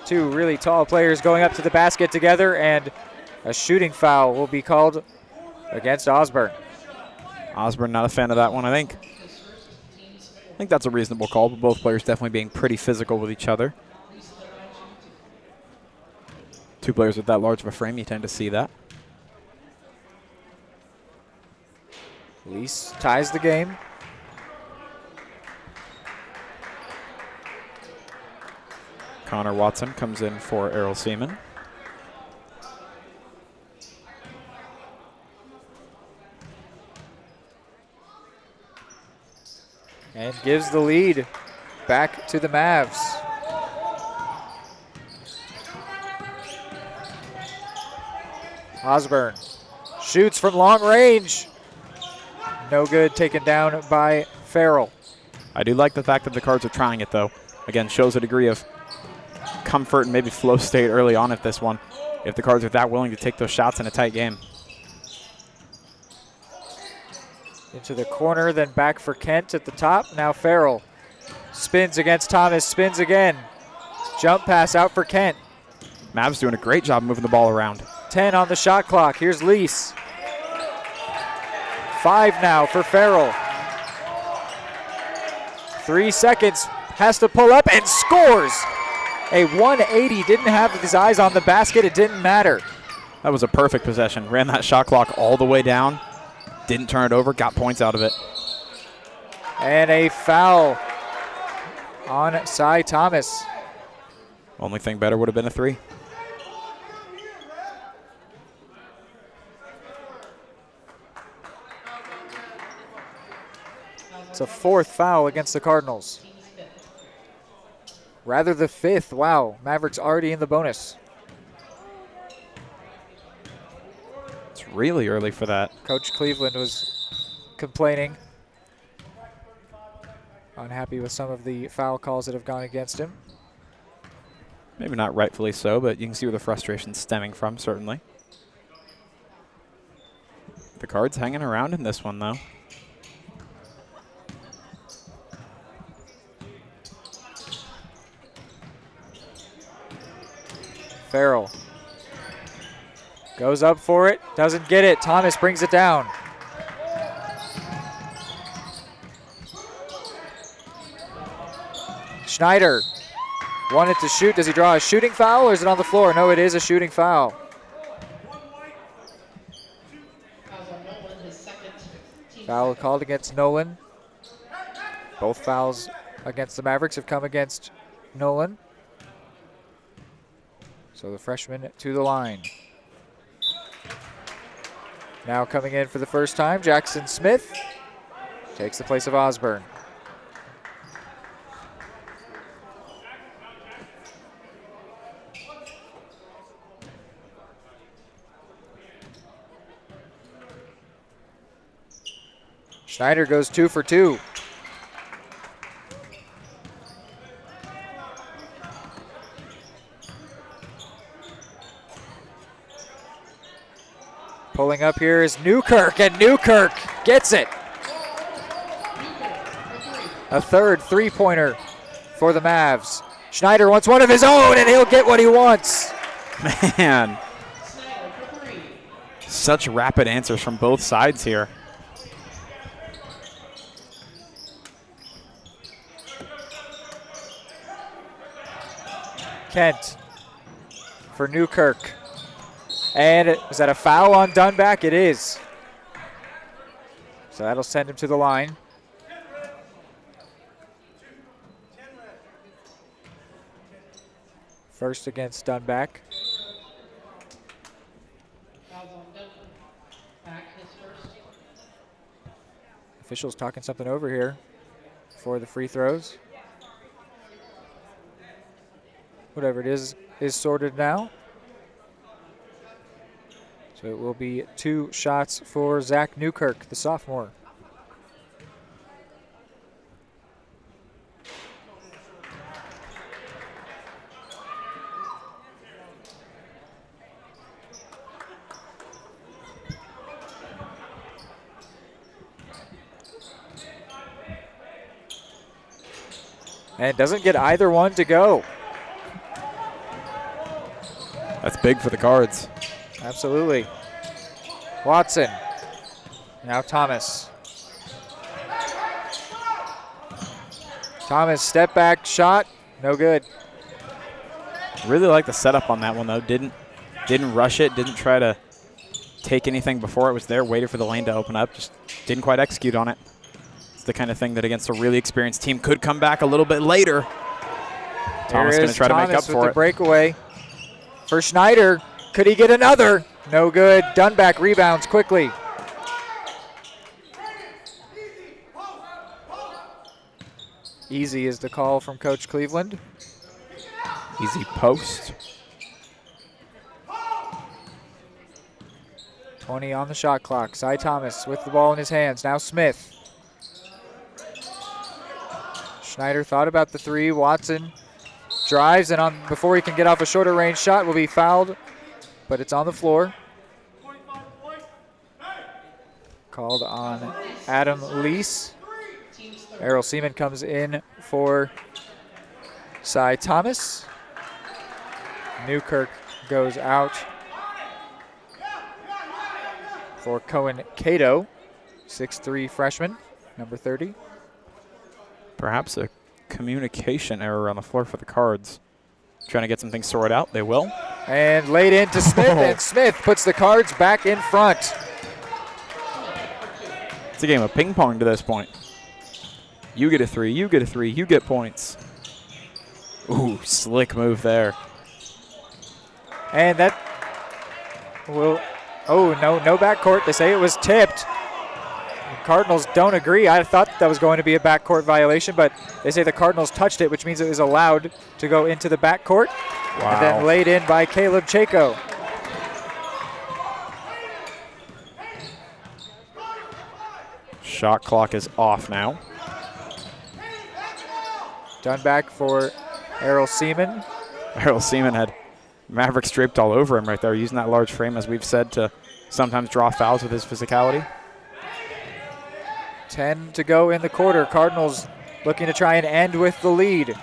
Two really tall players going up to the basket together, and a shooting foul will be called against Osborne. Osborne not a fan of that one, I think. I think that's a reasonable call, but both players definitely being pretty physical with each other. Two players with that large of a frame, you tend to see that. Lease ties the game. Connor Watson comes in for Errol Seaman. And gives the lead back to the Mavs. Osborne shoots from long range. No good, taken down by Farrell. I do like the fact that the Cards are trying it, though. Again, shows a degree of comfort and maybe flow state early on at this one, if the Cards are that willing to take those shots in a tight game. Into the corner, then back for Kent at the top. Now Farrell spins against Thomas, spins again. Jump pass out for Kent. Mavs doing a great job moving the ball around. 10 on the shot clock. Here's Lease. 5 now for Farrell. 3 seconds, has to pull up and scores. A 180, didn't have his eyes on the basket, it didn't matter. That was a perfect possession. Ran that shot clock all the way down. Didn't turn it over, got points out of it. And a foul on Cy Thomas. Only thing better would have been a 3. It's a 4th foul against the Cardinals. Rather the 5th. Wow, Mavericks already in the bonus. It's really early for that. Coach Cleveland was complaining. Unhappy with some of the foul calls that have gone against him. Maybe not rightfully so, but you can see where the frustration's stemming from, certainly. The Cards hanging around in this one, though. Farrell goes up for it, doesn't get it. Thomas brings it down. Schneider wanted to shoot. Does he draw a shooting foul or is it on the floor? No, it is a shooting foul. Foul called against Nolan. Both fouls against the Mavericks have come against Nolan. So the freshman to the line. Now coming in for the first time, Jackson Smith takes the place of Osborne. Schneider goes 2 for 2. Pulling up here is Newkirk, and Newkirk gets it. A 3rd three-pointer for the Mavs. Schneider wants one of his own, and he'll get what he wants. Man. Such rapid answers from both sides here. Kent for Newkirk. And is that a foul on Dunback? It is. So that'll send him to the line. First against Dunback. Officials talking something over here for the free throws. Whatever it is sorted now. So So it will be 2 shots for Zach Newkirk, the sophomore. And doesn't get either one to go. That's big for the Cards. Absolutely. Watson. Now Thomas. Thomas, step back shot. No good. Really like the setup on that one, though. Didn't rush it. Didn't try to take anything before it was there. Waited for the lane to open up. Just didn't quite execute on it. It's the kind of thing that against a really experienced team could come back a little bit later. Thomas going to try to make up for it. With the breakaway for Schneider. Could he get another? No good. Dunback rebounds quickly. Easy is the call from Coach Cleveland. Easy post. 20 on the shot clock. Cy Thomas with the ball in his hands. Now Smith. Schneider thought about the 3. Watson drives, and before he can get off a shorter range shot will be fouled, but it's on the floor. Called on Adam Lease. Errol Seaman comes in for Cy Thomas. Newkirk goes out for Cohen Cato, 6'3" freshman, number 30. Perhaps a communication error on the floor for the Cards. Trying to get some things sorted out. They will. And laid into Smith, and Smith puts the Cards back in front. It's a game of ping pong to this point. You get a 3, you get a 3, you get points. Ooh, slick move there. And that will, oh, no backcourt. They say it was tipped. The Cardinals don't agree. I thought that was going to be a backcourt violation, but they say the Cardinals touched it, which means it was allowed to go into the backcourt. Wow. And then laid in by Caleb Chaco. Shot clock is off now. Done back for Errol Seaman. Errol Seaman had Mavericks draped all over him right there, using that large frame, as we've said, to sometimes draw fouls with his physicality. 10 to go in the quarter. Cardinals looking to try and end with the lead.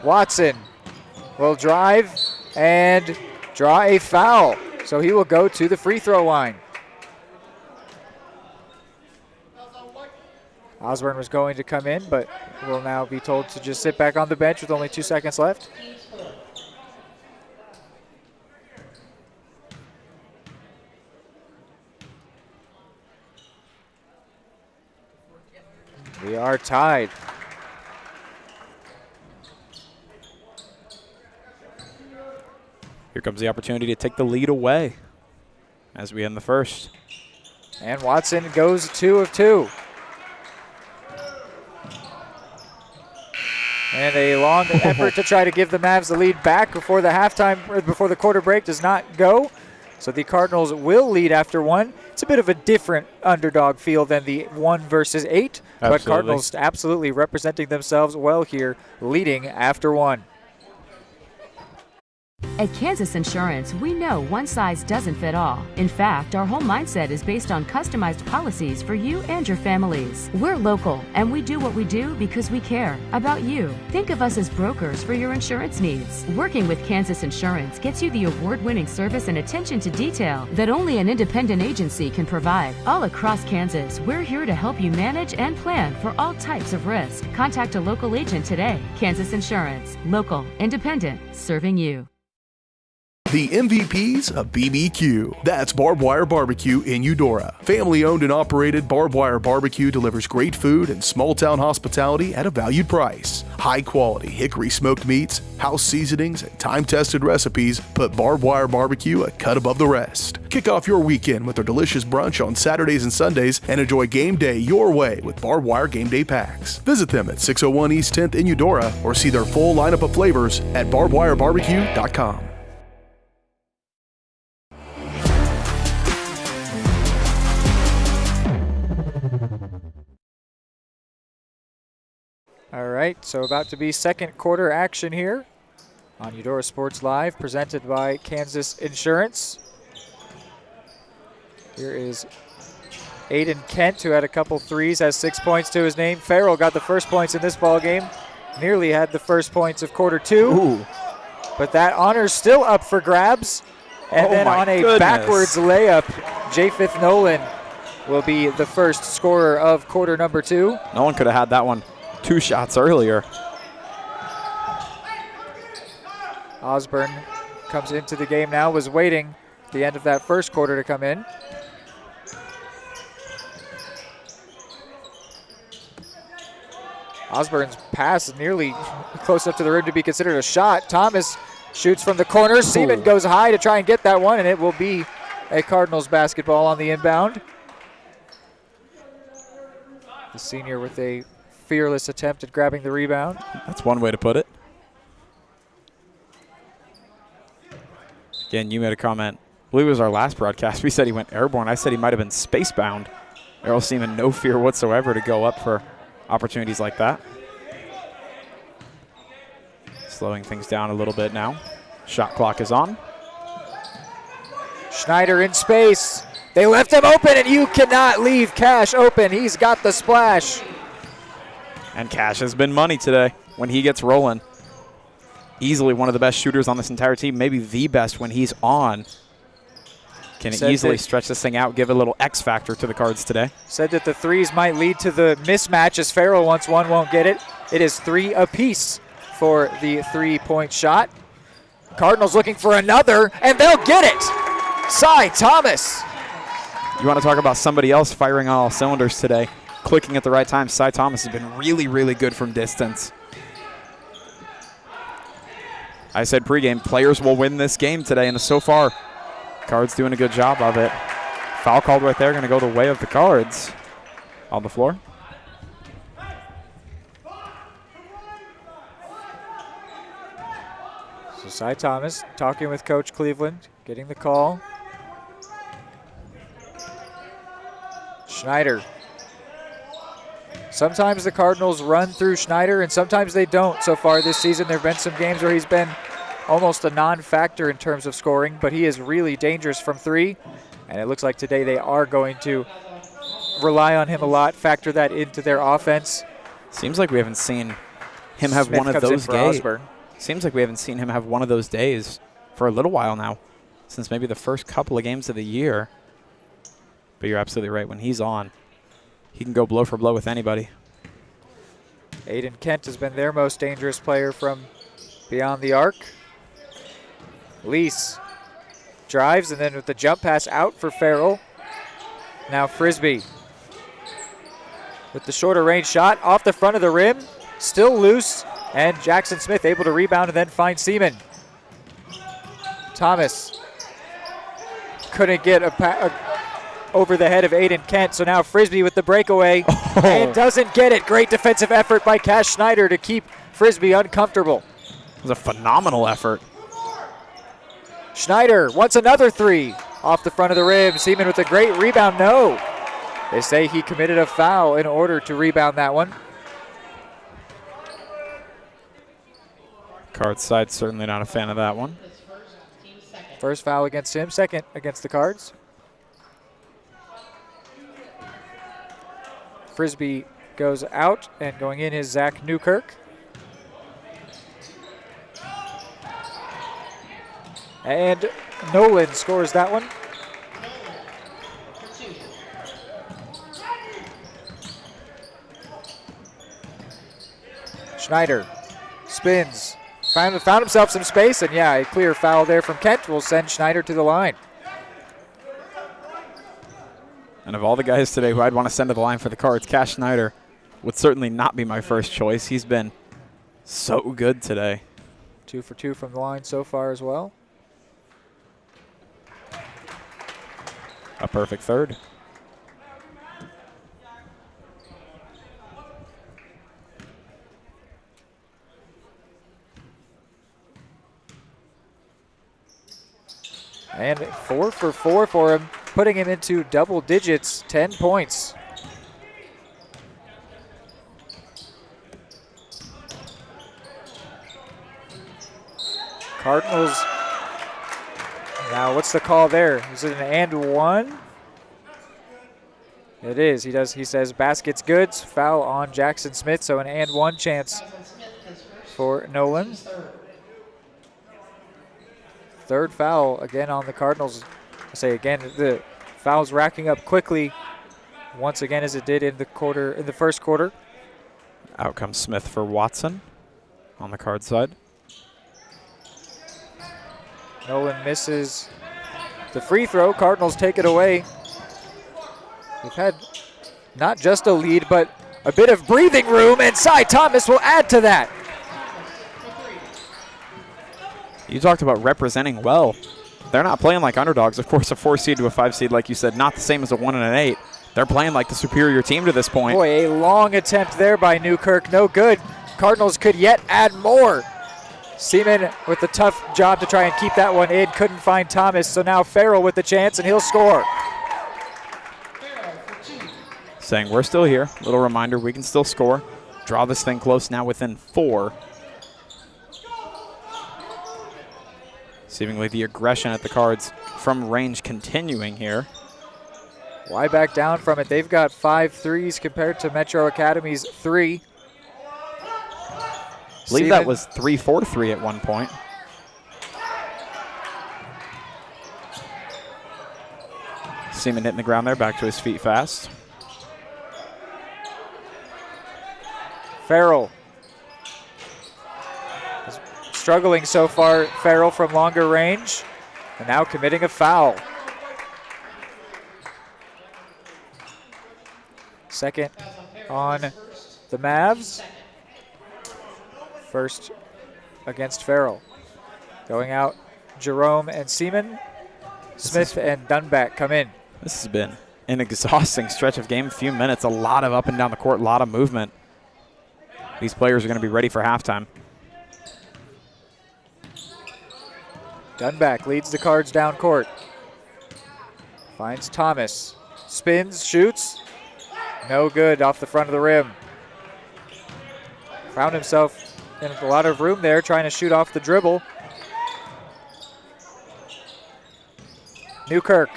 Watson will drive and draw a foul. So he will go to the free throw line. Osborne was going to come in, but will now be told to just sit back on the bench with only 2 seconds left. We are tied. Here comes the opportunity to take the lead away as we end the first. And Watson goes 2 of 2. And a long effort to try to give the Mavs the lead back before the halftime, or before the quarter break does not go. So the Cardinals will lead after 1. It's a bit of a different underdog feel than the 1 versus 8. Absolutely. But Cardinals absolutely representing themselves well here, leading after 1. At Kansas Insurance, we know one size doesn't fit all. In fact, our whole mindset is based on customized policies for you and your families. We're local, and we do what we do because we care about you. Think of us as brokers for your insurance needs. Working with Kansas Insurance gets you the award-winning service and attention to detail that only an independent agency can provide. All across Kansas, we're here to help you manage and plan for all types of risk. Contact a local agent today. Kansas Insurance. Local, independent, serving you. The MVPs of BBQ. That's Barbed Wire Barbecue in Eudora. Family owned and operated, Barbed Wire Barbecue delivers great food and small town hospitality at a valued price. High quality hickory smoked meats, house seasonings, and time tested recipes put Barbed Wire Barbecue a cut above the rest. Kick off your weekend with their delicious brunch on Saturdays and Sundays and enjoy game day your way with Barbed Wire Game Day Packs. Visit them at 601 East 10th in Eudora or see their full lineup of flavors at barbedwirebarbecue.com. All right, so about to be second quarter action here on Eudora Sports Live, presented by Kansas Insurance. Here is Aiden Kent, who had a couple threes, has 6 points to his name. Farrell got the first points in this ball game. Nearly had the first points of quarter 2. Ooh. But that honor's still up for grabs. And then on a backwards layup, Japheth Nolan will be the first scorer of quarter number 2. Nolan could have had that one 2 shots earlier. Osborne comes into the game now, was waiting at the end of that first quarter to come in. Osborne's pass is nearly close up to the rim to be considered a shot. Thomas shoots from the corner. Seaman goes high to try and get that one, and it will be a Cardinals basketball on the inbound. The senior with a fearless attempt at grabbing the rebound. That's one way to put it. Again, you made a comment. I believe it was our last broadcast. We said he went airborne. I said he might have been spacebound. Errol Seaman, no fear whatsoever to go up for opportunities like that. Slowing things down a little bit now. Shot clock is on. Schneider in space. They left him open, and you cannot leave Cash open. He's got the splash. And Cash has been money today when he gets rolling. Easily one of the best shooters on this entire team, maybe the best when he's on. Can easily stretch this thing out, give a little X factor to the Cards today. Said that the threes might lead to the mismatch as Farrell wants one, won't get it. It is 3 apiece for the 3-point shot. Cardinals looking for another, and they'll get it. Cy Thomas. You want to talk about somebody else firing on all cylinders today, clicking at the right time. Cy Thomas has been really, really good from distance. I said pregame, players will win this game today, and so far, Cards doing a good job of it. Foul called right there, going to go the way of the Cards. On the floor. So Cy Thomas talking with Coach Cleveland, getting the call. Schneider. Sometimes the Cardinals run through Schneider, and sometimes they don't. So far this season, there have been some games where he's been almost a non-factor in terms of scoring, but he is really dangerous from 3. And it looks like today they are going to rely on him a lot, factor that into their offense. Seems like we haven't seen him have one of those days. Seems like we haven't seen him have one of those days for a little while now, since maybe the first couple of games of the year. But you're absolutely right. When he's on, he can go blow for blow with anybody. Aiden Kent has been their most dangerous player from beyond the arc. Lease drives, and then with the jump pass out for Farrell. Now Frisbee with the shorter range shot off the front of the rim, still loose, and Jackson Smith able to rebound and then find Seaman. Thomas couldn't get over the head of Aiden Kent, so now Frisbee with the breakaway and doesn't get it. Great defensive effort by Cash Schneider to keep Frisbee uncomfortable. It was a phenomenal effort. Schneider wants another 3 off the front of the rim. Seaman with a great rebound. No. They say he committed a foul in order to rebound that one. Cards side certainly not a fan of that one. First foul against him, second against the Cards. Frisbee goes out, and going in is Zach Newkirk. And Nolan scores that one. Schneider spins, found himself some space, and yeah, a clear foul there from Kent will send Schneider to the line. And of all the guys today who I'd want to send to the line for the Cards, Cash Schneider would certainly not be my first choice. He's been so good today. 2 for 2 from the line so far as well. A perfect third. And 4 for 4 for him, putting him into double digits, 10 points. Cardinals. Now, what's the call there? Is it an and one? It is. He says basket's good. Foul on Jackson Smith, so an and one chance for Nolan. Third foul again on the Cardinals. I say again, the foul's racking up quickly once again as it did in the first quarter. Out comes Smith for Watson on the Card side. Nolan misses the free throw. Cardinals take it away. They've had not just a lead, but a bit of breathing room, and Cy Thomas will add to that. You talked about representing well. They're not playing like underdogs. Of course, a 4 seed to a 5 seed, like you said, not the same as a 1 and an 8. They're playing like the superior team to this point. Boy, a long attempt there by Newkirk. No good. Cardinals could yet add more. Seaman with the tough job to try and keep that one in. Couldn't find Thomas, so now Farrell with the chance, and he'll score. Saying we're still here. Little reminder, we can still score. Draw this thing close now within 4. Seemingly the aggression at the Cards from range continuing here. Why back down from it? They've got 5 threes compared to Metro Academy's 3. I believe that was 3-4-3 at one point. Seaman hitting the ground there, back to his feet fast. Farrell. Struggling so far, Farrell from longer range, and now committing a foul. Second on the Mavs. First against Farrell. Going out, Jerome and Seaman. Smith and Dunback come in. This has been an exhausting stretch of game, a few minutes, a lot of up and down the court, a lot of movement. These players are going to be ready for halftime. Dunback leads the Cards down court. Finds Thomas. Spins, shoots. No good off the front of the rim. Found himself in a lot of room there trying to shoot off the dribble. Newkirk.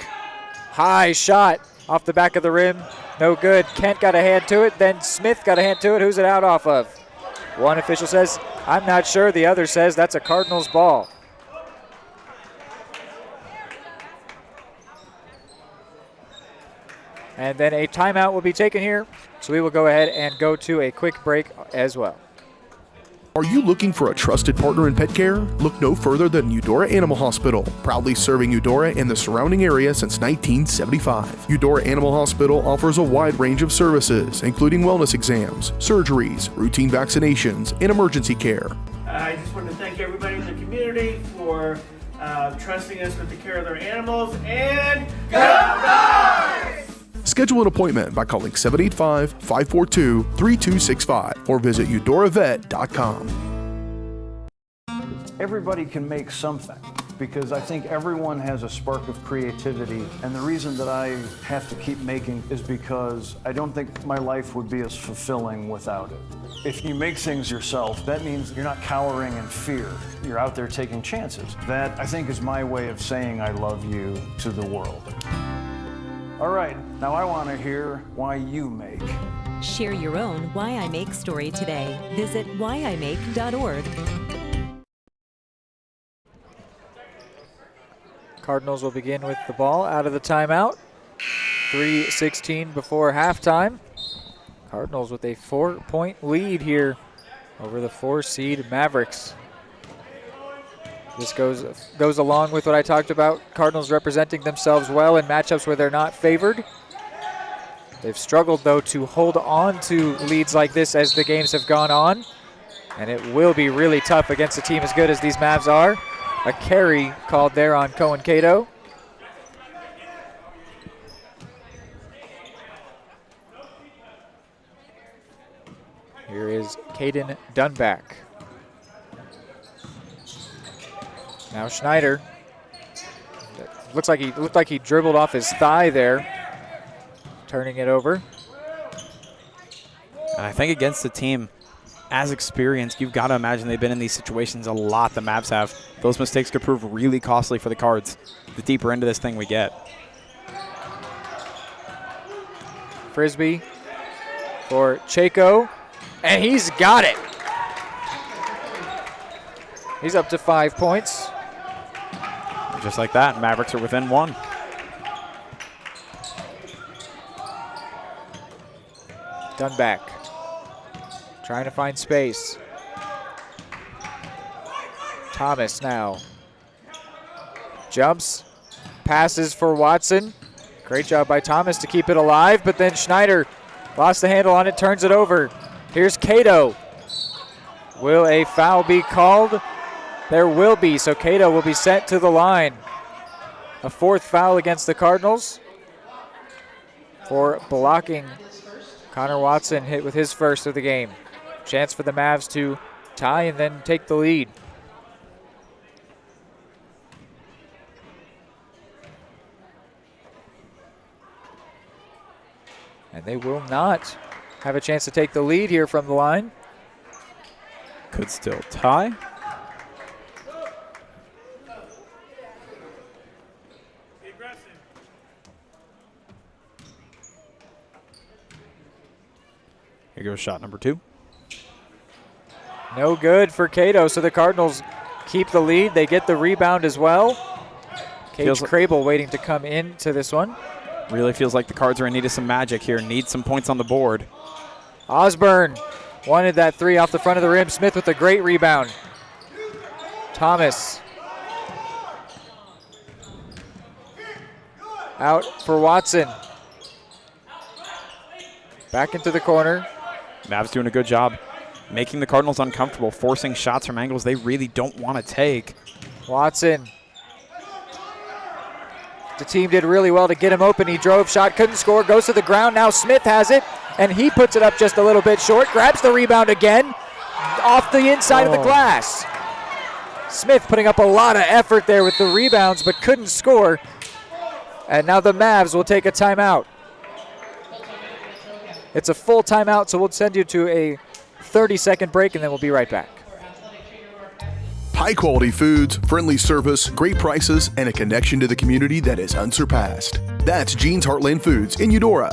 High shot off the back of the rim. No good. Kent got a hand to it. Then Smith got a hand to it. Who's it out off of? One official says, I'm not sure. The other says that's a Cardinals ball. And then a timeout will be taken here. So we will go ahead and go to a quick break as well. Are you looking for a trusted partner in pet care? Look no further than Eudora Animal Hospital, proudly serving Eudora and the surrounding area since 1975. Eudora Animal Hospital offers a wide range of services, including wellness exams, surgeries, routine vaccinations, and emergency care. I just want to thank everybody in the community for trusting us with the care of their animals, and go Cards! Schedule an appointment by calling 785-542-3265 or visit eudoravet.com. Everybody can make something, because I think everyone has a spark of creativity, and the reason that I have to keep making is because I don't think my life would be as fulfilling without it. If you make things yourself, that means you're not cowering in fear. You're out there taking chances. That, I think, is my way of saying I love you to the world. All right, now I want to hear why you make. Share your own Why I Make story today. Visit whyimake.org. Cardinals will begin with the ball out of the timeout. 3:16 before halftime. Cardinals with a 4-point lead here over the 4-seed Mavericks. This goes along with what I talked about, Cardinals representing themselves well in matchups where they're not favored. They've struggled, though, to hold on to leads like this as the games have gone on. And it will be really tough against a team as good as these Mavs are. A carry called there on Cohen Cato. Here is Caden Dunback. Now Schneider. Looked like he dribbled off his thigh there. Turning it over. And I think against a team as experienced, you've got to imagine they've been in these situations a lot, the Mavs have. Those mistakes could prove really costly for the Cards the deeper into this thing we get. Frisbee for Chaco, and he's got it. He's up to 5 points. Just like that, Mavericks are within 1. Dunback trying to find space. Thomas now jumps, passes for Watson. Great job by Thomas to keep it alive, but then Schneider lost the handle on it, turns it over. Here's Cato. Will a foul be called? There will be, so Cato will be sent to the line. A 4th foul against the Cardinals for blocking. Connor Watson hit with his first of the game. Chance for the Mavs to tie and then take the lead. And they will not have a chance to take the lead here from the line. Could still tie. Here goes shot number 2. No good for Cato, so the Cardinals keep the lead. They get the rebound as well. Cage Crable waiting to come into this one. Really feels like the Cards are in need of some magic here. Need some points on the board. Osborne wanted that 3 off the front of the rim. Smith with a great rebound. Thomas out for Watson. Back into the corner. Mavs doing a good job making the Cardinals uncomfortable, forcing shots from angles they really don't want to take. Watson. The team did really well to get him open. He drove, shot, couldn't score, goes to the ground. Now Smith has it, and he puts it up just a little bit short, grabs the rebound again, off the inside of the glass. Smith putting up a lot of effort there with the rebounds, but couldn't score. And now the Mavs will take a timeout. It's a full timeout, so we'll send you to a 30-second break, and then we'll be right back. High quality foods, friendly service, great prices, and a connection to the community that is unsurpassed. That's Jean's Heartland Foods in Eudora.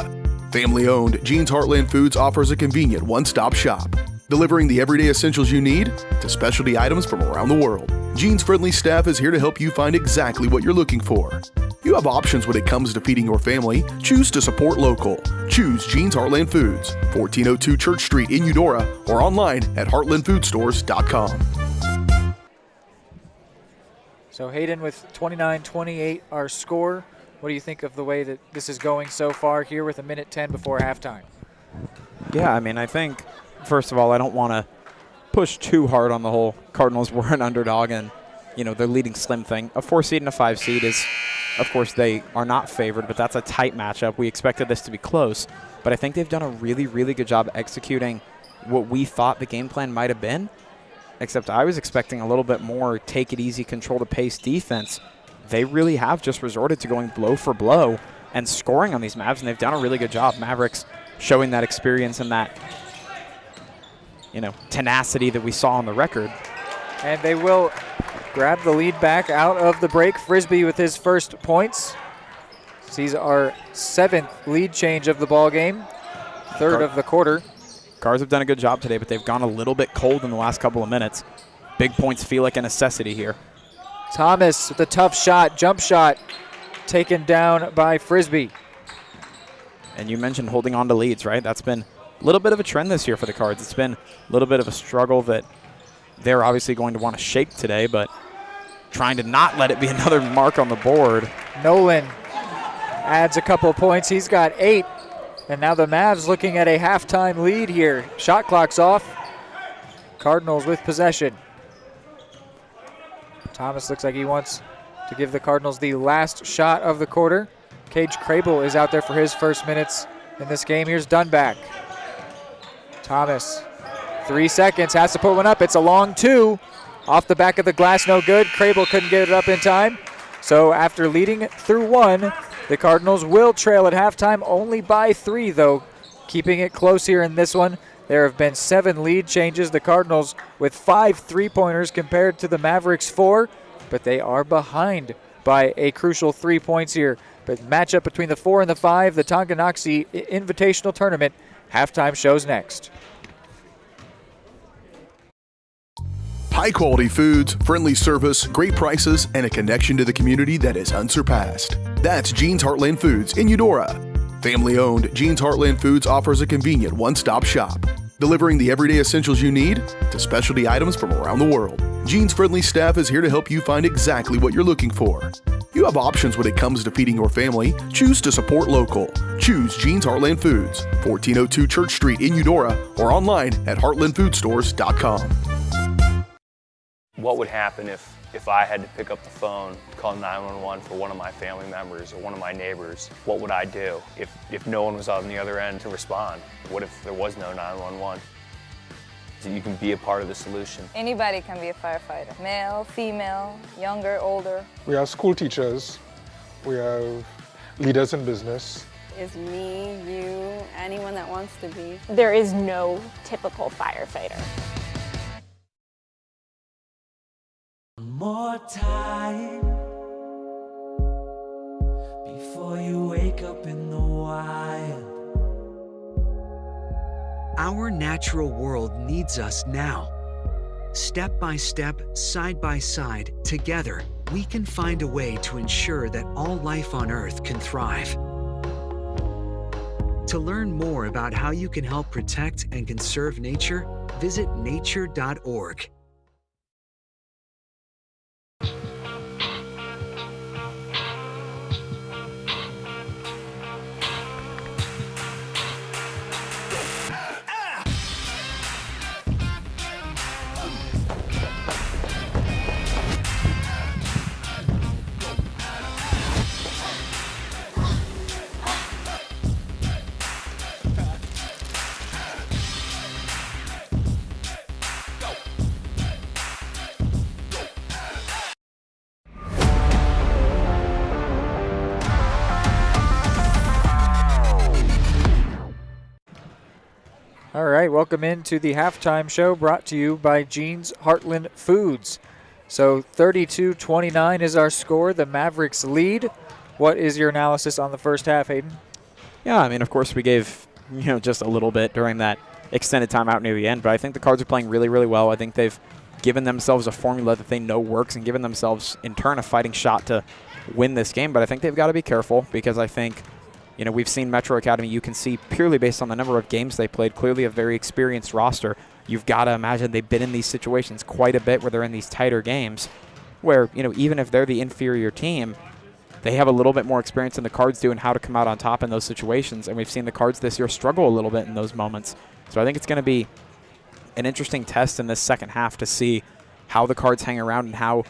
Family owned, Jean's Heartland Foods offers a convenient one-stop shop, delivering the everyday essentials you need to specialty items from around the world. Jean's friendly staff is here to help you find exactly what you're looking for. You have options when it comes to feeding your family. Choose to support local. Choose Jean's Heartland Foods, 1402 Church Street in Eudora, or online at heartlandfoodstores.com. So Hayden with 29-28 our score. What do you think of the way that this is going so far here with 1:10 before halftime? Yeah, I mean, I think, first of all, I don't want to push too hard on the whole Cardinals were an underdog and, you know, they're leading slim thing. A 4 seed and a 5 seed is, of course, they are not favored, but that's a tight matchup. We expected this to be close, but I think they've done a really, really good job executing what we thought the game plan might have been, except I was expecting a little bit more take it easy, control the pace defense. They really have just resorted to going blow for blow and scoring on these Mavs, and they've done a really good job. Mavericks showing that experience and that, you know, tenacity that we saw on the record. And they will grab the lead back out of the break. Frisbee with his first points. Sees our 7th lead change of the ball game, 3rd of the quarter. Cards have done a good job today, but they've gone a little bit cold in the last couple of minutes. Big points feel like a necessity here. Thomas with a tough shot, jump shot, taken down by Frisbee. And you mentioned holding on to leads, right? That's been a little bit of a trend this year for the Cards. It's been a little bit of a struggle that they're obviously going to want to shake today, but trying to not let it be another mark on the board. Nolan adds a couple points. He's got 8. And now the Mavs looking at a halftime lead here. Shot clock's off. Cardinals with possession. Thomas looks like he wants to give the Cardinals the last shot of the quarter. Cage Crable is out there for his first minutes in this game. Here's Dunback. Thomas, 3 seconds, has to put one up. It's a long 2. Off the back of the glass, no good. Crable couldn't get it up in time. So after leading through 1, the Cardinals will trail at halftime, only by 3, though, keeping it close here in this one. There have been 7 lead changes. The Cardinals with 5 three-pointers compared to the Mavericks 4, but they are behind by a crucial 3 points here. But matchup between the 4 and the 5, the Tonganoxie Invitational Tournament. Halftime shows next. High-quality foods, friendly service, great prices, and a connection to the community that is unsurpassed. That's Jean's Heartland Foods in Eudora. Family-owned, Jean's Heartland Foods offers a convenient one-stop shop, delivering the everyday essentials you need to specialty items from around the world. Jean's friendly staff is here to help you find exactly what you're looking for. You have options when it comes to feeding your family. Choose to support local. Choose Jean's Heartland Foods, 1402 Church Street in Eudora, or online at heartlandfoodstores.com. What would happen if I had to pick up the phone, call 911 for one of my family members or one of my neighbors? What would I do if no one was on the other end to respond? What if there was no 911? So you can be a part of the solution. Anybody can be a firefighter. Male, female, younger, older. We have school teachers. We have leaders in business. Is me, you, anyone that wants to be. There is no typical firefighter. More time before you wake up in the wild. Our natural world needs us now. Step by step, side by side, together, we can find a way to ensure that all life on Earth can thrive. To learn more about how you can help protect and conserve nature, visit nature.org. All right, welcome into the halftime show brought to you by Jean's Heartland Foods. So 32-29 is our score. The Mavericks lead. What is your analysis on the first half, Hayden? Yeah, I mean, of course, we gave just a little bit during that extended timeout near the end, but I think the Cards are playing really, really well. I think they've given themselves a formula that they know works and given themselves, in turn, a fighting shot to win this game. But I think they've got to be careful because I think we've seen Metro Academy. You can see purely based on the number of games they played, clearly a very experienced roster. You've got to imagine they've been in these situations quite a bit where they're in these tighter games where, even if they're the inferior team, they have a little bit more experience than the Cards do in how to come out on top in those situations. And we've seen the Cards this year struggle a little bit in those moments. So I think it's going to be an interesting test in this second half to see how the Cards hang around and how,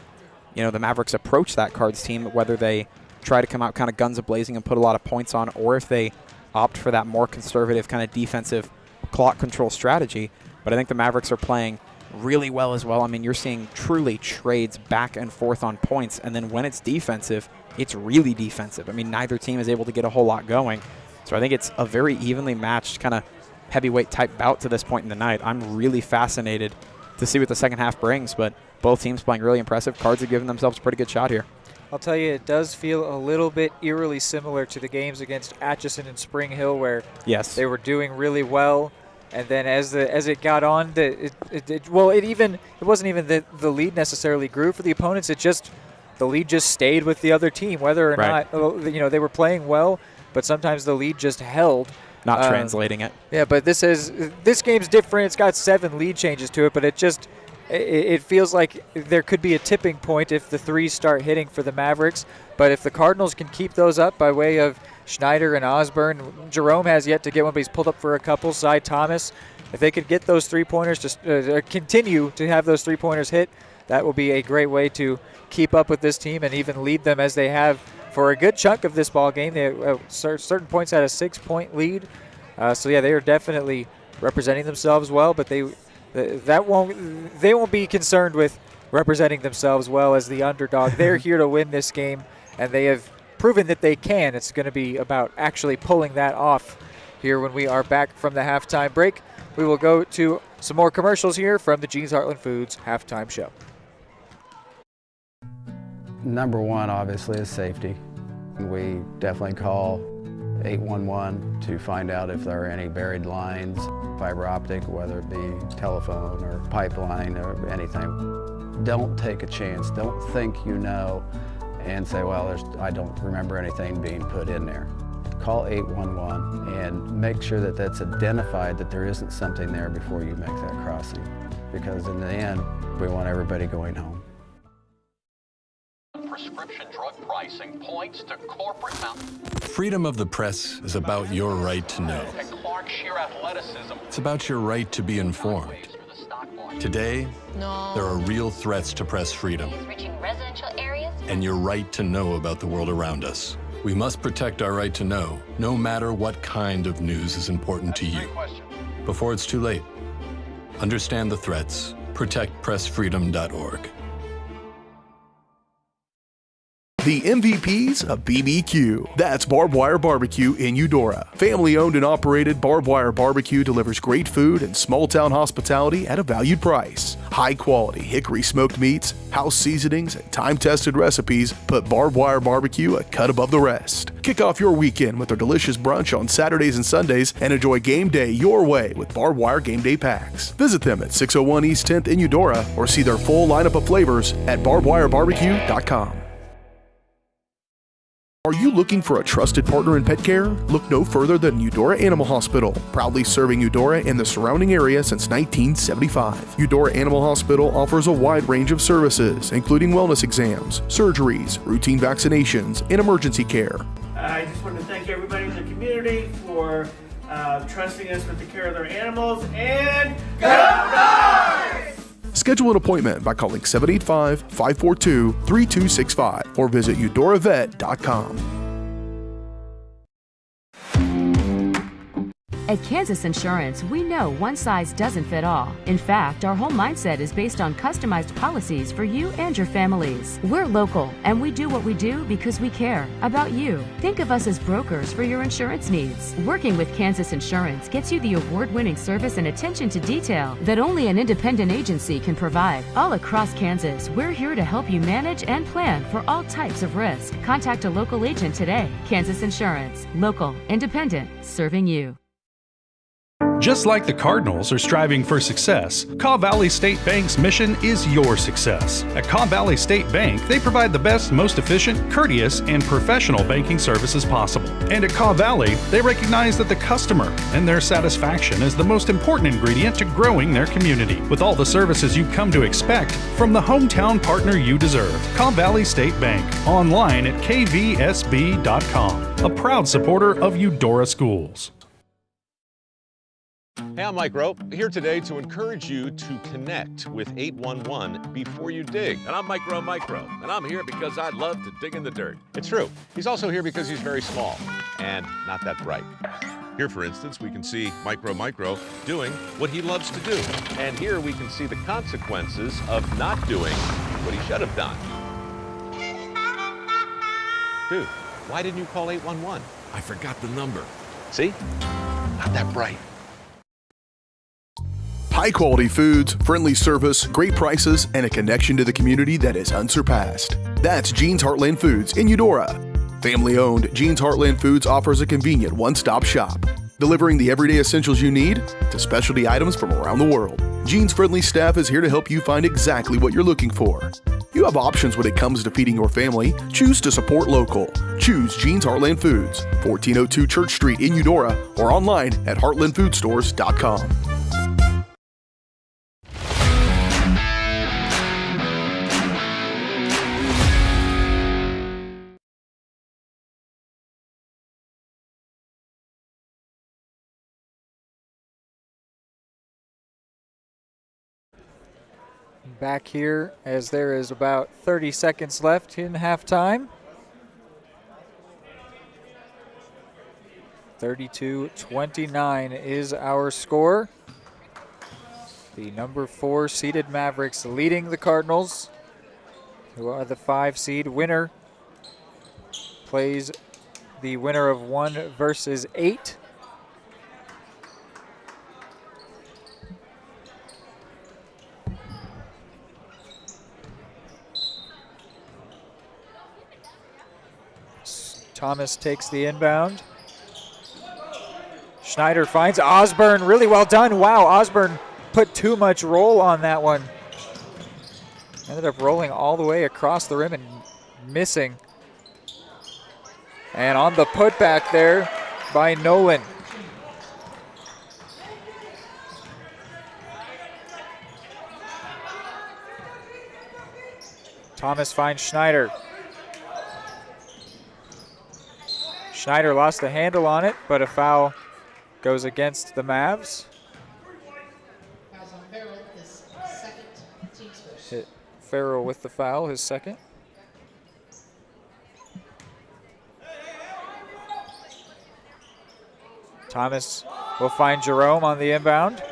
the Mavericks approach that Cards team, whether they try to come out kind of guns a-blazing and put a lot of points on, or if they opt for that more conservative kind of defensive clock control strategy. But I think the Mavericks are playing really well as well. I mean, you're seeing truly trades back and forth on points, and then when it's defensive, it's really defensive. I mean, neither team is able to get a whole lot going. So I think it's a very evenly matched kind of heavyweight type bout to this point in the night. I'm really fascinated to see what the second half brings, but both teams playing really impressive. Cards have given themselves a pretty good shot here. I'll tell you, it does feel a little bit eerily similar to the games against Atchison and Spring Hill, where they were doing really well, and then as it got on, it wasn't even that the lead necessarily grew for the opponents. The lead just stayed with the other team, whether or not they were playing well, but sometimes the lead just held. Not translating it. Yeah, but this game's different. It's got 7 lead changes to it, but it feels like there could be a tipping point if the threes start hitting for the Mavericks. But if the Cardinals can keep those up by way of Schneider and Osborne, Jerome has yet to get one, but he's pulled up for a couple. Cy Thomas, if they could get those three-pointers to continue to have those three-pointers hit, that will be a great way to keep up with this team and even lead them as they have for a good chunk of this ball game. They certain points had a 6-point lead. So yeah, they are definitely representing themselves well, but they won't be concerned with representing themselves well as the underdog. They're here to win this game, and they have proven that they can. It's going to be about actually pulling that off here when we are back from the halftime break. We will go to some more commercials here from the Jeans Heartland Foods halftime show. Number one, obviously, is safety. We definitely call 811 to find out if there are any buried lines, fiber optic, whether it be telephone or pipeline or anything. Don't take a chance. Don't think you know and say, well, I don't remember anything being put in there. Call 811 and make sure that that's identified, that there isn't something there before you make that crossing. Because in the end, we want everybody going home. Prescription drug pricing points to corporate Freedom of the press is about your right to know. and Clark sheer athleticism. It's about your right to be informed. Today, there are real threats to press freedom Reaching residential areas. and your right to know about the world around us. We must protect our right to know, no matter what kind of news is important to you. Before it's too late, understand the threats. ProtectPressFreedom.org. The MVPs of BBQ. That's Barbed Wire Barbecue in Eudora. Family owned and operated, Barbed Wire Barbecue delivers great food and small town hospitality at a valued price. High quality hickory smoked meats, house seasonings, and time tested recipes put Barbed Wire Barbecue a cut above the rest. Kick off your weekend with our delicious brunch on Saturdays and Sundays and enjoy game day your way with Barbed Wire Game Day Packs. Visit them at 601 East 10th in Eudora or see their full lineup of flavors at barbedwirebarbecue.com. Are you looking for a trusted partner in pet care? Look no further than Eudora Animal Hospital, proudly serving Eudora and the surrounding area since 1975. Eudora Animal Hospital offers a wide range of services, including wellness exams, surgeries, routine vaccinations, and emergency care. I just want to thank everybody in the community for trusting us with the care of their animals, and go Dogs! Schedule an appointment by calling 785-542-3265 or visit eudoravet.com. At Kansas Insurance, we know one size doesn't fit all. In fact, our whole mindset is based on customized policies for you and your families. We're local, and we do what we do because we care about you. Think of us as brokers for your insurance needs. Working with Kansas Insurance gets you the award-winning service and attention to detail that only an independent agency can provide. All across Kansas, we're here to help you manage and plan for all types of risk. Contact a local agent today. Kansas Insurance. Local, independent, serving you. Just like the Cardinals are striving for success, Kaw Valley State Bank's mission is your success. At Kaw Valley State Bank, they provide the best, most efficient, courteous, and professional banking services possible. And at Kaw Valley, they recognize that the customer and their satisfaction is the most important ingredient to growing their community. With all the services you've come to expect from the hometown partner you deserve, Kaw Valley State Bank, online at kvsb.com, a proud supporter of Eudora Schools. Hey, I'm Mike Rowe, here today to encourage you to connect with 811 before you dig. And I'm Mike Rowe, and I'm here because I love to dig in the dirt. It's true. He's also here because he's very small and not that bright. Here, for instance, we can see Micro doing what he loves to do. And here we can see the consequences of not doing what he should have done. Dude, why didn't you call 811? I forgot the number. See? Not that bright. High quality foods, friendly service, great prices, and a connection to the community that is unsurpassed. That's Jeans Heartland Foods in Eudora. Family owned, Jeans Heartland Foods offers a convenient one-stop shop, delivering the everyday essentials you need to specialty items from around the world. Jeans friendly staff is here to help you find exactly what you're looking for. You have options when it comes to feeding your family. Choose to support local. Choose Jeans Heartland Foods, 1402 Church Street in Eudora, or online at heartlandfoodstores.com. Back here as there is about 30 seconds left in halftime. 32-29 is our score. The number 4 seeded Mavericks leading the Cardinals, who are the 5 seed. Winner plays the winner of 1 versus 8. Thomas takes the inbound. Schneider finds Osborne. Really well done. Wow, Osborne put too much roll on that one. Ended up rolling all the way across the rim and missing. And on the putback there by Nolan. Thomas finds Schneider. Schneider lost the handle on it, but a foul goes against the Mavs. Hit Farrell with the foul, his second. Thomas will find Jerome on the inbound.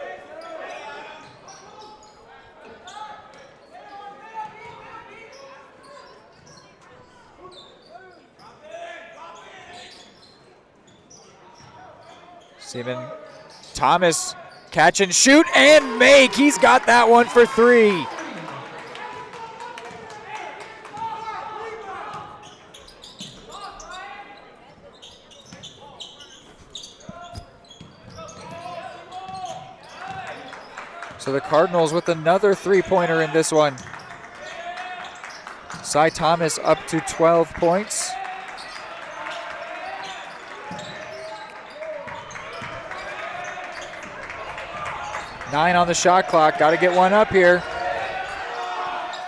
Seaman Thomas catch and shoot and make. He's got that one for three. So the Cardinals with another three-pointer in this one. Cy Thomas up to 12 points. Nine on the shot clock. Got to get one up here.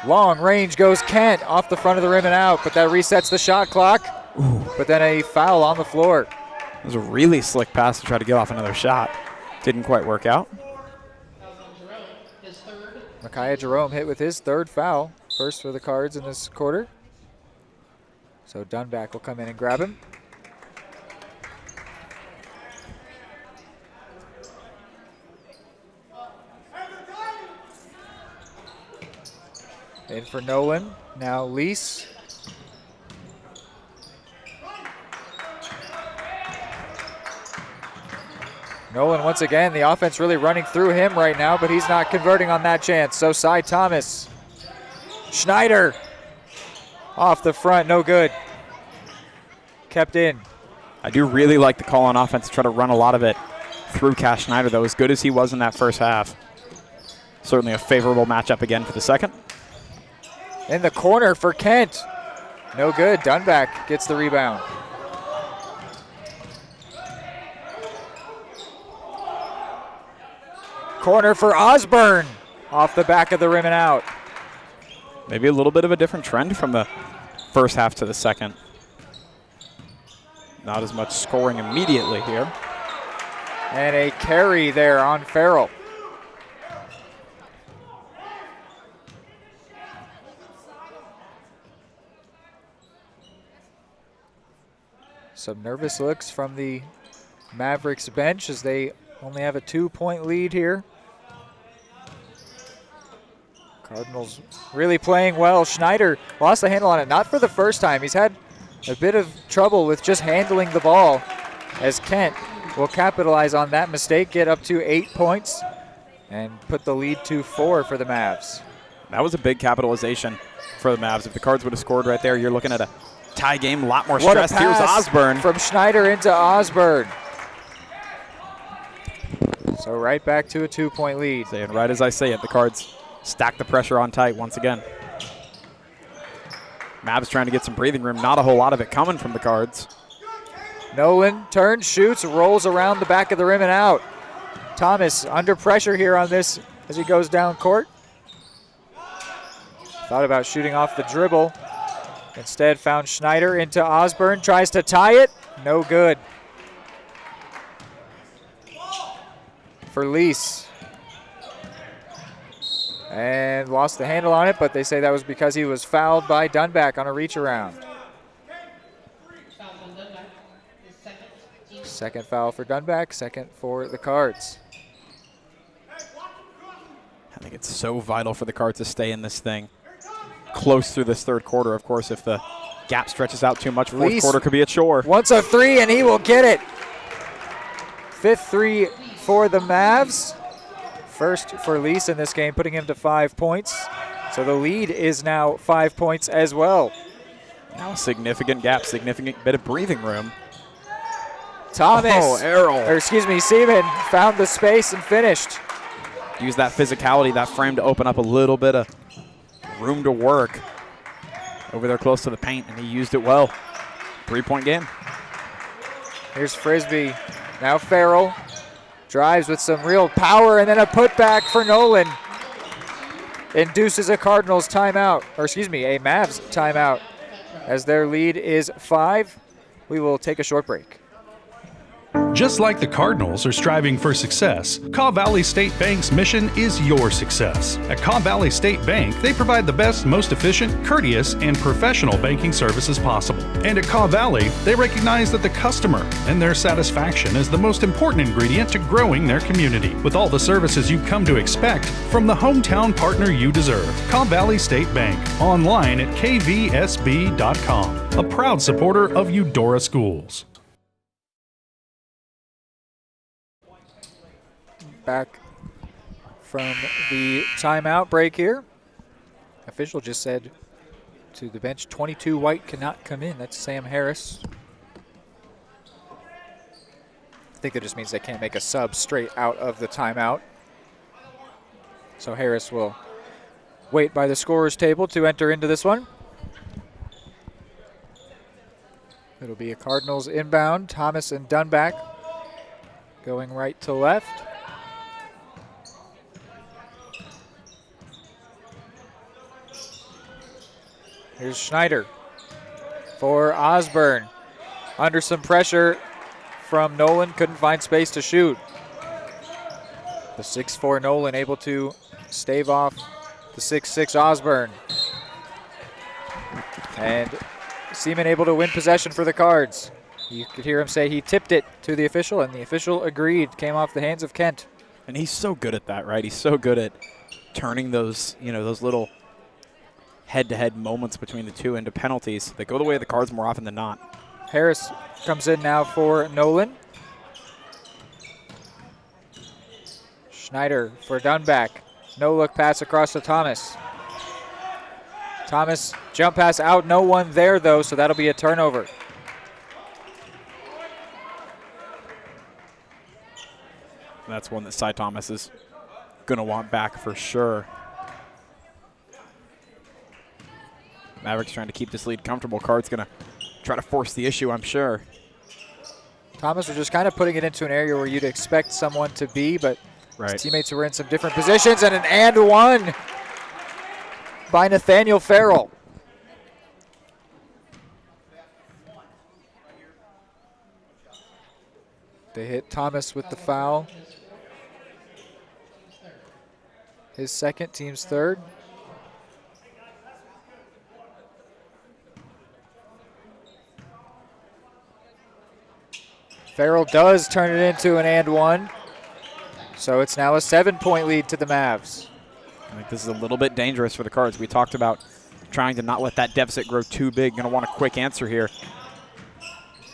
Long range goes Kent off the front of the rim and out, but that resets the shot clock. Ooh. But then a foul on the floor. It was a really slick pass to try to get off another shot. Didn't quite work out. Micaiah Jerome hit with his third foul. First for the Cards in this quarter. So Dunback will come in and grab him. In for Nolan, now Lease. Nolan once again, the offense really running through him right now, but he's not converting on that chance. So Cy Thomas. Schneider off the front, no good. Kept in. I do really like the call on offense to try to run a lot of it through Cash Schneider, though, as good as he was in that first half. Certainly a favorable matchup again for the second. In the corner for Kent. No good. Dunback gets the rebound. Corner for Osborne. Off the back of the rim and out. Maybe a little bit of a different trend from the first half to the second. Not as much scoring immediately here. And a carry there on Farrell. Some nervous looks from the Mavericks bench as they only have a 2-point lead here. Cardinals really playing well. Schneider lost the handle on it, not for the first time. He's had a bit of trouble with just handling the ball, as Kent will capitalize on that mistake, get up to 8 points, and put the lead to 4 for the Mavs. That was a big capitalization for the Mavs. If the Cards would have scored right there, you're looking at a tie game, a lot more stress. Here's Osborne. From Schneider into Osborne. So right back to a 2-point lead. And right as I say it, the Cards stack the pressure on tight once again. Mavs trying to get some breathing room. Not a whole lot of it coming from the Cards. Nolan turns, shoots, rolls around the back of the rim and out. Thomas under pressure here on this as he goes down court. Thought about shooting off the dribble. Instead found Schneider into Osborne. Tries to tie it. No good. For Lease. And lost the handle on it, but they say that was because he was fouled by Dunback on a reach around. Second foul for Dunback, second for the Cards. I think it's so vital for the Cards to stay in this thing close through this third quarter. Of course, if the gap stretches out too much, fourth quarter could be a chore. Wants a three, and he will get it. Fifth three for the Mavs. First for Lease in this game, putting him to 5 points. So the lead is now 5 points as well. Now a significant gap, significant bit of breathing room. Thomas, Seaman found the space and finished. Use that physicality, that frame to open up a little bit of room to work over there close to the paint, and he used it well. 3-point game. Here's Frisbee. Now Farrell drives with some real power, and then a putback for Nolan. Induces a Cardinals timeout, or excuse me, a Mavs timeout. As their lead is 5, we will take a short break. Just like the Cardinals are striving for success, Kaw Valley State Bank's mission is your success. At Kaw Valley State Bank, they provide the best, most efficient, courteous, and professional banking services possible. And at Kaw Valley, they recognize that the customer and their satisfaction is the most important ingredient to growing their community. With all the services you've come to expect from the hometown partner you deserve, Kaw Valley State Bank, online at kvsb.com, a proud supporter of Eudora Schools. Back from the timeout break here. Official just said to the bench, 22 white cannot come in. That's Sam Harris. I think that just means they can't make a sub straight out of the timeout. So Harris will wait by the scorer's table to enter into this one. It'll be a Cardinals inbound. Thomas and Dunback going right to left. Here's Schneider for Osborne. Under some pressure from Nolan, couldn't find space to shoot. The 6'4" Nolan able to stave off the 6'6" Osborne. And Seaman able to win possession for the Cards. You could hear him say he tipped it to the official, and the official agreed. Came off the hands of Kent. And he's so good at that, right? He's so good at turning those, those little head-to-head moments between the two into penalties that go the way of the Cards more often than not. Harris comes in now for Nolan. Schneider for Dunback. No look pass across to Thomas. Thomas jump pass out, no one there though, so that'll be a turnover. That's one that Cy Thomas is gonna want back for sure. Mavericks trying to keep this lead comfortable. Card's going to try to force the issue, I'm sure. Thomas was just kind of putting it into an area where you'd expect someone to be, but his teammates were in some different positions, and an and one by Nathaniel Farrell. They hit Thomas with the foul. His second, team's third. Farrell does turn it into an and one. So it's now a 7-point lead to the Mavs. I think this is a little bit dangerous for the Cards. We talked about trying to not let that deficit grow too big. Going to want a quick answer here.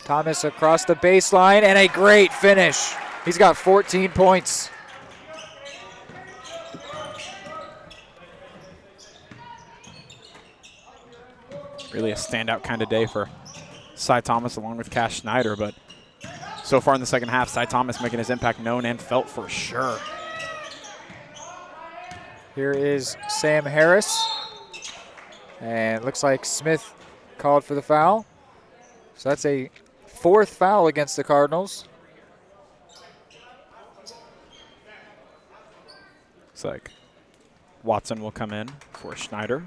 Thomas across the baseline, and a great finish. He's got 14 points. Really a standout kind of day for Cy Thomas along with Cash Schneider, but so far in the second half, Cy Thomas making his impact known and felt for sure. Here is Sam Harris. And it looks like Smith called for the foul. So that's a fourth foul against the Cardinals. Looks like Watson will come in for Schneider.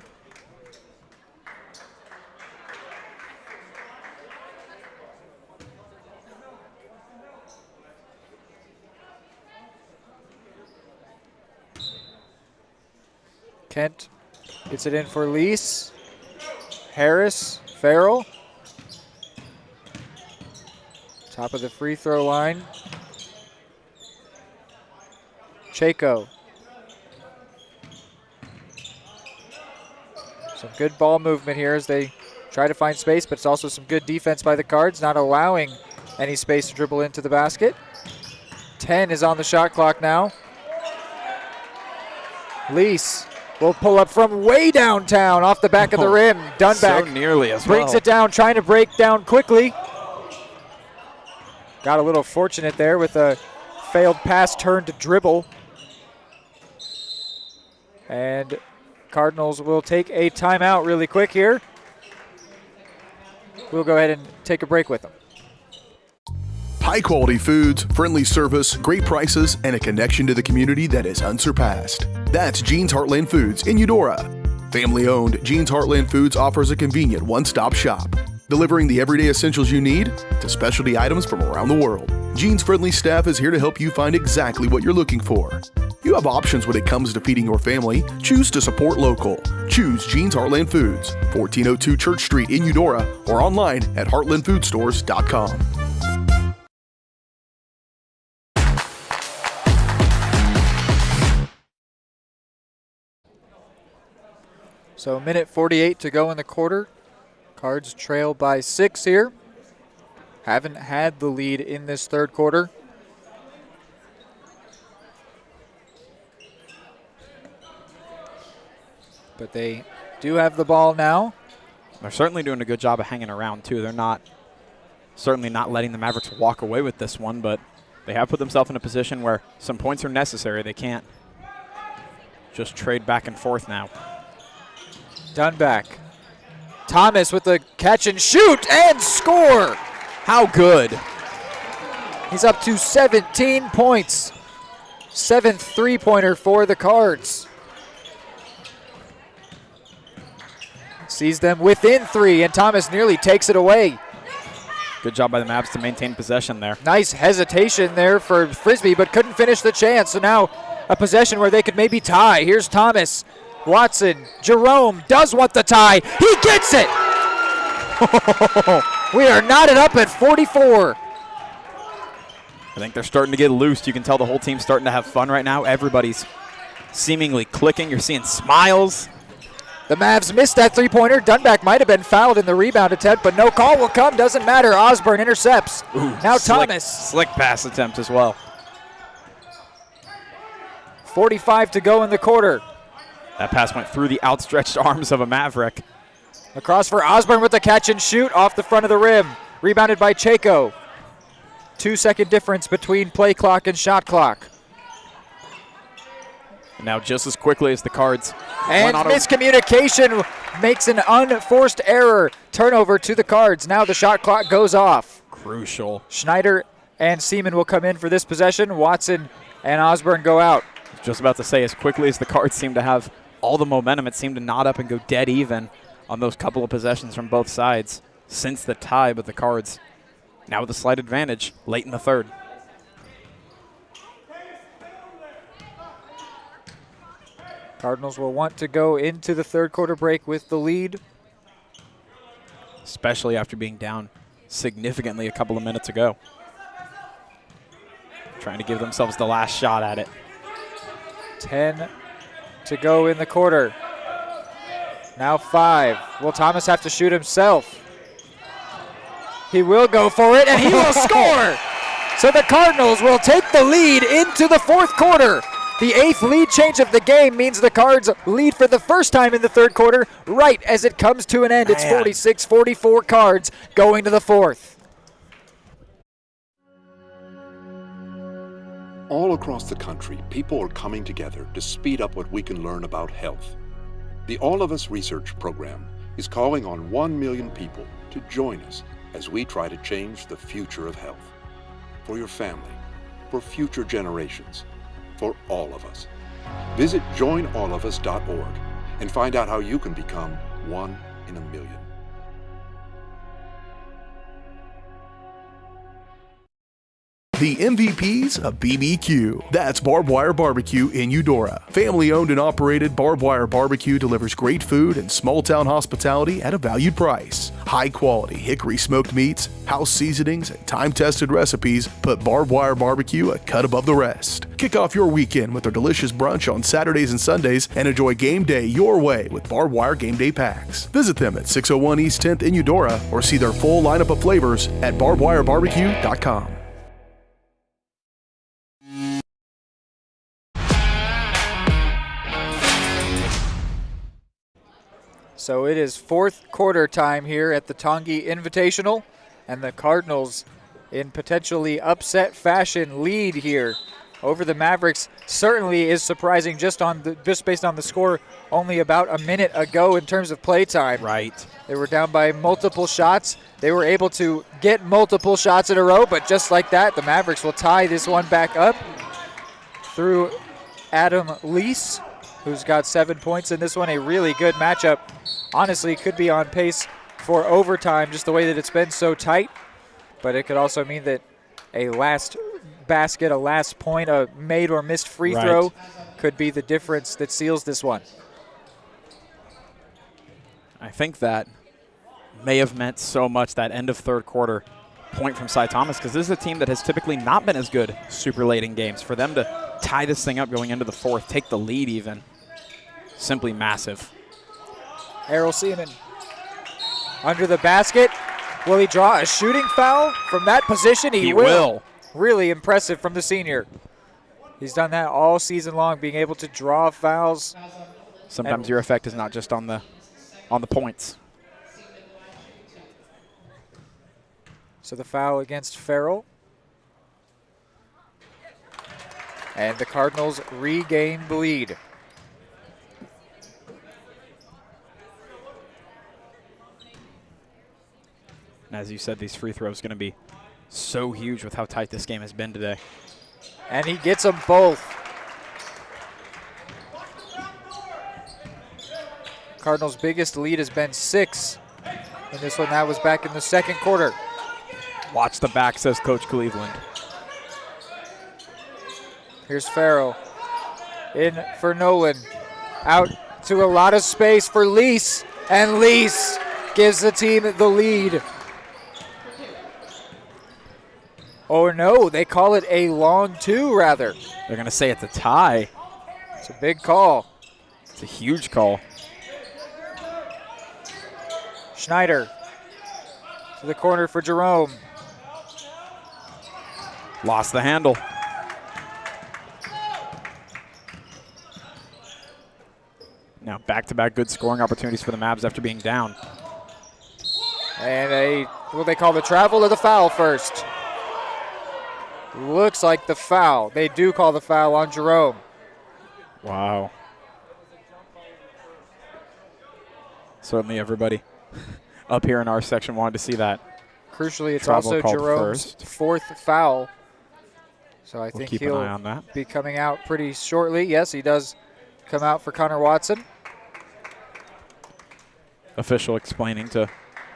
Kent gets it in for Lease. Harris, Farrell. Top of the free throw line. Chaco. Some good ball movement here as they try to find space, but it's also some good defense by the Cards, not allowing any space to dribble into the basket. 10 is on the shot clock now. Lease will pull up from way downtown off the back of the rim. Dunback so nearly as brings well. it down, trying to break down quickly. Got a little fortunate there with a failed pass turned to dribble. And Cardinals will take a timeout really quick here. We'll go ahead and take a break with them. High quality foods, friendly service, great prices, and a connection to the community that is unsurpassed. That's Jean's Heartland Foods in Eudora. Family owned, Jean's Heartland Foods offers a convenient one-stop shop, delivering the everyday essentials you need to specialty items from around the world. Jean's friendly staff is here to help you find exactly what you're looking for. You have options when it comes to feeding your family. Choose to support local. Choose Jean's Heartland Foods, 1402 Church Street in Eudora, or online at heartlandfoodstores.com. So 1:48 to go in the quarter. Cards trail by 6 here. Haven't had the lead in this third quarter. But they do have the ball now. They're certainly doing a good job of hanging around, too. They're certainly not letting the Mavericks walk away with this one, but they have put themselves in a position where some points are necessary. They can't just trade back and forth now. Dunback. Thomas with the catch and shoot and score. How good. He's up to 17 points. 7th three-pointer for the Cards. Sees them within 3, and Thomas nearly takes it away. Good job by the Mavs to maintain possession there. Nice hesitation there for Frisbee, but couldn't finish the chance. So now a possession where they could maybe tie. Here's Thomas. Watson, Jerome does want the tie. He gets it! We are knotted up at 44. I think they're starting to get loose. You can tell the whole team's starting to have fun right now. Everybody's seemingly clicking. You're seeing smiles. The Mavs missed that three-pointer. Dunback might have been fouled in the rebound attempt, but no call will come. Doesn't matter. Osborne intercepts. Ooh, now slick, Thomas. Slick pass attempt as well. 45 to go in the quarter. That pass went through the outstretched arms of a Maverick. Across for Osborne with the catch and shoot off the front of the rim. Rebounded by Chaco. 2-second difference between play clock and shot clock. Now just as quickly as the Cards. And miscommunication makes an unforced error. Turnover to the Cards. Now the shot clock goes off. Crucial. Schneider and Seaman will come in for this possession. Watson and Osborne go out. Just about to say, as quickly as the Cards seem to have all the momentum, it seemed to knot up and go dead even on those couple of possessions from both sides since the tie, but the Cards now with a slight advantage late in the third. Cardinals will want to go into the third quarter break with the lead. Especially after being down significantly a couple of minutes ago. Trying to give themselves the last shot at it. 10 to go in the quarter. Now 5. Will Thomas have to shoot himself? He will go for it, and he will score! So the Cardinals will take the lead into the fourth quarter. The 8th lead change of the game means the Cards lead for the first time in the third quarter right as it comes to an end. It's 46-44 Cards going to the fourth. All across the country, people are coming together to speed up what we can learn about health. The All of Us Research Program is calling on 1 million people to join us as we try to change the future of health. For your family, for future generations, for all of us. Visit joinallofus.org and find out how you can become 1 in a million. The MVPs of BBQ. That's Barbed Wire Barbecue in Eudora. Family owned and operated, Barbed Wire Barbecue delivers great food and small town hospitality at a valued price. High quality hickory smoked meats, house seasonings, and time tested recipes put Barbed Wire Barbecue a cut above the rest. Kick off your weekend with their delicious brunch on Saturdays and Sundays and enjoy game day your way with Barbed Wire Game Day Packs. Visit them at 601 East 10th in Eudora or see their full lineup of flavors at barbedwirebarbecue.com. So it is fourth quarter time here at the Tongi Invitational, and the Cardinals in potentially upset fashion lead here over the Mavericks. Certainly is surprising just based on the score only about a minute ago in terms of play time. Right. They were down by multiple shots. They were able to get multiple shots in a row, but just like that, the Mavericks will tie this one back up through Adam Lease, who's got 7 points in this one. A really good matchup. Honestly, could be on pace for overtime, just the way that it's been so tight. But it could also mean that a last basket, a last point, a made or missed free throw could be the difference that seals this one. I think that may have meant so much, that end of third quarter point from Cy Thomas, because this is a team that has typically not been as good super late in games. For them to tie this thing up going into the fourth, take the lead even, simply massive. Errol Seaman under the basket. Will he draw a shooting foul from that position? He will. Really impressive from the senior. He's done that all season long, being able to draw fouls. Sometimes your effect is not just on the points. So the foul against Farrell. And the Cardinals regain the lead. And as you said, these free throws going to be so huge with how tight this game has been today. And he gets them both. Cardinals' biggest lead has been 6. In this one, that was back in the second quarter. Watch the back, says Coach Cleveland. Here's Farrell in for Nolan. Out to a lot of space for Lease. And Lease gives the team the lead. Oh no, they call it a long 2 rather. They're going to say it's a tie. It's a big call. It's a huge call. Schneider to the corner for Jerome. Lost the handle. Now back-to-back good scoring opportunities for the Mavs after being down. And what they call the travel or the foul first. Looks like the foul. They do call the foul on Jerome. Wow. Certainly everybody up here in our section wanted to see that. Crucially, it's Travel also called Jerome's first. 4th foul. So I We'll think keep an eye on he'll that. be coming out pretty shortly. Yes, he does come out for Connor Watson. Official explaining to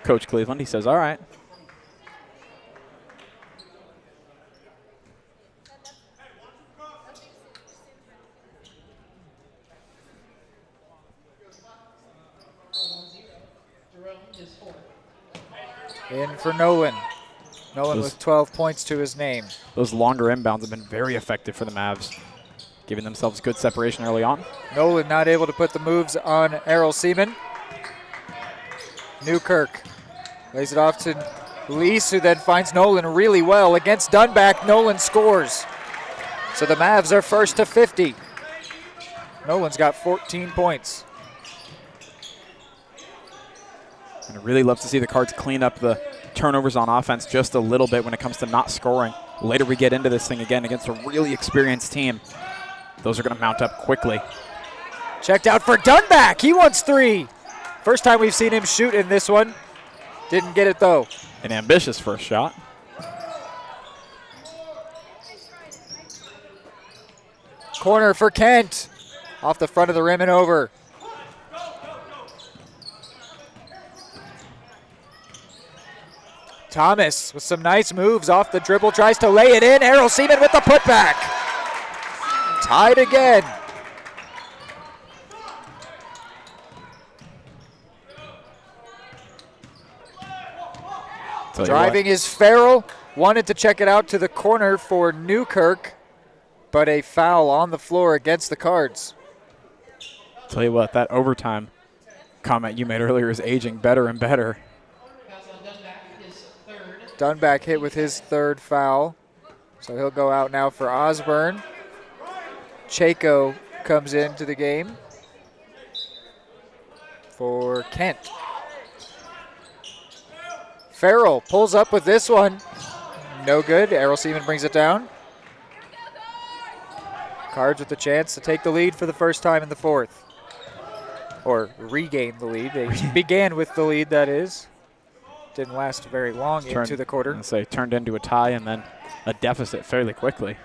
Coach Cleveland. He says, all right. In for Nolan. Nolan with 12 points to his name. Those longer inbounds have been very effective for the Mavs, giving themselves good separation early on. Nolan not able to put the moves on Errol Seaman. Newkirk lays it off to Lease, who then finds Nolan really well. Against Dunback, Nolan scores. So the Mavs are first to 50. Nolan's got 14 points. And I'd really love to see the Cards clean up the turnovers on offense just a little bit when it comes to not scoring. Later we get into this thing again against a really experienced team. Those are going to mount up quickly. Checked out for Dunback. He wants 3. First time we've seen him shoot in this one. Didn't get it though. An ambitious first shot. Corner for Kent. Off the front of the rim and over. Thomas with some nice moves off the dribble, tries to lay it in. Errol Seaman with the putback. Tied again. Driving is Farrell. Wanted to check it out to the corner for Newkirk, but a foul on the floor against the Cards. Tell you what, that overtime comment you made earlier is aging better and better. Dunback hit with his 3rd foul, so he'll go out now for Osborne. Chaco comes into the game for Kent. Farrell pulls up with this one. No good. Errol Seaman brings it down. Cards with the chance to take the lead for the first time in the fourth. Or regain the lead. They began with the lead, that is. Didn't last very long into the quarter. Turned into a tie and then a deficit fairly quickly.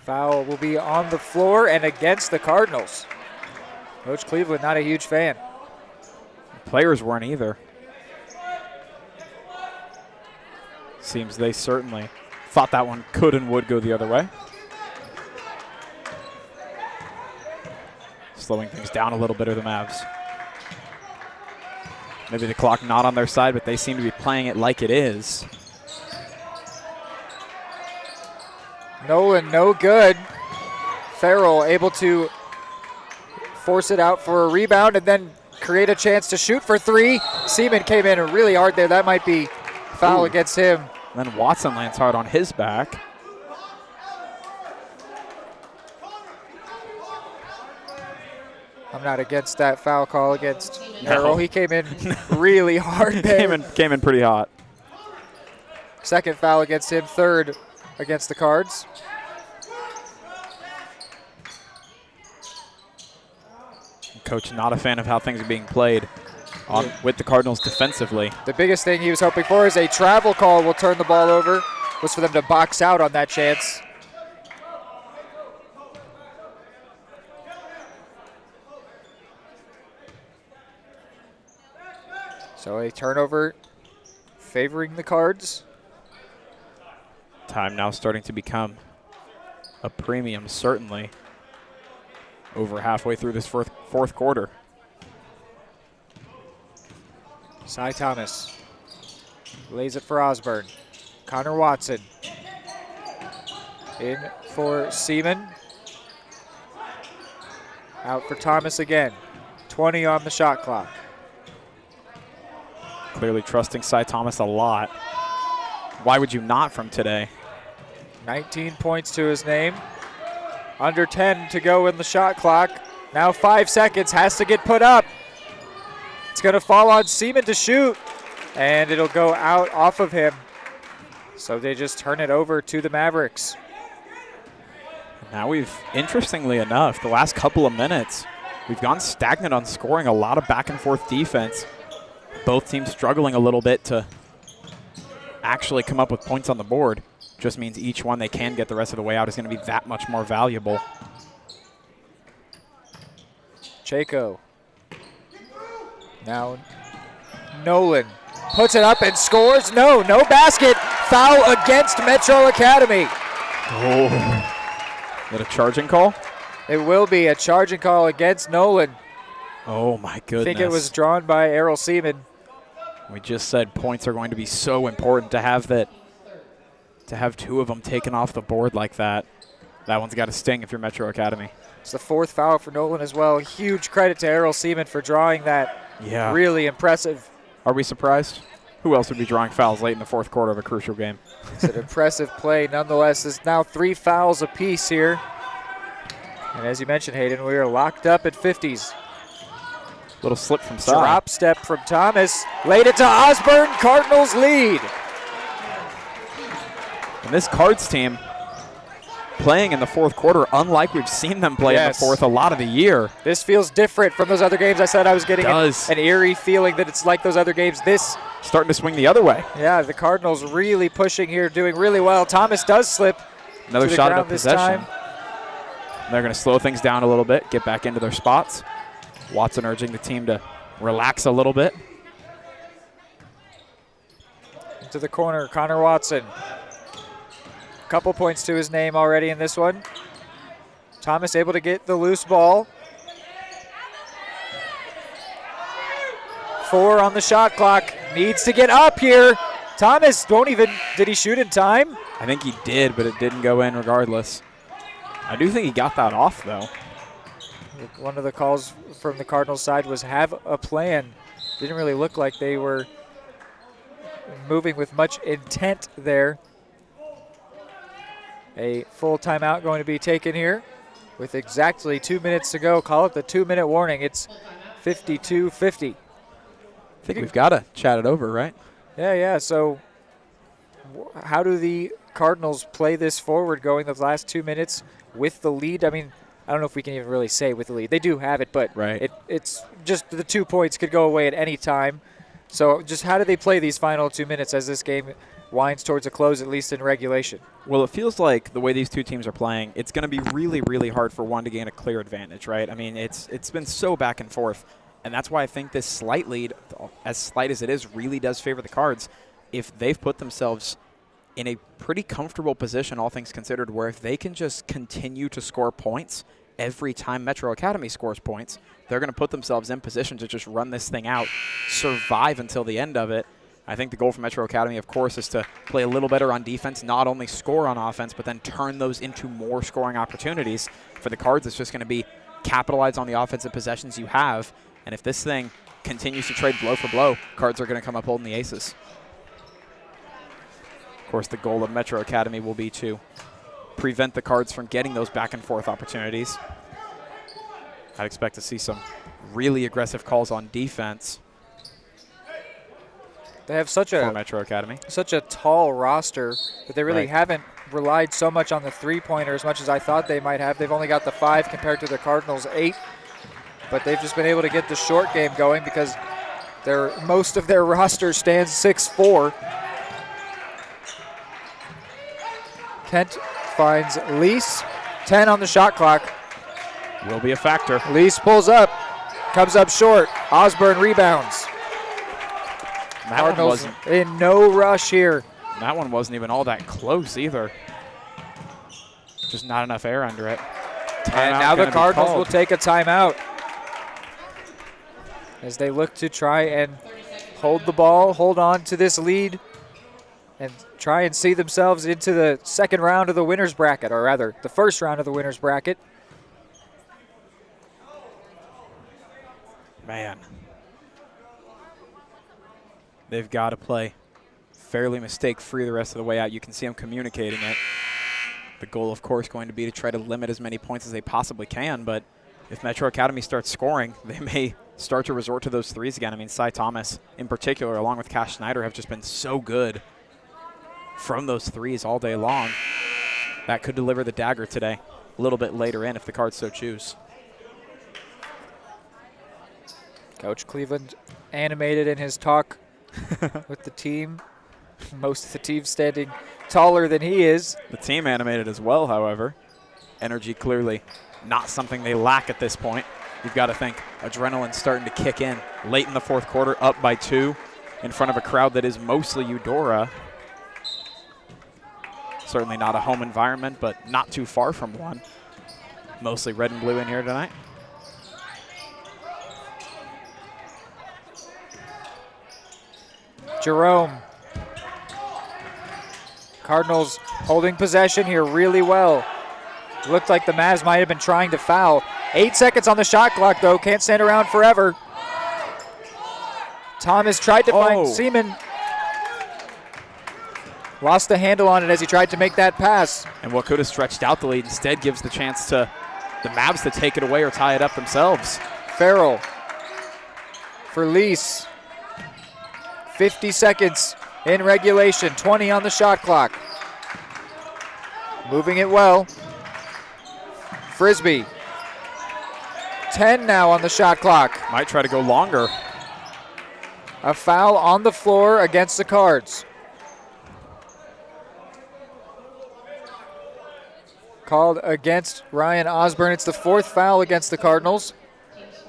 Foul will be on the floor and against the Cardinals. Coach Cleveland not a huge fan. Players weren't either. Seems they certainly thought that one could and would go the other way. Slowing things down a little bit are the Mavs. Maybe the clock not on their side, but they seem to be playing it like it is. Nolan, no good. Farrell able to force it out for a rebound and then create a chance to shoot for three. Seaman came in really hard there. That might be foul against him. Then Watson lands hard on his back. I'm not against that foul call against Farrell. He came in really hard there. Came in pretty hot. Second foul against him, third against the Cards. Coach not a fan of how things are being played with the Cardinals defensively. The biggest thing he was hoping for is a travel call will turn the ball over, was for them to box out on that chance. So a turnover favoring the Cards. Time now starting to become a premium, certainly. Over halfway through this fourth quarter. Cy Thomas lays it for Osborne. Connor Watson in for Seaman. Out for Thomas again. 20 on the shot clock. Clearly trusting Cy Thomas a lot. Why would you not from today? 19 points to his name. Under 10 to go in the shot clock. Now 5 seconds, has to get put up. It's going to fall on Seaman to shoot, and it'll go out off of him. So they just turn it over to the Mavericks. Now we've, interestingly enough, the last couple of minutes, we've gone stagnant on scoring, a lot of back and forth defense. Both teams struggling a little bit to actually come up with points on the board. Just means each one they can get the rest of the way out is going to be that much more valuable. Chaco. Now Nolan puts it up and scores. No basket. Foul against Metro Academy. Oh. Is that a charging call? It will be a charging call against Nolan. Oh my goodness. I think it was drawn by Errol Seaman. We just said points are going to be so important to have that. To have two of them taken off the board like that. That one's got to sting if you're Metro Academy. It's the fourth foul for Nolan as well. Huge credit to Errol Seaman for drawing that. Yeah. Really impressive. Are we surprised? Who else would be drawing fouls late in the fourth quarter of a crucial game? It's an impressive play nonetheless. There's now 3 fouls apiece here. And as you mentioned, Hayden, we are locked up at 50s. Little slip from side. Drop step from Thomas. Laid it to Osborne. Cardinals lead. And this Cards team playing in the fourth quarter, unlike we've seen them play in the fourth a lot of the year. This feels different from those other games. I said I was getting an eerie feeling that it's like those other games. This starting to swing the other way. Yeah, the Cardinals really pushing here, doing really well. Thomas does slip. Another shot at possession. They're going to slow things down a little bit, get back into their spots. Watson urging the team to relax a little bit. Into the corner, Connor Watson. Couple points to his name already in this one. Thomas able to get the loose ball. 4 on the shot clock. Needs to get up here. Thomas won't even, did he shoot in time? I think he did, but it didn't go in regardless. I do think he got that off though. One of the calls from the Cardinals side was have a plan. Didn't really look like they were moving with much intent there. A full timeout going to be taken here with exactly 2 minutes to go. Call it the 2-minute warning. It's 52-50. I think we've got to chat it over, right? Yeah. So how do the Cardinals play this forward going the last 2 minutes with the lead? I mean, I don't know if we can even really say with the lead. They do have it, but it's just the 2 points could go away at any time. So just how do they play these final 2 minutes as this game winds towards a close, at least in regulation? Well, it feels like the way these two teams are playing, it's going to be really, really hard for one to gain a clear advantage, right? I mean, it's been so back and forth, and that's why I think this slight lead, as slight as it is, really does favor the Cards. If they've put themselves in a pretty comfortable position, all things considered, where if they can just continue to score points every time Metro Academy scores points, they're going to put themselves in position to just run this thing out, survive until the end of it. I think the goal for Metro Academy, of course, is to play a little better on defense, not only score on offense, but then turn those into more scoring opportunities. For the Cards, it's just going to be capitalize on the offensive possessions you have, and if this thing continues to trade blow for blow, Cards are going to come up holding the aces. Of course, the goal of Metro Academy will be to prevent the Cards from getting those back and forth opportunities. I'd expect to see some really aggressive calls on defense. They have such a Metro Academy, such a tall roster that they really haven't relied so much on the three-pointer as much as I thought they might have. They've only got the 5 compared to the Cardinals' 8, but they've just been able to get the short game going because most of their roster stands 6'4". Kent finds Lease, 10 on the shot clock. Will be a factor. Lease pulls up, comes up short. Osborne rebounds. Cardinals in no rush here. That one wasn't even all that close either. Just not enough air under it. And now the Cardinals will take a timeout as they look to try and hold the ball, hold on to this lead, and try and see themselves into the second round of the winner's bracket, or rather, the first round of the winner's bracket. Man. They've got to play fairly mistake-free the rest of the way out. You can see them communicating it. The goal, of course, going to be to try to limit as many points as they possibly can, but if Metro Academy starts scoring, they may start to resort to those threes again. I mean, Cy Thomas, in particular, along with Cash Snyder, have just been so good from those threes all day long. That could deliver the dagger today, a little bit later in if the Cards so choose. Coach Cleveland animated in his talk with the team. Most of the team standing taller than he is. The team animated as well, however. Energy clearly not something they lack at this point. You've got to think adrenaline's starting to kick in. Late in the fourth quarter, up by 2 in front of a crowd that is mostly Eudora. Certainly not a home environment, but not too far from one. Mostly red and blue in here tonight. Jerome. Cardinals holding possession here really well. Looked like the Mavs might have been trying to foul. 8 seconds on the shot clock, though. Can't stand around forever. Thomas tried to find Seaman. Lost the handle on it as he tried to make that pass. And what could have stretched out the lead instead gives the chance to the Mavs to take it away or tie it up themselves. Farrell for Lease. 50 seconds in regulation, 20 on the shot clock. Moving it well. Frisbee. 10 now on the shot clock. Might try to go longer. A foul on the floor against the Cards. Called against Ryan Osborne. It's the 4th foul against the Cardinals.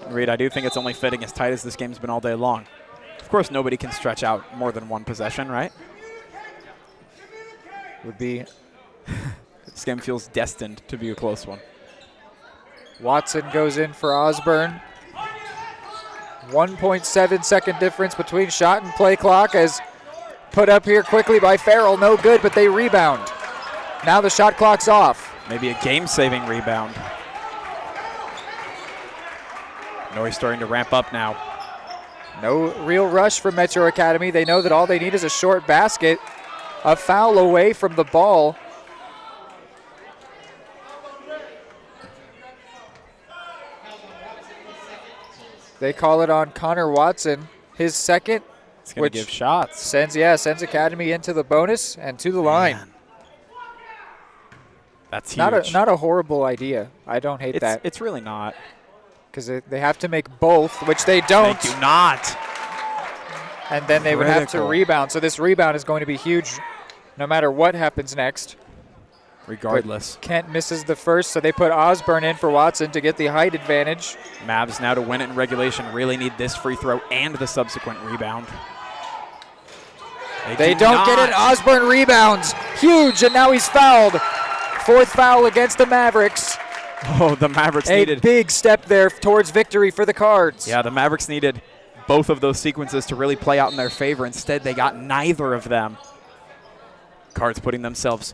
Reed, I do think it's only fitting as tight as this game's been all day long. Of course, nobody can stretch out more than one possession, right? Would be. This game feels destined to be a close one. Watson goes in for Osborne. 1.7 second difference between shot and play clock as put up here quickly by Farrell. No good, but they rebound. Now the shot clock's off. Maybe a game-saving rebound. Norrie's starting to ramp up now. No real rush from Metro Academy. They know that all they need is a short basket, a foul away from the ball. They call it on Connor Watson, his second, It's going to give shots. Sends Academy into the bonus and to the line. That's huge. Not a horrible idea. I don't hate that. It's really not. Because they have to make both, which they don't. They do not. And then they would have to rebound. So this rebound is going to be huge no matter what happens next. Regardless. But Kent misses the first, so they put Osborne in for Watson to get the height advantage. Mavs now to win it in regulation really need this free throw and the subsequent rebound. They don't get it. Osborne rebounds. Huge, and now he's fouled. Fourth foul against the Mavericks. Oh, the Mavericks needed a big step there towards victory for the Cards. Yeah, the Mavericks needed both of those sequences to really play out in their favor. Instead, they got neither of them. Cards putting themselves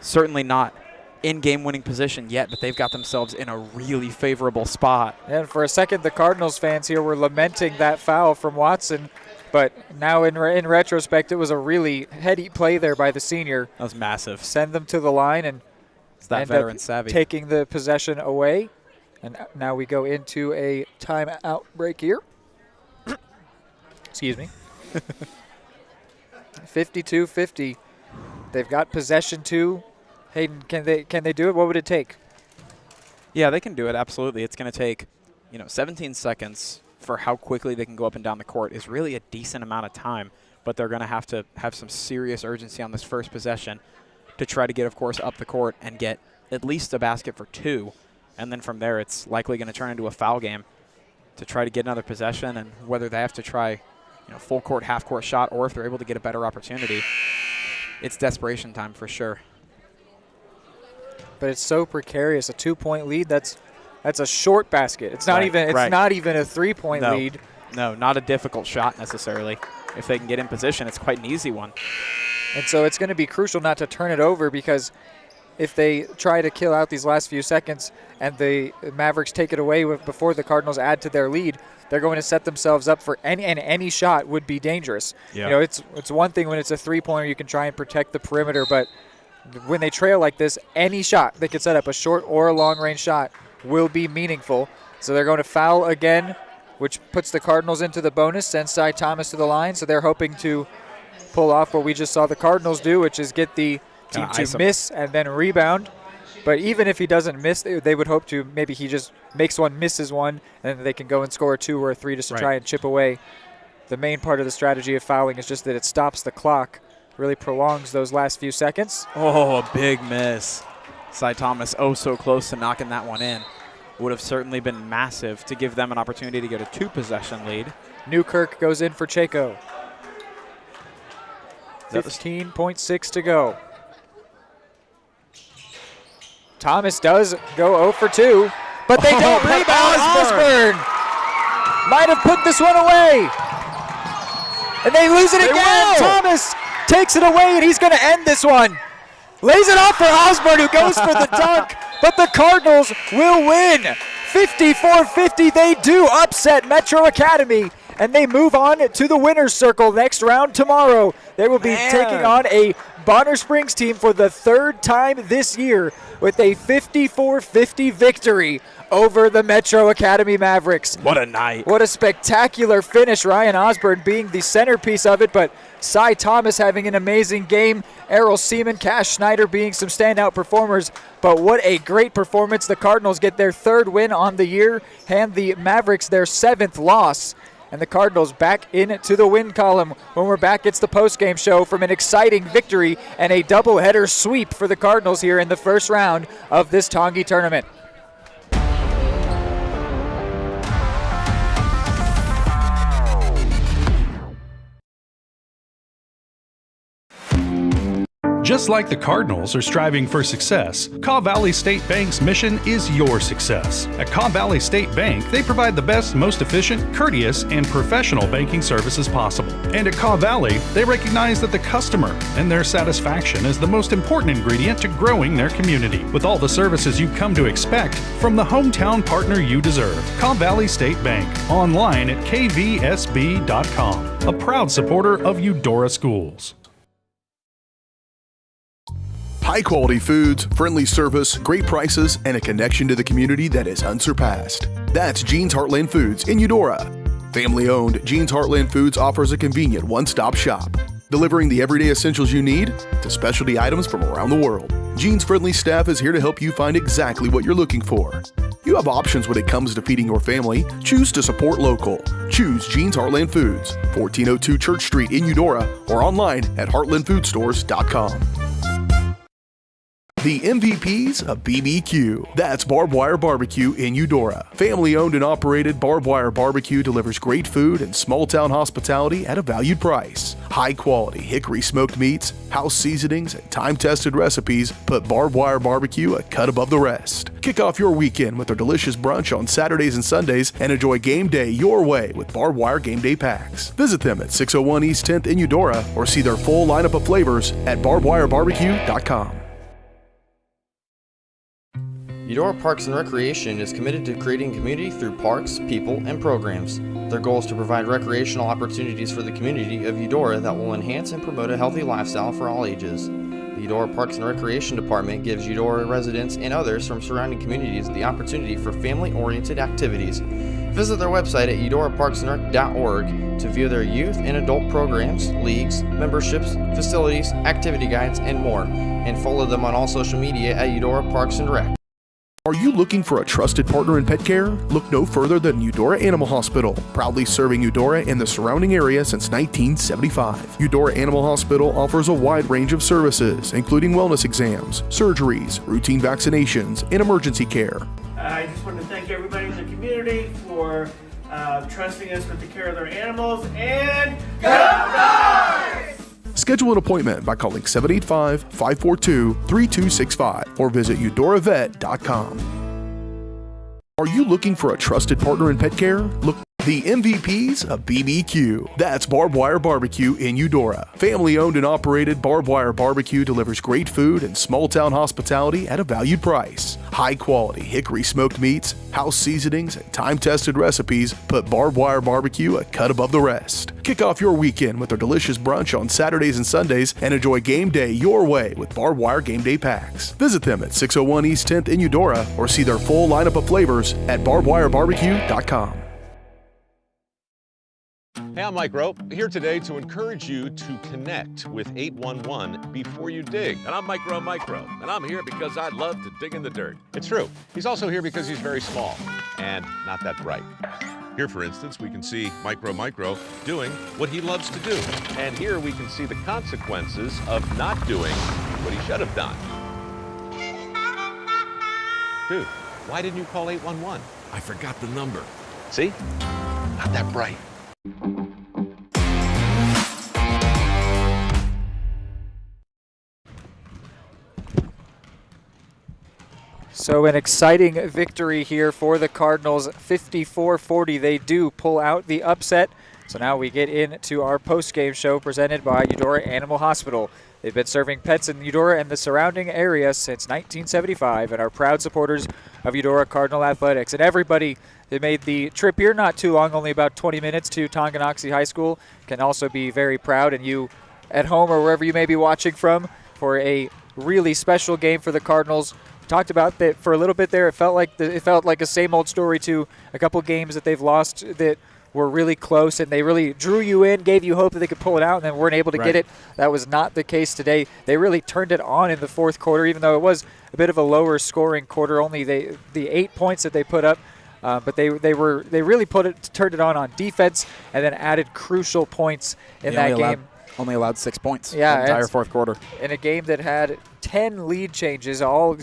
certainly not in game-winning position yet, but they've got themselves in a really favorable spot. And for a second, the Cardinals fans here were lamenting that foul from Watson, but now in retrospect, it was a really heady play there by the senior. That was massive. Send them to the line and it's that veteran savvy. Taking the possession away. And now we go into a timeout break here. Excuse me. 52-50. They've got possession two. Hayden, can they do it? What would it take? Yeah, they can do it, absolutely. It's going to take, 17 seconds for how quickly they can go up and down the court is really a decent amount of time, but they're going to have some serious urgency on this first possession to try to get, of course, up the court and get at least a basket for two. And then from there, it's likely going to turn into a foul game to try to get another possession, and whether they have to try, full court, half court shot, or if they're able to get a better opportunity, it's desperation time for sure. But it's so precarious. A 2-point lead, that's a short basket. It's not even not even a 3-point lead. No, not a difficult shot necessarily. If they can get in position, it's quite an easy one. And so it's going to be crucial not to turn it over, because if they try to kill out these last few seconds and the Mavericks take it away before the Cardinals add to their lead, they're going to set themselves up for any shot would be dangerous. Yeah. It's one thing when it's a 3-pointer, you can try and protect the perimeter, but when they trail like this, any shot they can set up, a short or a long-range shot, will be meaningful. So they're going to foul again, which puts the Cardinals into the bonus, sends Cy Thomas to the line. So they're hoping to pull off what we just saw the Cardinals do, which is get the team to miss and then rebound. But even if he doesn't miss, they would hope to maybe he just makes one, misses one, and then they can go and score a 2 or a 3 just to try and chip away. The main part of the strategy of fouling is just that it stops the clock, really prolongs those last few seconds. Oh, a big miss. Cy Thomas so close to knocking that one in. Would have certainly been massive to give them an opportunity to get a 2-possession lead. Newkirk goes in for Chaco. 15.6 to go. Thomas does go 0 for 2, but they don't rebound. Osborne might have put this one away. And they lose it again. Thomas takes it away, and he's going to end this one. Lays it off for Osborne, who goes for the dunk, but the Cardinals will win. 54-50, they do upset Metro Academy, and they move on to the winner's circle next round tomorrow. They will be taking on a Bonner Springs team for the third time this year with a 54-50 victory over the Metro Academy Mavericks. What a night. What a spectacular finish. Ryan Osborne being the centerpiece of it, but Cy Thomas having an amazing game. Errol Seaman, Cash Schneider being some standout performers. But what a great performance. The Cardinals get their 3rd win on the year, hand the Mavericks their 7th loss. And the Cardinals back into the win column. When we're back, it's the postgame show from an exciting victory and a doubleheader sweep for the Cardinals here in the first round of this Tongi tournament. Just like the Cardinals are striving for success, Kaw Valley State Bank's mission is your success. At Kaw Valley State Bank, they provide the best, most efficient, courteous, and professional banking services possible. And at Kaw Valley, they recognize that the customer and their satisfaction is the most important ingredient to growing their community. With all the services you've come to expect from the hometown partner you deserve, Kaw Valley State Bank, online at kvsb.com, a proud supporter of Eudora Schools. High-quality foods, friendly service, great prices, and a connection to the community that is unsurpassed. That's Jean's Heartland Foods in Eudora. Family-owned, Jean's Heartland Foods offers a convenient one-stop shop, delivering the everyday essentials you need to specialty items from around the world. Jean's friendly staff is here to help you find exactly what you're looking for. You have options when it comes to feeding your family. Choose to support local. Choose Jean's Heartland Foods, 1402 Church Street in Eudora, or online at heartlandfoodstores.com. The MVPs of BBQ. That's Barbed Wire Barbecue in Eudora. Family-owned and operated, Barbed Wire Barbecue delivers great food and small-town hospitality at a valued price. High-quality hickory smoked meats, house seasonings, and time-tested recipes put Barbed Wire Barbecue a cut above the rest. Kick off your weekend with their delicious brunch on Saturdays and Sundays and enjoy game day your way with Barbed Wire Game Day Packs. Visit them at 601 East 10th in Eudora or see their full lineup of flavors at barbedwirebarbecue.com. Eudora Parks and Recreation is committed to creating community through parks, people, and programs. Their goal is to provide recreational opportunities for the community of Eudora that will enhance and promote a healthy lifestyle for all ages. The Eudora Parks and Recreation Department gives Eudora residents and others from surrounding communities the opportunity for family-oriented activities. Visit their website at eudoraparksandrec.org to view their youth and adult programs, leagues, memberships, facilities, activity guides, and more, and follow them on all social media at Eudora Parks and Rec. Are you looking for a trusted partner in pet care? Look no further than Eudora Animal Hospital, proudly serving Eudora and the surrounding area since 1975. Eudora Animal Hospital offers a wide range of services, including wellness exams, surgeries, routine vaccinations, and emergency care. I just want to thank everybody in the community for trusting us with the care of their animals, and go Dogs! Schedule an appointment by calling 785-542-3265 or visit eudoravet.com. Are you looking for a trusted partner in pet care? Look the MVPs of BBQ. That's Barbed Wire Barbecue in Eudora. Family-owned and operated, Barbed Wire Barbecue delivers great food and small-town hospitality at a valued price. High-quality hickory smoked meats, house seasonings, and time-tested recipes put Barbed Wire Barbecue a cut above the rest. Kick off your weekend with their delicious brunch on Saturdays and Sundays and enjoy game day your way with Barbed Wire Game Day Packs. Visit them at 601 East 10th in Eudora or see their full lineup of flavors at barbedwirebarbecue.com. Hey, I'm Mike Rope, here today to encourage you to connect with 811 before you dig. And I'm Micro, and I'm here because I love to dig in the dirt. It's true. He's also here because he's very small and not that bright. Here, for instance, we can see Micro doing what he loves to do. And here we can see the consequences of not doing what he should have done. Dude, why didn't you call 811? I forgot the number. See? Not that bright. So an exciting victory here for the Cardinals, 54-40. They do pull out the upset. So now we get into our post-game show presented by Eudora Animal Hospital. They've been serving pets in Eudora and the surrounding area since 1975 and are proud supporters of Eudora Cardinal Athletics. And everybody that made the trip here not too long, only about 20 minutes to Tonganoxie High School, can also be very proud. And you at home or wherever you may be watching from for a really special game for the Cardinals. Talked about that for a little bit there. It felt like a same old story to a couple games that they've lost that were really close, and they really drew you in, gave you hope that they could pull it out, and then weren't able to get it. That was not the case today. They really turned it on in the fourth quarter, even though it was a bit of a lower scoring quarter. Only the 8 points that they put up, but they really turned it on defense, and then added crucial points in that game. Only allowed 6 points the entire fourth quarter. In a game that had 10 lead changes, all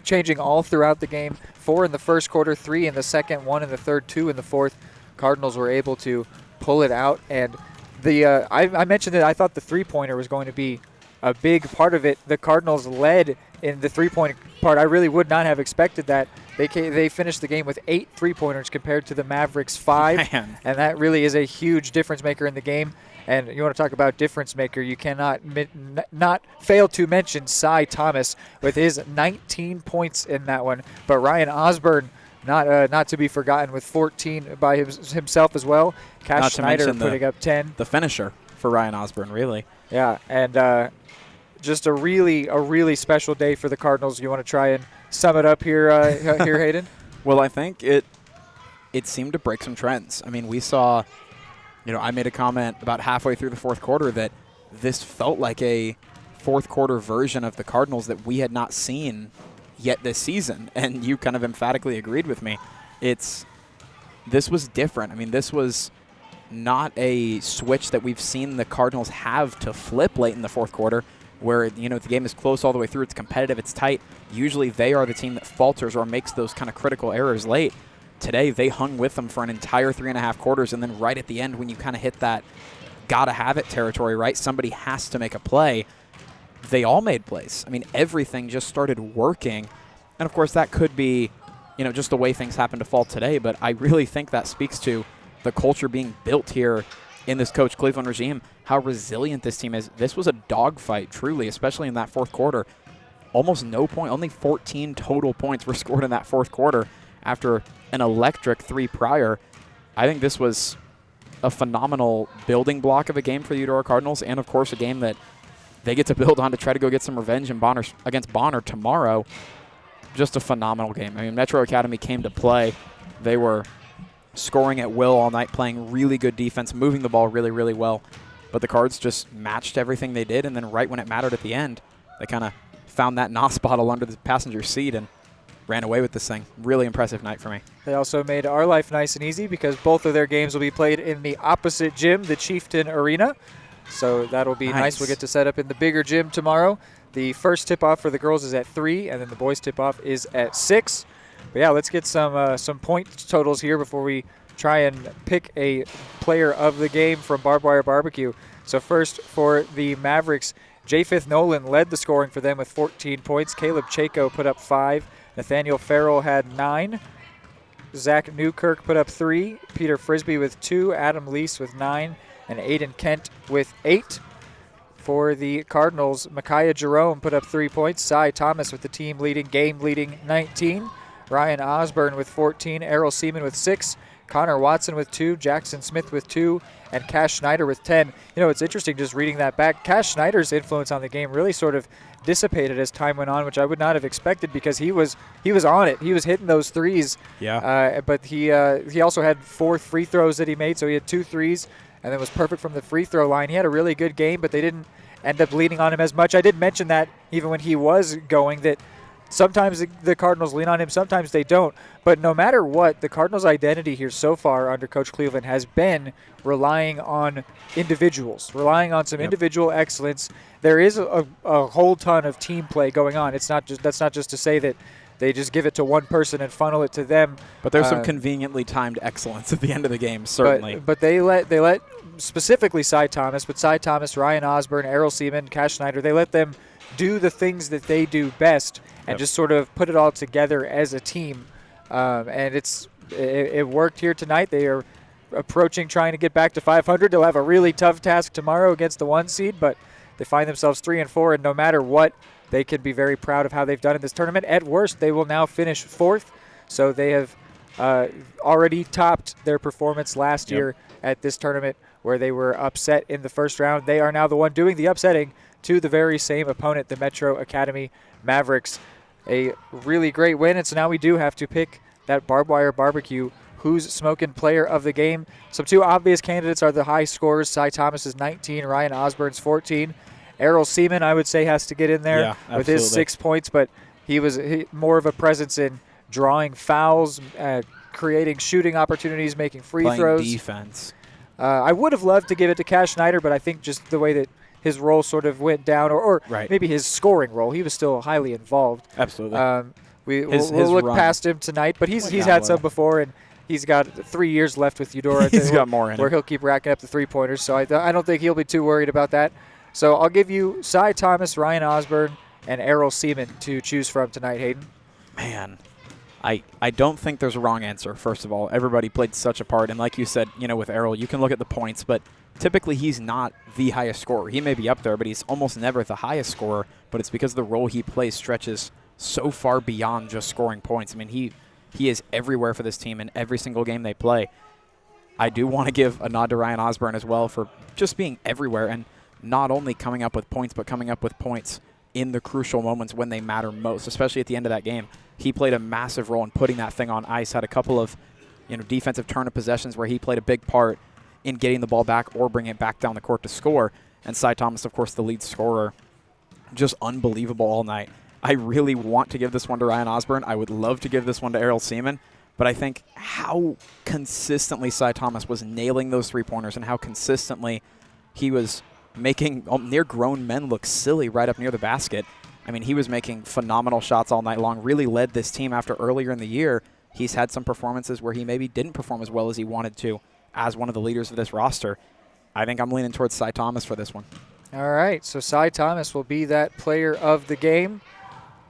changing all throughout the game. 4 in the first quarter, 3 in the second, 1 in the third, 2 in the fourth. Cardinals were able to pull it out. And I mentioned that I thought the three-pointer was going to be a big part of it. The Cardinals led in the three-point part. I really would not have expected that. They finished the game with 8 3-pointers compared to the Mavericks 5, and that really is a huge difference maker in the game. And you want to talk about difference maker, you cannot not fail to mention Cy Thomas with his 19 points in that one. But Ryan Osborne, not to be forgotten, with 14 by himself as well. Cash Schneider putting up 10. The finisher for Ryan Osborne, really. Yeah, and just a really special day for the Cardinals. You want to try and sum it up here, Hayden? Well, I think it seemed to break some trends. I mean, we saw, I made a comment about halfway through the fourth quarter that this felt like a fourth quarter version of the Cardinals that we had not seen yet this season, and you kind of emphatically agreed with me. This was different. I mean, this was not a switch that we've seen the Cardinals have to flip late in the fourth quarter, where the game is close all the way through, it's competitive, it's tight. Usually they are the team that falters or makes those kind of critical errors late. Today they hung with them for an entire 3.5 quarters, and then right at the end when you kind of hit that gotta have it territory, right, somebody has to make a play, they all made plays. I mean, everything just started working, and of course that could be just the way things happen to fall today, but I really think that speaks to the culture being built here in this Coach Cleveland regime, how resilient this team is. This was a dogfight, truly, especially in that fourth quarter. Almost no point, only 14 total points were scored in that fourth quarter after an electric 3 prior. I think this was a phenomenal building block of a game for the Eudora Cardinals, and of course a game that they get to build on to try to go get some revenge against Bonner tomorrow. Just a phenomenal game. I mean, Metro Academy came to play. They were scoring at will all night, playing really good defense, moving the ball really, really well. But the Cards just matched everything they did, and then right when it mattered at the end, they kind of found that NOS bottle under the passenger seat and ran away with this thing. Really impressive night for me. They also made our life nice and easy because both of their games will be played in the opposite gym, the Chieftain Arena. So that'll be nice. We'll get to set up in the bigger gym tomorrow. The first tip-off for the girls is at 3, and then the boys' tip-off is at 6. But yeah, let's get some point totals here before we try and pick a player of the game from Barbed Wire Barbecue. So first for the Mavericks, Japheth Nolan led the scoring for them with 14 points. Caleb Chaco put up 5. Nathaniel Farrell had 9. Zach Newkirk put up 3. Peter Frisbee with 2. Adam Lease with 9. And Aiden Kent with 8. For the Cardinals, Micaiah Jerome put up 3 points. Cy Thomas with the game-leading 19. Ryan Osborne with 14. Errol Seaman with 6. Connor Watson with 2. Jackson Smith with 2. And Cash Schneider with 10. It's interesting just reading that back. Cash Schneider's influence on the game really sort of dissipated as time went on, which I would not have expected because he was on it. He was hitting those threes. Yeah. But he also had 4 free throws that he made, so he had 2 threes and then was perfect from the free throw line. He had a really good game, but they didn't end up leaning on him as much. I did mention that even when he was going, that sometimes the Cardinals lean on him, sometimes they don't. But no matter what, the Cardinals' identity here so far under Coach Cleveland has been relying on individuals, relying on some individual excellence. There is a whole ton of team play going on. That's not just to say that they just give it to one person and funnel it to them. But there's some conveniently timed excellence at the end of the game, certainly. But they let specifically Cy Thomas, Ryan Osborne, Errol Seaman, Cash Schneider, they let them do the things that they do best and just sort of put it all together as a team. And it worked here tonight. They are approaching trying to get back to 500. They'll have a really tough task tomorrow against the 1 seed, but they find themselves 3-4, and no matter what, they can be very proud of how they've done in this tournament. At worst, they will now finish 4th, so they have already topped their performance last year at this tournament where they were upset in the first round. They are now the one doing the upsetting to the very same opponent, the Metro Academy Mavericks. A really great win, and so now we do have to pick that Barbed Wire Barbecue who's smoking player of the game. Some 2 obvious candidates are the high scorers. Cy Thomas is 19, Ryan Osborne's 14. Errol Seaman, I would say, has to get in there with his 6 points, but he was more of a presence in drawing fouls, creating shooting opportunities, making free throws. Playing defense. I would have loved to give it to Cash Schneider, but I think just the way that his role sort of went down, or maybe his scoring role, he was still highly involved. Absolutely. We'll look past him tonight, but he's had some before, and he's got 3 years left with Eudora. He's got more in where him. he'll keep racking up the 3-pointers, so I don't think he'll be too worried about that. So I'll give you Cy Thomas, Ryan Osborne, and Errol Seaman to choose from tonight, Hayden. Man, I don't think there's a wrong answer, first of all. Everybody played such a part. And like you said, with Errol, you can look at the points, but typically he's not the highest scorer. He may be up there, but he's almost never the highest scorer. But it's because the role he plays stretches so far beyond just scoring points. I mean, he is everywhere for this team in every single game they play. I do want to give a nod to Ryan Osborne as well for just being everywhere and not only coming up with points, but coming up with points in the crucial moments when they matter most, especially at the end of that game. He played a massive role in putting that thing on ice, had a couple of defensive turn of possessions where he played a big part in getting the ball back or bringing it back down the court to score. And Cy Thomas, of course, the lead scorer, just unbelievable all night. I really want to give this one to Ryan Osborne. I would love to give this one to Errol Seaman, but I think how consistently Cy Thomas was nailing those three-pointers and how consistently he was making near-grown men look silly right up near the basket. I mean, he was making phenomenal shots all night long, really led this team after earlier in the year. He's had some performances where he maybe didn't perform as well as he wanted to as one of the leaders of this roster. I think I'm leaning towards Cy Thomas for this one. All right, so Cy Thomas will be that player of the game.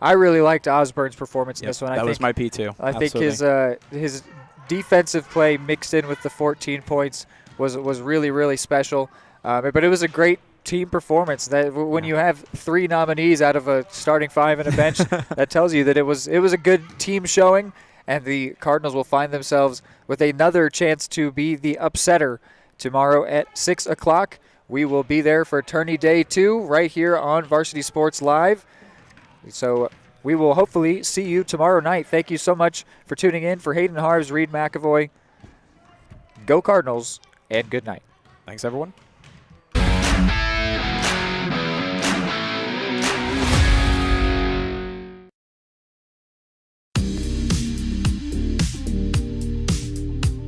I really liked Osborne's performance in this one. That was my P too. I think his defensive play mixed in with the 14 points was really, really special. But it was a great team performance. That when you have 3 nominees out of a starting 5 and a bench, that tells you that it was a good team showing, and the Cardinals will find themselves with another chance to be the upsetter tomorrow at 6 o'clock. We will be there for Tourney Day 2 right here on Varsity Sports Live. So we will hopefully see you tomorrow night. Thank you so much for tuning in. For Hayden Harves, Reed McAvoy, go Cardinals, and good night. Thanks, everyone.